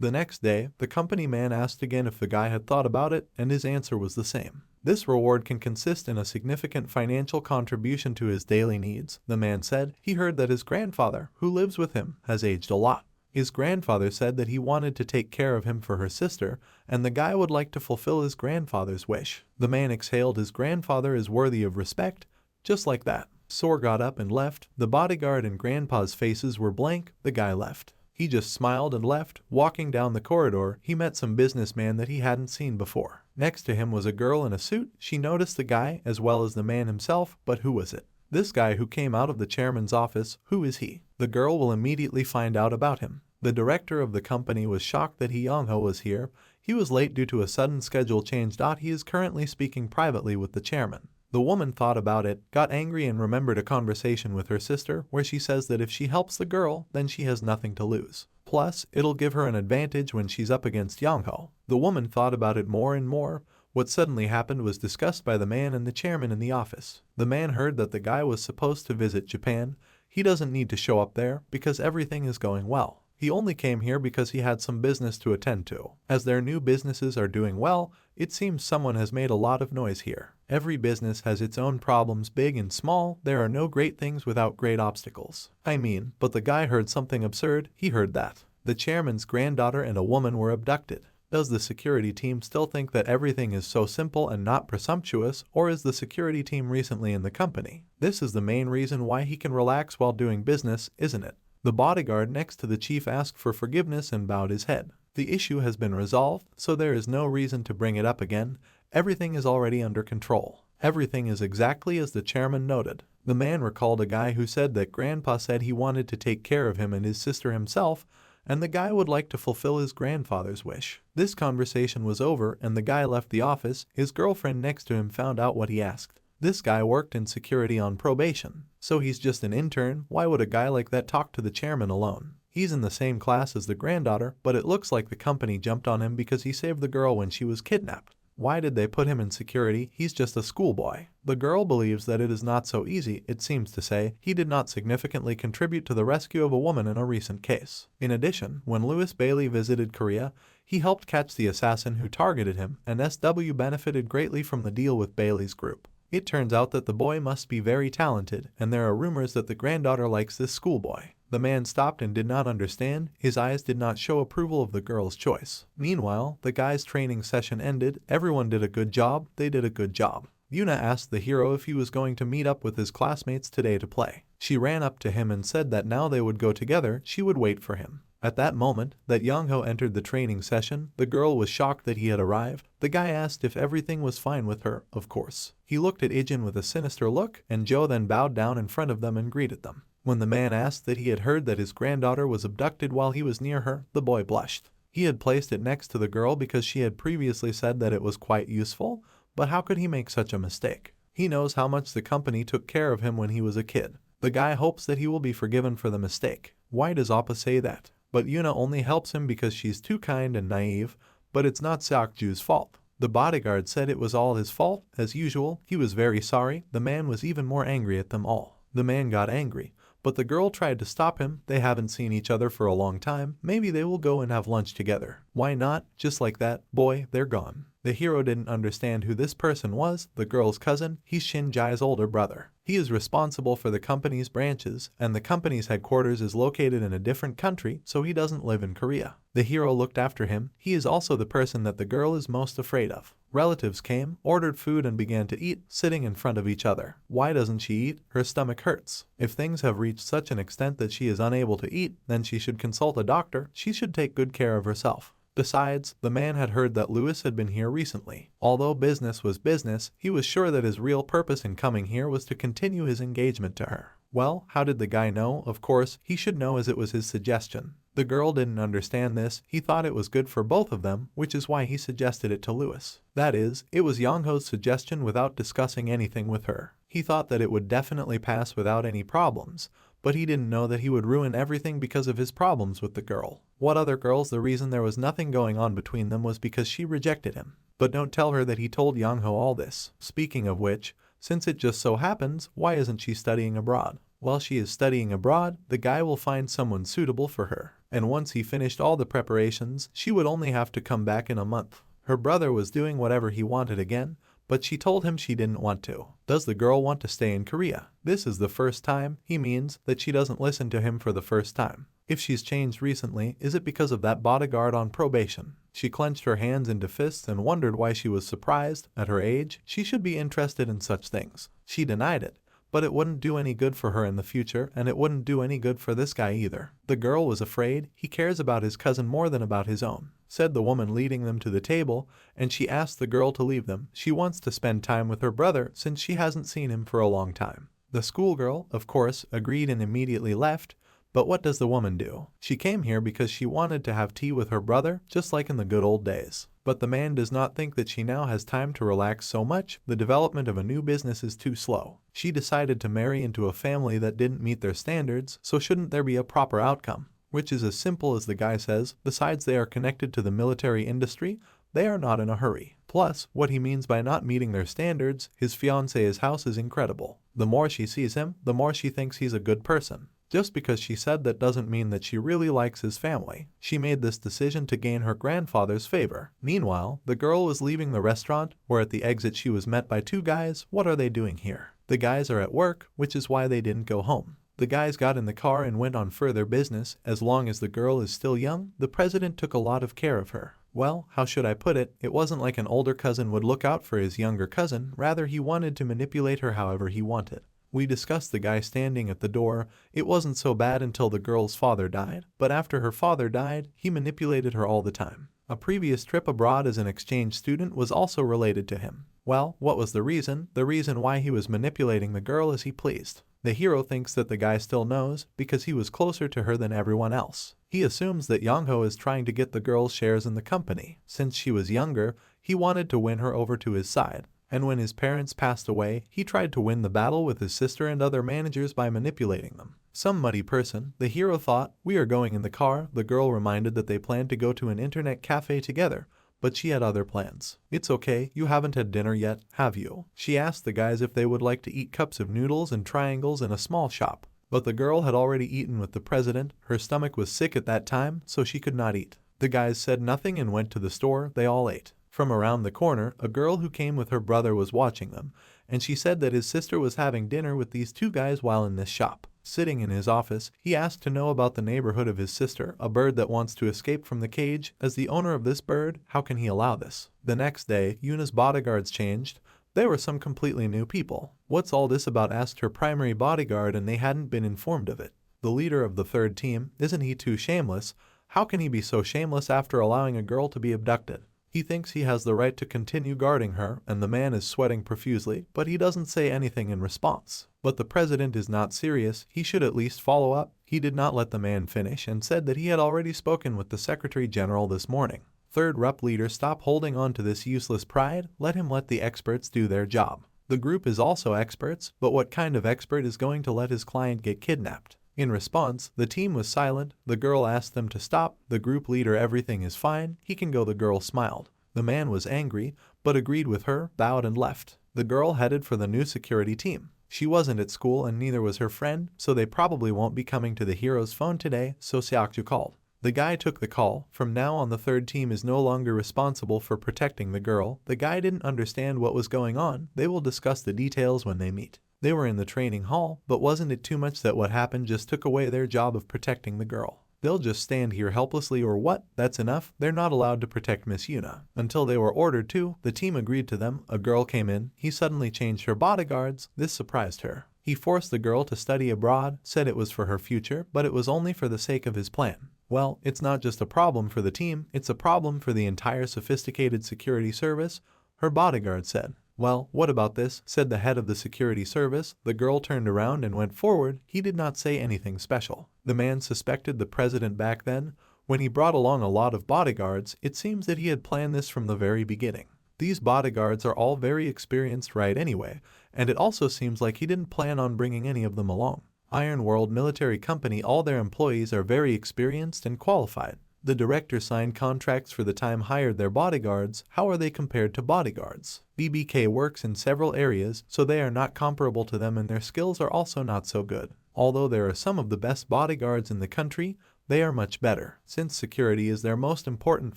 The next day, the company man asked again if the guy had thought about it, and his answer was the same. This reward can consist in a significant financial contribution to his daily needs, the man said. He heard that his grandfather, who lives with him, has aged a lot. His grandfather said that he wanted to take care of him for her sister, and the guy would like to fulfill his grandfather's wish. The man exhaled. His grandfather is worthy of respect. Just like that. Sor got up and left. The bodyguard and Grandpa's faces were blank. The guy left. He just smiled and left. Walking down the corridor, he met some businessman that he hadn't seen before. Next to him was a girl in a suit. She noticed the guy as well as the man himself, but who was it? This guy who came out of the chairman's office, who is he? The girl will immediately find out about him. The director of the company was shocked that Young-ho was here. He was late due to a sudden schedule change. He is currently speaking privately with the chairman. The woman thought about it, got angry, and remembered a conversation with her sister where she says that if she helps the girl, then she has nothing to lose. Plus, it'll give her an advantage when she's up against Young-ho. The woman thought about it more and more. What suddenly happened was discussed by the man and the chairman in the office. The man heard that the guy was supposed to visit Japan. He doesn't need to show up there because everything is going well. He only came here because he had some business to attend to. As their new businesses are doing well, it seems someone has made a lot of noise here. Every business has its own problems, big and small. There are no great things without great obstacles. But the guy heard something absurd. He heard that the chairman's granddaughter and a woman were abducted. Does the security team still think that everything is so simple and not presumptuous, or is the security team recently in the company? This is the main reason why he can relax while doing business, isn't it? The bodyguard next to the chief asked for forgiveness and bowed his head. The issue has been resolved, so there is no reason to bring it up again. Everything is already under control. Everything is exactly as the chairman noted. The man recalled a guy who said that Grandpa said he wanted to take care of him and his sister himself, and the guy would like to fulfill his grandfather's wish. This conversation was over and the guy left the office. His girlfriend next to him found out what he asked. This guy worked in security on probation, so he's just an intern. Why would a guy like that talk to the chairman alone? He's in the same class as the granddaughter, but it looks like the company jumped on him because he saved the girl when she was kidnapped. Why did they put him in security? He's just a schoolboy. The girl believes that it is not so easy. It seems to say he did not significantly contribute to the rescue of a woman in a recent case. In addition, when Louis Bailey visited Korea, he helped catch the assassin who targeted him, and SW benefited greatly from the deal with Bailey's group. It turns out that the boy must be very talented, and there are rumors that the granddaughter likes this schoolboy. The man stopped and did not understand. His eyes did not show approval of the girl's choice. Meanwhile, the guy's training session ended. Everyone did a good job. They did a good job. Yuna asked the hero if he was going to meet up with his classmates today to play. She ran up to him and said that now they would go together. She would wait for him. At that moment, that Young-ho entered the training session. The girl was shocked that he had arrived. The guy asked if everything was fine with her, of course. He looked at Ijin with a sinister look, and Joe then bowed down in front of them and greeted them. When the man asked that he had heard that his granddaughter was abducted while he was near her, the boy blushed. He had placed it next to the girl because she had previously said that it was quite useful, but how could he make such a mistake? He knows how much the company took care of him when he was a kid. The guy hopes that he will be forgiven for the mistake. Why does Appa say that? But Yuna only helps him because she's too kind and naive, but it's not Seokju's fault. The bodyguard said it was all his fault. As usual, he was very sorry. The man was even more angry at them all. The man got angry, but the girl tried to stop him. They haven't seen each other for a long time. Maybe they will go and have lunch together. Why not? Just like that, boy, they're gone. The hero didn't understand who this person was, the girl's cousin. He's Shin-jae's older brother. He is responsible for the company's branches, and the company's headquarters is located in a different country, so he doesn't live in Korea. The hero looked after him. He is also the person that the girl is most afraid of. Relatives came, ordered food and began to eat, sitting in front of each other. Why doesn't she eat? Her stomach hurts. If things have reached such an extent that she is unable to eat, then she should consult a doctor. She should take good care of herself. Besides, the man had heard that Lewis had been here recently. Although business was business, he was sure that his real purpose in coming here was to continue his engagement to her. Well, how did the guy know? Of course, he should know as it was his suggestion. The girl didn't understand this. He thought it was good for both of them, which is why he suggested it to Lewis. That is, it was Young-ho's suggestion without discussing anything with her. He thought that it would definitely pass without any problems, but he didn't know that he would ruin everything because of his problems with the girl. What other girls? The reason there was nothing going on between them was because she rejected him. But don't tell her that he told Young-ho all this. Speaking of which, since it just so happens, why isn't she studying abroad? While she is studying abroad, the guy will find someone suitable for her. And once he finished all the preparations, she would only have to come back in a month. Her brother was doing whatever he wanted again, but she told him she didn't want to. Does the girl want to stay in Korea? This is the first time. He means that she doesn't listen to him for the first time. If she's changed recently, is it because of that bodyguard on probation? She clenched her hands into fists and wondered why she was surprised. At her age, she should be interested in such things. She denied it, but it wouldn't do any good for her in the future, and it wouldn't do any good for this guy either. The girl was afraid. He cares about his cousin more than about his own, said the woman leading them to the table, and she asked the girl to leave them. She wants to spend time with her brother since she hasn't seen him for a long time. The schoolgirl, of course, agreed and immediately left. But what does the woman do? She came here because she wanted to have tea with her brother, just like in the good old days. But the man does not think that she now has time to relax so much. The development of a new business is too slow. She decided to marry into a family that didn't meet their standards, so shouldn't there be a proper outcome? Which is as simple as the guy says. Besides, they are connected to the military industry. They are not in a hurry. Plus, what he means by not meeting their standards, his fiancée's house is incredible. The more she sees him, the more she thinks he's a good person. Just because she said that doesn't mean that she really likes his family. She made this decision to gain her grandfather's favor. Meanwhile, the girl was leaving the restaurant, where at the exit she was met by two guys. What are they doing here? The guys are at work, which is why they didn't go home. The guys got in the car and went on further business. As long as the girl is still young, the president took a lot of care of her. Well, how should I put it? It wasn't like an older cousin would look out for his younger cousin. Rather, he wanted to manipulate her however he wanted. We discussed the guy standing at the door. It wasn't so bad until the girl's father died, but after her father died, he manipulated her all the time. A previous trip abroad as an exchange student was also related to him. Well, what was the reason? The reason why he was manipulating the girl as he pleased. The hero thinks that the guy still knows because he was closer to her than everyone else. He assumes that Young-ho is trying to get the girl's shares in the company. Since she was younger, he wanted to win her over to his side. And when his parents passed away, he tried to win the battle with his sister and other managers by manipulating them. Some muddy person, the hero thought. We are going in the car. The girl reminded that they planned to go to an internet cafe together, but she had other plans. It's okay, you haven't had dinner yet, have you? She asked the guys if they would like to eat cups of noodles and triangles in a small shop. But the girl had already eaten with the president. Her stomach was sick at that time, so she could not eat. The guys said nothing and went to the store. They all ate. From around the corner, a girl who came with her brother was watching them, and she said that his sister was having dinner with these two guys while in this shop. Sitting in his office, he asked to know about the neighborhood of his sister, a bird that wants to escape from the cage. As the owner of this bird, how can he allow this? The next day, Yuna's bodyguards changed. They were some completely new people. What's all this about? Asked her primary bodyguard, and they hadn't been informed of it. The leader of the third team, isn't he too shameless? How can he be so shameless after allowing a girl to be abducted? He thinks he has the right to continue guarding her, and the man is sweating profusely, but he doesn't say anything in response. But the president is not serious. He should at least follow up. He did not let the man finish and said that he had already spoken with the Secretary General this morning. Third rep leader, stop holding on to this useless pride, let the experts do their job. The group is also experts, but what kind of expert is going to let his client get kidnapped? In response, the team was silent. The girl asked them to stop. The group leader, everything is fine, he can go. The girl smiled. The man was angry, but agreed with her, bowed and left. The girl headed for the new security team. She wasn't at school and neither was her friend, so they probably won't be coming to the hero's phone today, so Seokju called. The guy took the call. From now on, the third team is no longer responsible for protecting the girl. The guy didn't understand what was going on. They will discuss the details when they meet. They were in the training hall, but wasn't it too much that what happened just took away their job of protecting the girl? They'll just stand here helplessly or what? That's enough. They're not allowed to protect Miss Yuna. Until they were ordered to, the team agreed to them. A girl came in. He suddenly changed her bodyguards. This surprised her. He forced the girl to study abroad, said it was for her future, but it was only for the sake of his plan. Well, it's not just a problem for the team, it's a problem for the entire sophisticated security service, her bodyguard said. Well, what about this? Said the head of the security service. The girl turned around and went forward. He did not say anything special. The man suspected the president back then. When he brought along a lot of bodyguards, it seems that he had planned this from the very beginning. These bodyguards are all very experienced right anyway, and it also seems like he didn't plan on bringing any of them along. Iron World Military Company, all their employees are very experienced and qualified. The director signed contracts for the time hired their bodyguards. How are they compared to bodyguards? BBK works in several areas, so they are not comparable to them and their skills are also not so good. Although there are some of the best bodyguards in the country, they are much better. Since security is their most important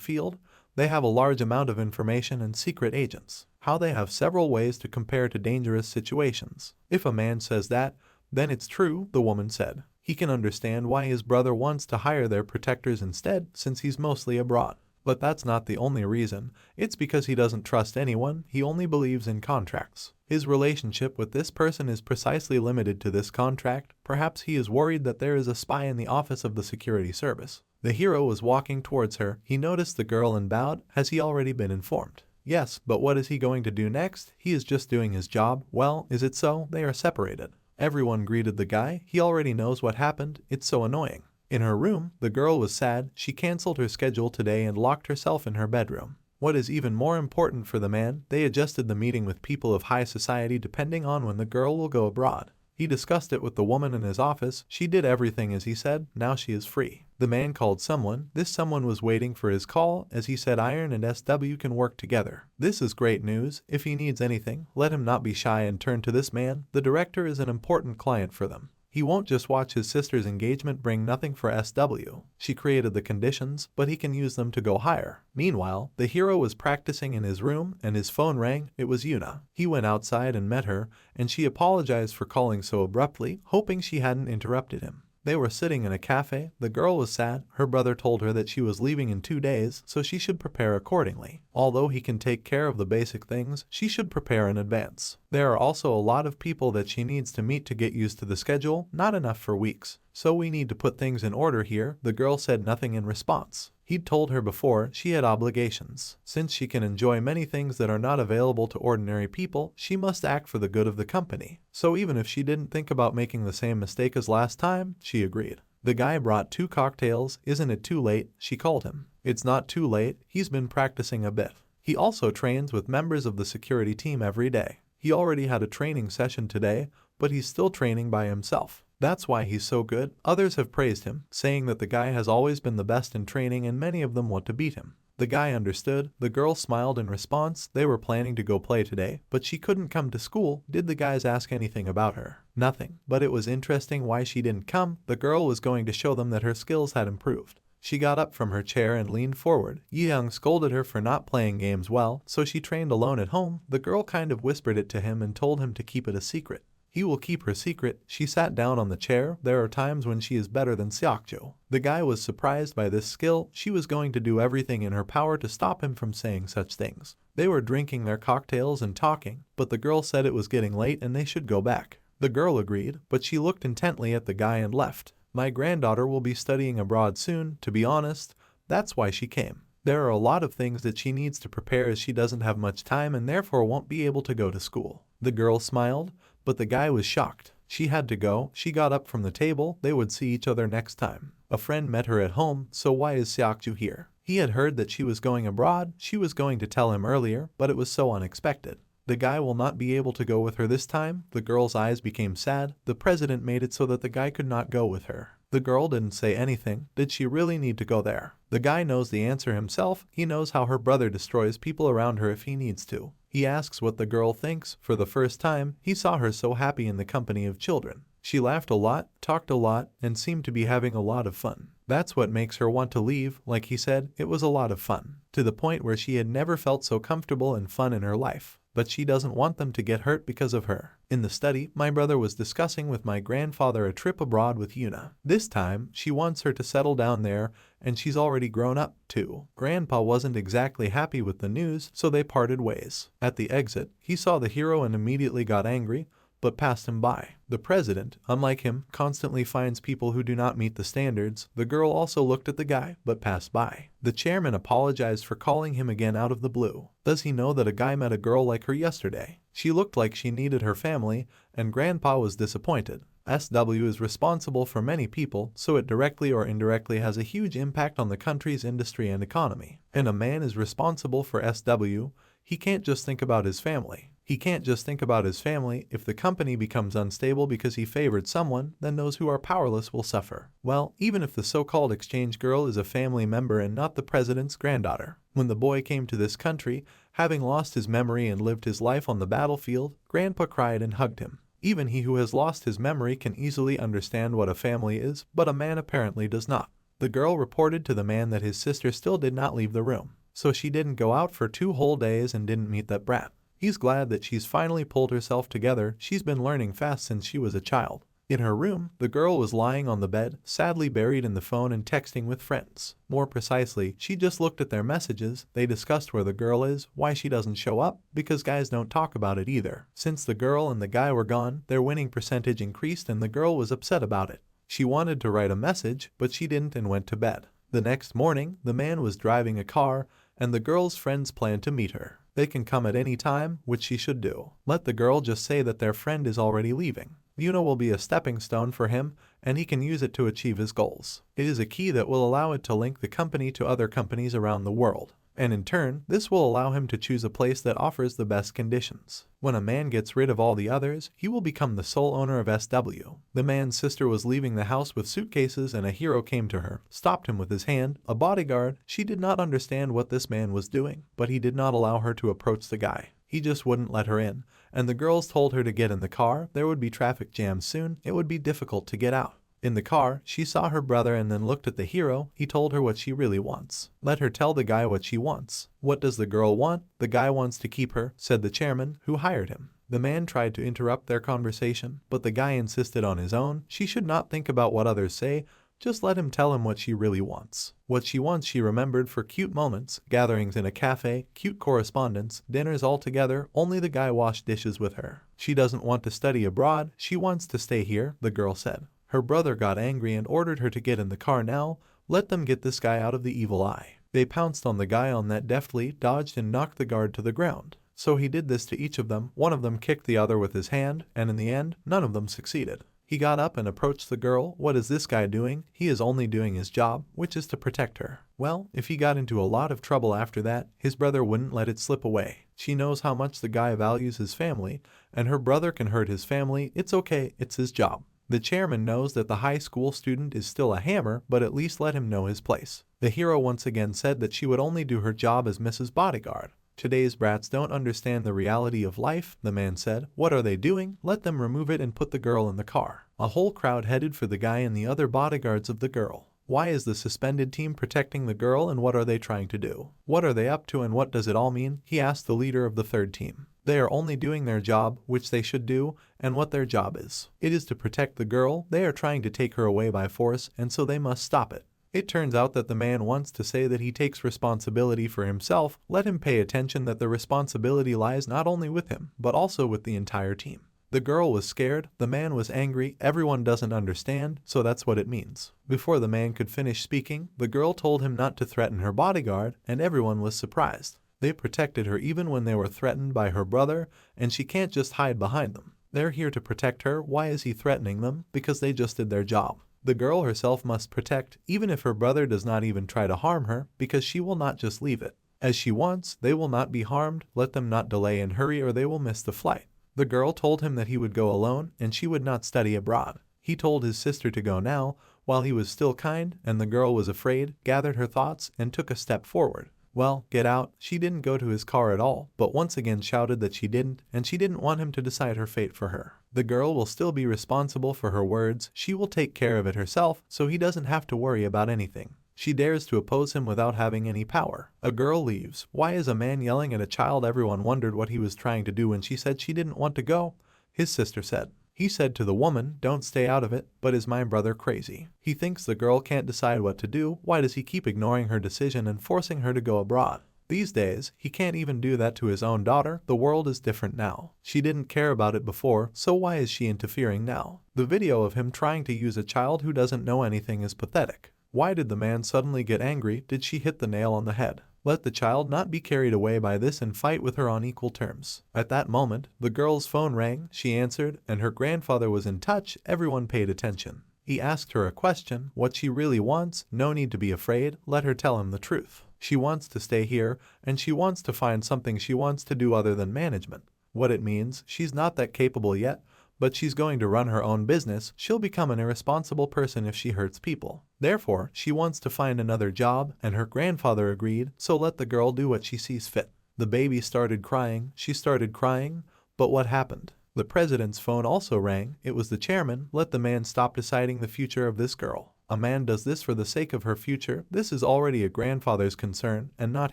field, they have a large amount of information and secret agents. How they have several ways to compare to dangerous situations. If a man says that, then it's true, the woman said. He can understand why his brother wants to hire their protectors instead, since he's mostly abroad. But that's not the only reason. It's because he doesn't trust anyone, he only believes in contracts. His relationship with this person is precisely limited to this contract. Perhaps he is worried that there is a spy in the office of the security service. The hero was walking towards her. He noticed the girl and bowed. Has he already been informed? Yes, but what is he going to do next? He is just doing his job. Well, is it so? They are separated. Everyone greeted the guy. He already knows what happened. It's so annoying. In her room, the girl was sad. She canceled her schedule today and locked herself in her bedroom. What is even more important for the man, they adjusted the meeting with people of high society depending on when the girl will go abroad. He discussed it with the woman in his office. She did everything as he said. Now she is free. The man called someone. This someone was waiting for his call. As he said, Iron and SW can work together. This is great news. If he needs anything, let him not be shy and turn to this man. The director is an important client for them. He won't just watch his sister's engagement bring nothing for SW. She created the conditions, but he can use them to go higher. Meanwhile, the hero was practicing in his room and his phone rang. It was Yuna. He went outside and met her, and she apologized for calling so abruptly, hoping she hadn't interrupted him. They were sitting in a cafe. The girl was sad. Her brother told her that she was leaving in 2 days, so she should prepare accordingly. Although he can take care of the basic things, she should prepare in advance. There are also a lot of people that she needs to meet to get used to the schedule, not enough for weeks. So we need to put things in order here. The girl said nothing in response. He'd told her before she had obligations. Since she can enjoy many things that are not available to ordinary people, she must act for the good of the company. So even if she didn't think about making the same mistake as last time, she agreed. The guy brought 2 cocktails. Isn't it too late? She called him. It's not too late. He's been practicing a bit. He also trains with members of the security team every day. He already had a training session today, but he's still training by himself. That's why he's so good. Others have praised him, saying that the guy has always been the best in training and many of them want to beat him. The guy understood. The girl smiled in response. They were planning to go play today, but she couldn't come to school. Did the guys ask anything about her? Nothing. But it was interesting why she didn't come. The girl was going to show them that her skills had improved. She got up from her chair and leaned forward. Yi-young scolded her for not playing games well, so she trained alone at home. The girl kind of whispered it to him and told him to keep it a secret. He will keep her secret. She sat down on the chair. There are times when she is better than Seokju. The guy was surprised by this skill. She was going to do everything in her power to stop him from saying such things. They were drinking their cocktails and talking, but the girl said it was getting late and they should go back. The girl agreed, but she looked intently at the guy and left. My granddaughter will be studying abroad soon, to be honest. That's why she came. There are a lot of things that she needs to prepare as she doesn't have much time and therefore won't be able to go to school. The girl smiled, but the guy was shocked. She had to go. She got up from the table. They would see each other next time. A friend met her at home. So why is Seokju here? He had heard that she was going abroad. She was going to tell him earlier, but it was so unexpected. The guy will not be able to go with her this time. The girl's eyes became sad. The president made it so that the guy could not go with her. The girl didn't say anything. Did she really need to go there? The guy knows the answer himself. He knows how her brother destroys people around her if he needs to. He asks what the girl thinks. For the first time, he saw her so happy in the company of children. She laughed a lot, talked a lot, and seemed to be having a lot of fun. That's what makes her want to leave. Like he said, it was a lot of fun. To the point where she had never felt so comfortable and fun in her life. But she doesn't want them to get hurt because of her. In the study, my brother was discussing with my grandfather a trip abroad with Yuna. This time, she wants her to settle down there, and she's already grown up, too. Grandpa wasn't exactly happy with the news, so they parted ways. At the exit, he saw the hero and immediately got angry, but passed him by. The president, unlike him, constantly finds people who do not meet the standards. The girl also looked at the guy, but passed by. The chairman apologized for calling him again out of the blue. Does he know that a guy met a girl like her yesterday? She looked like she needed her family, and Grandpa was disappointed. SW is responsible for many people, so it directly or indirectly has a huge impact on the country's industry and economy. And a man is responsible for SW. He can't just think about his family. He can't just think about his family. If the company becomes unstable because he favored someone, then those who are powerless will suffer. Well, even if the so-called exchange girl is a family member and not the president's granddaughter. When the boy came to this country, having lost his memory and lived his life on the battlefield, Grandpa cried and hugged him. Even he who has lost his memory can easily understand what a family is, but a man apparently does not. The girl reported to the man that his sister still did not leave the room. So she didn't go out for 2 whole days and didn't meet that brat. He's glad that she's finally pulled herself together. She's been learning fast since she was a child. In her room, the girl was lying on the bed, sadly buried in the phone and texting with friends. More precisely, she just looked at their messages. They discussed where the girl is, why she doesn't show up, because guys don't talk about it either. Since the girl and the guy were gone, their winning percentage increased and the girl was upset about it. She wanted to write a message, but she didn't and went to bed. The next morning, the man was driving a car, and the girl's friends planned to meet her. They can come at any time, which she should do. Let the girl just say that their friend is already leaving. Yuna will be a stepping stone for him, and he can use it to achieve his goals. It is a key that will allow it to link the company to other companies around the world. And in turn, this will allow him to choose a place that offers the best conditions. When a man gets rid of all the others, he will become the sole owner of SW. The man's sister was leaving the house with suitcases and a hero came to her, stopped him with his hand, a bodyguard. She did not understand what this man was doing, but he did not allow her to approach the guy. He just wouldn't let her in, and the girls told her to get in the car. There would be traffic jams soon. It would be difficult to get out. In the car, she saw her brother and then looked at the hero. He told her what she really wants. Let her tell the guy what she wants. What does the girl want? The guy wants to keep her, said the chairman, who hired him. The man tried to interrupt their conversation, but the guy insisted on his own. She should not think about what others say. Just let him tell him what she really wants. What she wants she remembered for cute moments, gatherings in a cafe, cute correspondence, dinners all together. Only the guy washed dishes with her. She doesn't want to study abroad. She wants to stay here, the girl said. Her brother got angry and ordered her to get in the car now. Let them get this guy out of the evil eye. They pounced on the guy on that deftly, dodged and knocked the guard to the ground. So he did this to each of them. One of them kicked the other with his hand, and in the end, none of them succeeded. He got up and approached the girl. What is this guy doing? He is only doing his job, which is to protect her. Well, if he got into a lot of trouble after that, his brother wouldn't let it slip away. She knows how much the guy values his family, and her brother can hurt his family. It's okay, it's his job. The chairman knows that the high school student is still a hammer, but at least let him know his place. The hero once again said that she would only do her job as Mrs. Bodyguard. Today's brats don't understand the reality of life, the man said. What are they doing? Let them remove it and put the girl in the car. A whole crowd headed for the guy and the other bodyguards of the girl. Why is the suspended team protecting the girl and what are they trying to do? What are they up to and what does it all mean? He asked the leader of the third team. They are only doing their job, which they should do, and what their job is. It is to protect the girl. They are trying to take her away by force, and so they must stop it. It turns out that the man wants to say that he takes responsibility for himself. Let him pay attention that the responsibility lies not only with him, but also with the entire team. The girl was scared, the man was angry, everyone doesn't understand, so that's what it means. Before the man could finish speaking, the girl told him not to threaten her bodyguard, and everyone was surprised. They protected her even when they were threatened by her brother, and she can't just hide behind them. They're here to protect her. Why is he threatening them? Because they just did their job. The girl herself must protect, even if her brother does not even try to harm her, because she will not just leave it. As she wants, they will not be harmed. Let them not delay and hurry or they will miss the flight. The girl told him that he would go alone and she would not study abroad. He told his sister to go now, while he was still kind, and the girl was afraid, gathered her thoughts, and took a step forward. Well, get out. She didn't go to his car at all, but once again shouted that she didn't, and she didn't want him to decide her fate for her. The girl will still be responsible for her words. She will take care of it herself, so he doesn't have to worry about anything. She dares to oppose him without having any power. A girl leaves. Why is a man yelling at a child? Everyone wondered what he was trying to do when she said she didn't want to go. His sister said. He said to the woman, "Don't stay out of it, but is my brother crazy? He thinks the girl can't decide what to do. Why does he keep ignoring her decision and forcing her to go abroad? These days, he can't even do that to his own daughter. The world is different now. She didn't care about it before, so why is she interfering now?" The video of him trying to use a child who doesn't know anything is pathetic. Why did the man suddenly get angry? Did she hit the nail on the head? Let the child not be carried away by this and fight with her on equal terms. At that moment, the girl's phone rang, she answered, and her grandfather was in touch. Everyone paid attention. He asked her a question, what she really wants. No need to be afraid, let her tell him the truth. She wants to stay here, and she wants to find something she wants to do other than management. What it means, she's not that capable yet, but she's going to run her own business. She'll become an irresponsible person if she hurts people. Therefore, she wants to find another job, and her grandfather agreed, so let the girl do what she sees fit. The baby started crying, she started crying, but what happened? The president's phone also rang. It was the chairman. Let the man stop deciding the future of this girl. A man does this for the sake of her future. This is already a grandfather's concern, and not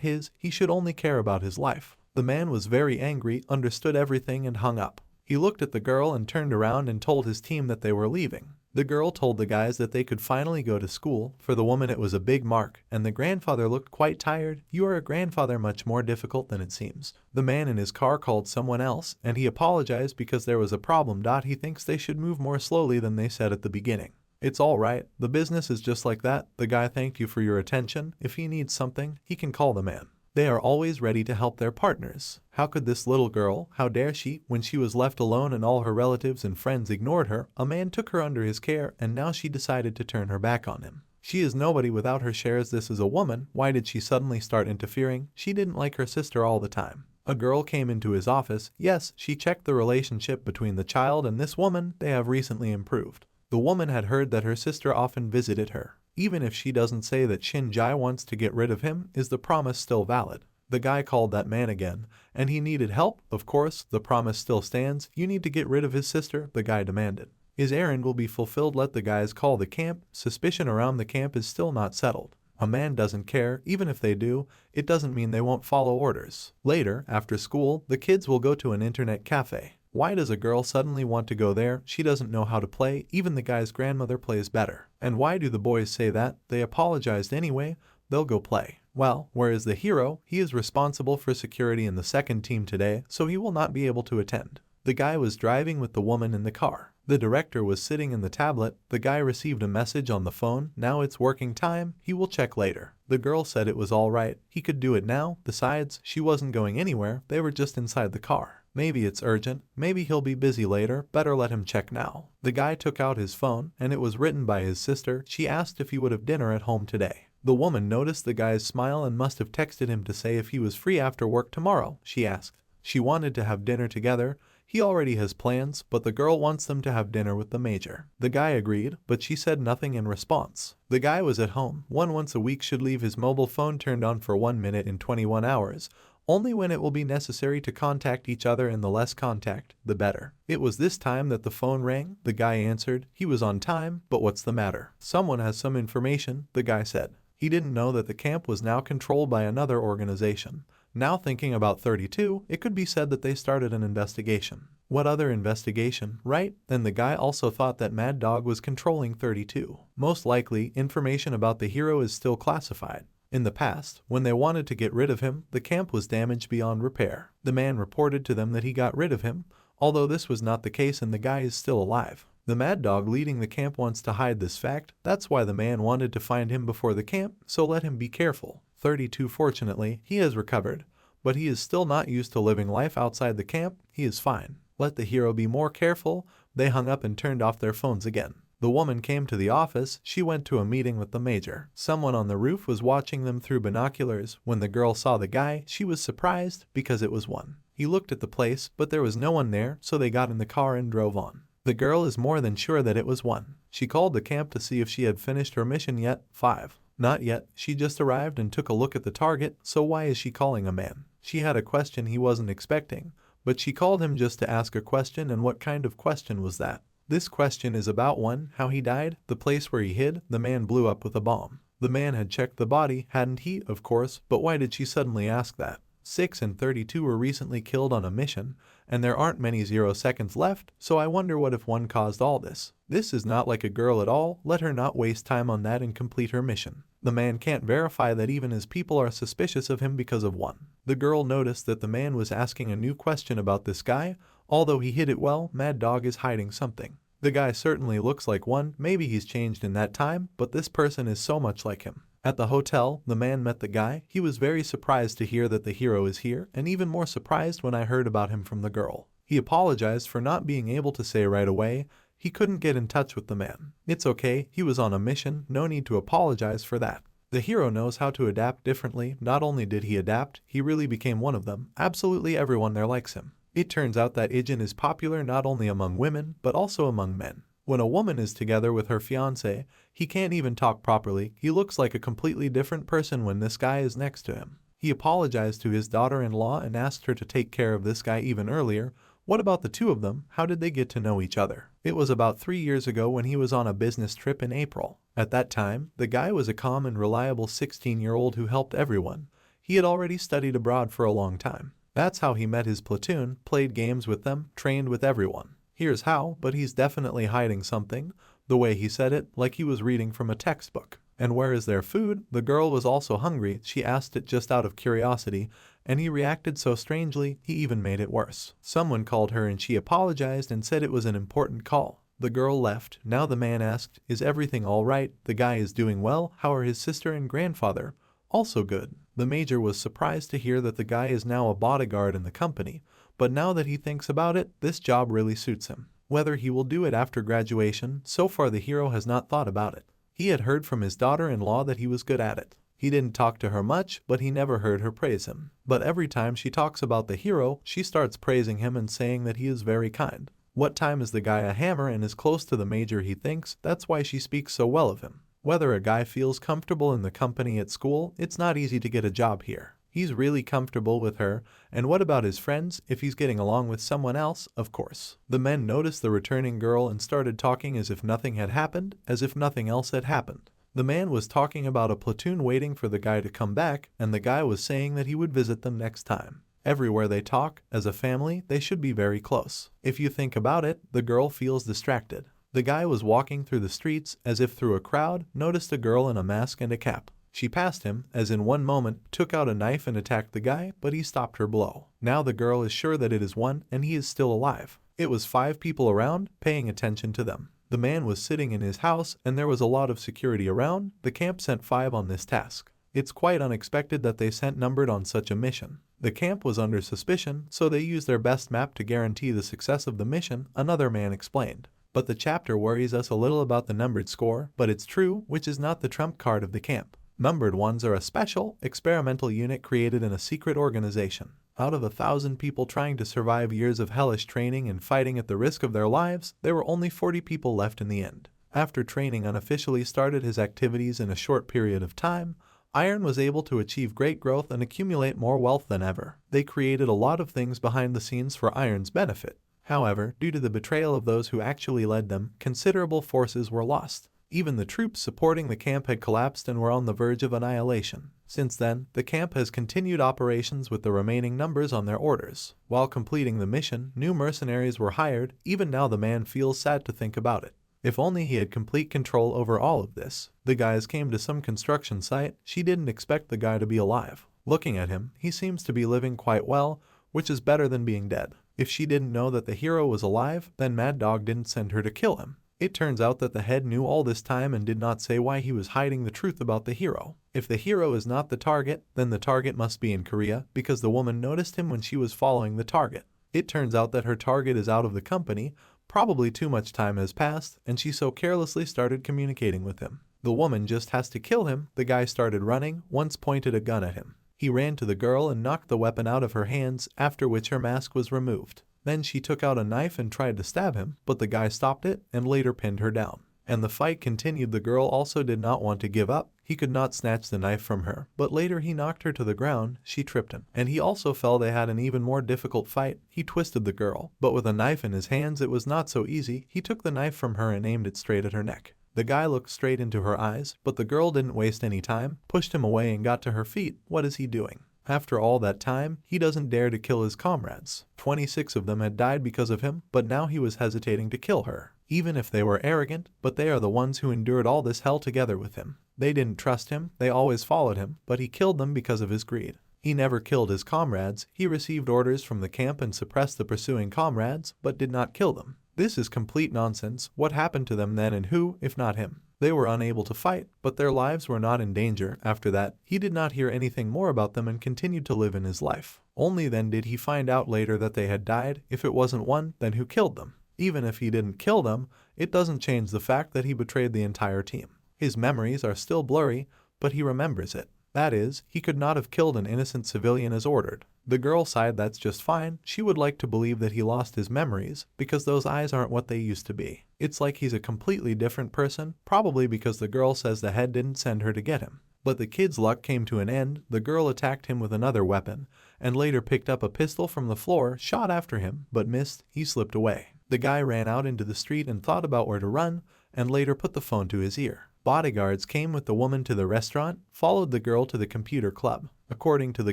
his. He should only care about his life. The man was very angry, understood everything, and hung up. He looked at the girl and turned around and told his team that they were leaving. The girl told the guys that they could finally go to school. For the woman it was a big mark, and the grandfather looked quite tired. You are a grandfather, much more difficult than it seems. The man in his car called someone else, and he apologized because there was a problem. He thinks they should move more slowly than they said at the beginning. It's all right. The business is just like that. The guy thanked you for your attention. If he needs something, he can call the man. They are always ready to help their partners. How could this little girl, how dare she, when she was left alone and all her relatives and friends ignored her, a man took her under his care and now she decided to turn her back on him. She is nobody without her shares. This is a woman. Why did she suddenly start interfering? She didn't like her sister all the time. A girl came into his office. Yes, she checked the relationship between the child and this woman. They have recently improved. The woman had heard that her sister often visited her. Even if she doesn't say that Shin-jae wants to get rid of him, is the promise still valid? The guy called that man again, and he needed help. Of course, the promise still stands. You need to get rid of his sister, the guy demanded. His errand will be fulfilled. Let the guys call the camp. Suspicion around the camp is still not settled. A man doesn't care. Even if they do, it doesn't mean they won't follow orders. Later, after school, the kids will go to an internet cafe. Why does a girl suddenly want to go there? She doesn't know how to play. Even the guy's grandmother plays better. And why do the boys say that? They apologized anyway. They'll go play. Well, where is the hero? He is responsible for security in the second team today, so he will not be able to attend. The guy was driving with the woman in the car. The director was sitting in the tablet. The guy received a message on the phone. Now it's working time. He will check later. The girl said it was all right. He could do it now. Besides, she wasn't going anywhere. They were just inside the car. Maybe it's urgent. Maybe he'll be busy later. Better let him check now. The guy took out his phone, and it was written by his sister. She asked if he would have dinner at home today. The woman noticed the guy's smile and must have texted him to say if he was free after work tomorrow, she asked. She wanted to have dinner together. He already has plans, but the girl wants them to have dinner with the major. The guy agreed, but she said nothing in response. The guy was at home. Once a week should leave his mobile phone turned on for 1 minute in 21 hours. Only when it will be necessary to contact each other, and the less contact, the better. It was this time that the phone rang. The guy answered. He was on time, but what's the matter? Someone has some information, the guy said. He didn't know that the camp was now controlled by another organization. Now thinking about 32, it could be said that they started an investigation. What other investigation, right? Then the guy also thought that Mad Dog was controlling 32. Most likely, information about the hero is still classified. In the past, when they wanted to get rid of him, the camp was damaged beyond repair. The man reported to them that he got rid of him, although this was not the case and the guy is still alive. The Mad Dog leading the camp wants to hide this fact. That's why the man wanted to find him before the camp, so let him be careful. 32 fortunately, he has recovered, but he is still not used to living life outside the camp. He is fine. Let the hero be more careful. They hung up and turned off their phones again. The woman came to the office. She went to a meeting with the major. Someone on the roof was watching them through binoculars. When the girl saw the guy, she was surprised because it was one. He looked at the place, but there was no one there, so they got in the car and drove on. The girl is more than sure that it was one. She called the camp to see if she had finished her mission yet. 5. Not yet. She just arrived and took a look at the target, so why is she calling a man? She had a question he wasn't expecting, but she called him just to ask a question, and what kind of question was that? This question is about 1. How he died, the place where he hid, the man blew up with a bomb. The man had checked the body, hadn't he? Of course, but why did she suddenly ask that? 6 and 32 were recently killed on a mission, and there aren't many 0 seconds left, so I wonder what if one caused all this. This is not like a girl at all. Let her not waste time on that and complete her mission. The man can't verify that even his people are suspicious of him because of 1. The girl noticed that the man was asking a new question about this guy. Although he hid it well, Mad Dog is hiding something. The guy certainly looks like 1, maybe he's changed in that time, but this person is so much like him. At the hotel, the man met the guy. He was very surprised to hear that the hero is here, and even more surprised when I heard about him from the girl. He apologized for not being able to say right away. He couldn't get in touch with the man. It's okay, he was on a mission, no need to apologize for that. The hero knows how to adapt differently. Not only did he adapt, he really became one of them. Absolutely everyone there likes him. It turns out that Ijin is popular not only among women, but also among men. When a woman is together with her fiancé, he can't even talk properly. He looks like a completely different person when this guy is next to him. He apologized to his daughter-in-law and asked her to take care of this guy even earlier. What about the two of them? How did they get to know each other? It was about 3 years ago when he was on a business trip in April. At that time, the guy was a calm and reliable 16-year-old who helped everyone. He had already studied abroad for a long time. That's how he met his platoon, played games with them, trained with everyone. Here's how, but he's definitely hiding something. The way he said it, like he was reading from a textbook. And where is their food? The girl was also hungry. She asked it just out of curiosity, and he reacted so strangely, he even made it worse. Someone called her and she apologized and said it was an important call. The girl left. Now the man asked, is everything all right? The guy is doing well. How are his sister and grandfather? Also good. The major was surprised to hear that the guy is now a bodyguard in the company, but now that he thinks about it, this job really suits him. Whether he will do it after graduation, so far the hero has not thought about it. He had heard from his daughter-in-law that he was good at it. He didn't talk to her much, but he never heard her praise him. But every time she talks about the hero, she starts praising him and saying that he is very kind. What time is the guy a hammer and is close to the major, he thinks? That's why she speaks so well of him. Whether a guy feels comfortable in the company at school, it's not easy to get a job here. He's really comfortable with her, and what about his friends? If he's getting along with someone else, of course. The men noticed the returning girl and started talking as if nothing had happened, as if nothing else had happened. The man was talking about a platoon waiting for the guy to come back, and the guy was saying that he would visit them next time. Everywhere they talk, as a family, they should be very close. If you think about it, the girl feels distracted. The guy was walking through the streets, as if through a crowd, noticed a girl in a mask and a cap. She passed him, as in one moment, took out a knife and attacked the guy, but he stopped her blow. Now the girl is sure that it is one, and he is still alive. It was 5 people around, paying attention to them. The man was sitting in his house, and there was a lot of security around. The camp sent 5 on this task. It's quite unexpected that they sent numbered on such a mission. The camp was under suspicion, so they used their best map to guarantee the success of the mission, another man explained. But the chapter worries us a little about the numbered score, but it's true, which is not the trump card of the camp. Numbered ones are a special, experimental unit created in a secret organization. Out of 1,000 people trying to survive years of hellish training and fighting at the risk of their lives, there were only 40 people left in the end. After training unofficially started his activities in a short period of time, Iron was able to achieve great growth and accumulate more wealth than ever. They created a lot of things behind the scenes for Iron's benefit. However, due to the betrayal of those who actually led them, considerable forces were lost. Even the troops supporting the camp had collapsed and were on the verge of annihilation. Since then, the camp has continued operations with the remaining numbers on their orders. While completing the mission, new mercenaries were hired. Even now the man feels sad to think about it. If only he had complete control over all of this. The guys came to some construction site. She didn't expect the guy to be alive. Looking at him, he seems to be living quite well, which is better than being dead. If she didn't know that the hero was alive, then Mad Dog didn't send her to kill him. It turns out that the head knew all this time and did not say why he was hiding the truth about the hero. If the hero is not the target, then the target must be in Korea, because the woman noticed him when she was following the target. It turns out that her target is out of the company, probably too much time has passed, and she so carelessly started communicating with him. The woman just has to kill him. The guy started running, once pointed a gun at him. He ran to the girl and knocked the weapon out of her hands, after which her mask was removed. Then she took out a knife and tried to stab him, but the guy stopped it and later pinned her down. And the fight continued. The girl also did not want to give up. He could not snatch the knife from her, but later he knocked her to the ground. She tripped him, and he also fell. They had an even more difficult fight. He twisted the girl, but with a knife in his hands it was not so easy. He took the knife from her and aimed it straight at her neck. The guy looked straight into her eyes, but the girl didn't waste any time, pushed him away and got to her feet. What is he doing? After all that time, he doesn't dare to kill his comrades. 26 of them had died because of him, but now he was hesitating to kill her. Even if they were arrogant, but they are the ones who endured all this hell together with him. They didn't trust him, they always followed him, but he killed them because of his greed. He never killed his comrades. He received orders from the camp and suppressed the pursuing comrades, but did not kill them. This is complete nonsense. What happened to them then, and who, if not him? They were unable to fight, but their lives were not in danger. After that, he did not hear anything more about them and continued to live in his life. Only then did he find out later that they had died. If it wasn't one, then who killed them? Even if he didn't kill them, it doesn't change the fact that he betrayed the entire team. His memories are still blurry, but he remembers it. That is, he could not have killed an innocent civilian as ordered. The girl sighed. That's just fine. She would like to believe that he lost his memories, because those eyes aren't what they used to be. It's like he's a completely different person, probably because the girl says the head didn't send her to get him. But the kid's luck came to an end. The girl attacked him with another weapon, and later picked up a pistol from the floor, shot after him, but missed. He slipped away. The guy ran out into the street and thought about where to run, and later put the phone to his ear. Bodyguards came with the woman to the restaurant, followed the girl to the computer club. According to the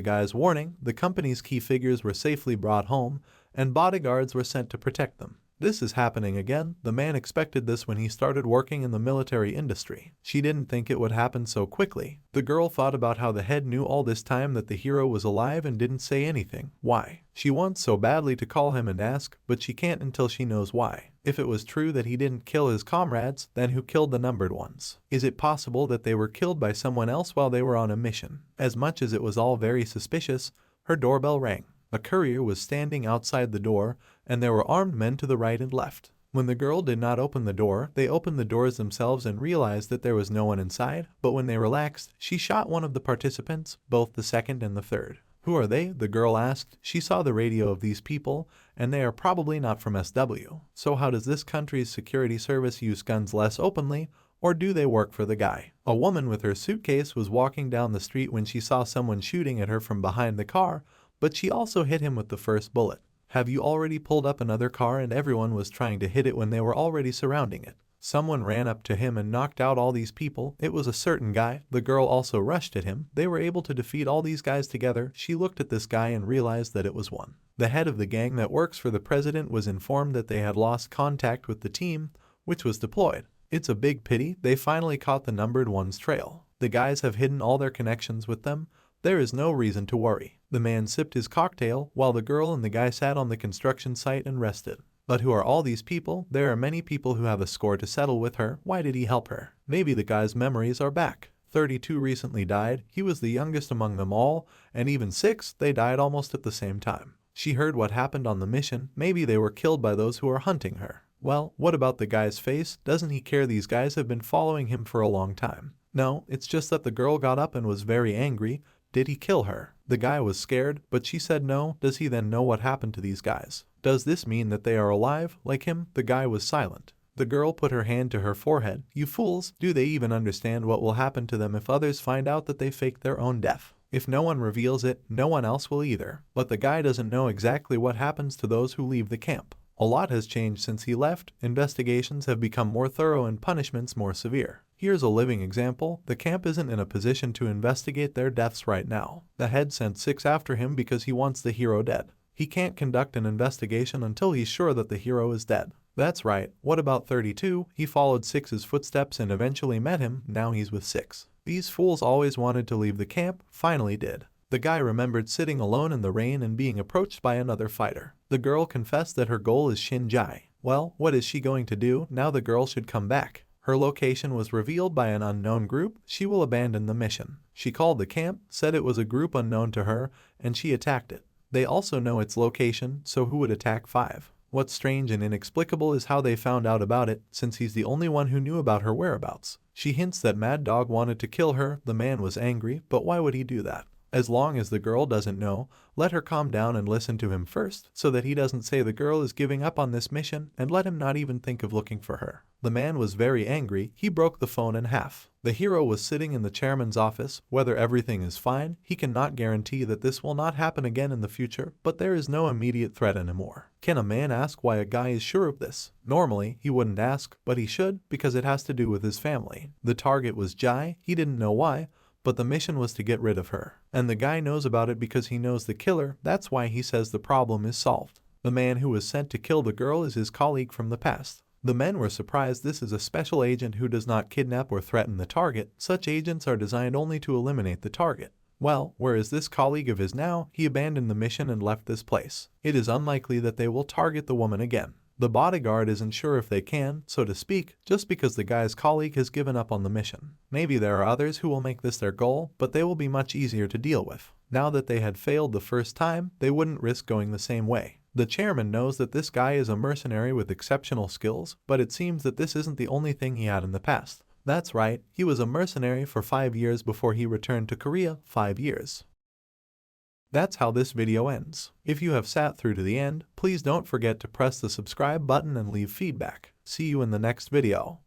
guy's warning, the company's key figures were safely brought home, and bodyguards were sent to protect them. This is happening again. The man expected this when he started working in the military industry. She didn't think it would happen so quickly. The girl thought about how the head knew all this time that the hero was alive and didn't say anything. Why? She wants so badly to call him and ask, but she can't until she knows why. If it was true that he didn't kill his comrades, then who killed the numbered ones? Is it possible that they were killed by someone else while they were on a mission? As much as it was all very suspicious, her doorbell rang. A courier was standing outside the door, and there were armed men to the right and left. When the girl did not open the door, they opened the doors themselves and realized that there was no one inside, but when they relaxed, she shot one of the participants, both the second and the third. Who are they? The girl asked. She saw the radio of these people, and they are probably not from SW. So how does this country's security service use guns less openly, or do they work for the guy? A woman with her suitcase was walking down the street when she saw someone shooting at her from behind the car, but she also hit him with the first bullet. Have you already pulled up another car? And everyone was trying to hit it when they were already surrounding it. Someone ran up to him and knocked out all these people. It was a certain guy. The girl also rushed at him. They were able to defeat all these guys together. She looked at this guy and realized that it was one. The head of the gang that works for the president was informed that they had lost contact with the team, which was deployed. It's a big pity. They finally caught the numbered one's trail. The guys have hidden all their connections with them. There is no reason to worry. The man sipped his cocktail while the girl and the guy sat on the construction site and rested. But who are all these people? There are many people who have a score to settle with her. Why did he help her? Maybe the guy's memories are back. 32 recently died. He was the youngest among them all, and even 6, they died almost at the same time. She heard what happened on the mission. Maybe they were killed by those who are hunting her. Well, what about the guy's face? Doesn't he care? These guys have been following him for a long time. No, it's just that the girl got up and was very angry. Did he kill her? The guy was scared, but she said no. Does he then know what happened to these guys? Does this mean that they are alive, like him? The guy was silent. The girl put her hand to her forehead. You fools, do they even understand what will happen to them if others find out that they faked their own death? If no one reveals it, no one else will either. But the guy doesn't know exactly what happens to those who leave the camp. A lot has changed since he left. Investigations have become more thorough and punishments more severe. Here's a living example. The camp isn't in a position to investigate their deaths right now. The head sent 6 after him because he wants the hero dead. He can't conduct an investigation until he's sure that the hero is dead. That's right. What about 32? He followed 6's footsteps and eventually met him. Now he's with 6. These fools always wanted to leave the camp, finally did. The guy remembered sitting alone in the rain and being approached by another fighter. The girl confessed that her goal is Shinjai. Well, what is she going to do? Now the girl should come back. Her location was revealed by an unknown group. She will abandon the mission. She called the camp, said it was a group unknown to her, and she attacked it. They also know its location, so who would attack 5? What's strange and inexplicable is how they found out about it, since he's the only one who knew about her whereabouts. She hints that Mad Dog wanted to kill her. The man was angry, but why would he do that? As long as the girl doesn't know, let her calm down and listen to him first, so that he doesn't say the girl is giving up on this mission, and let him not even think of looking for her. The man was very angry. He broke the phone in half. The hero was sitting in the chairman's office. Whether everything is fine, he cannot guarantee that this will not happen again in the future, but there is no immediate threat anymore. Can a man ask why a guy is sure of this? Normally, he wouldn't ask, but he should, because it has to do with his family. The target was Jai. He didn't know why, but the mission was to get rid of her. And the guy knows about it because he knows the killer. That's why he says the problem is solved. The man who was sent to kill the girl is his colleague from the past. The men were surprised. This is a special agent who does not kidnap or threaten the target. Such agents are designed only to eliminate the target. Well, where is this colleague of his now? He abandoned the mission and left this place. It is unlikely that they will target the woman again. The bodyguard isn't sure if they can, so to speak, just because the guy's colleague has given up on the mission. Maybe there are others who will make this their goal, but they will be much easier to deal with. Now that they had failed the first time, they wouldn't risk going the same way. The chairman knows that this guy is a mercenary with exceptional skills, but it seems that this isn't the only thing he had in the past. That's right, he was a mercenary for 5 years before he returned to Korea. 5 years. That's how this video ends. If you have sat through to the end, please don't forget to press the subscribe button and leave feedback. See you in the next video.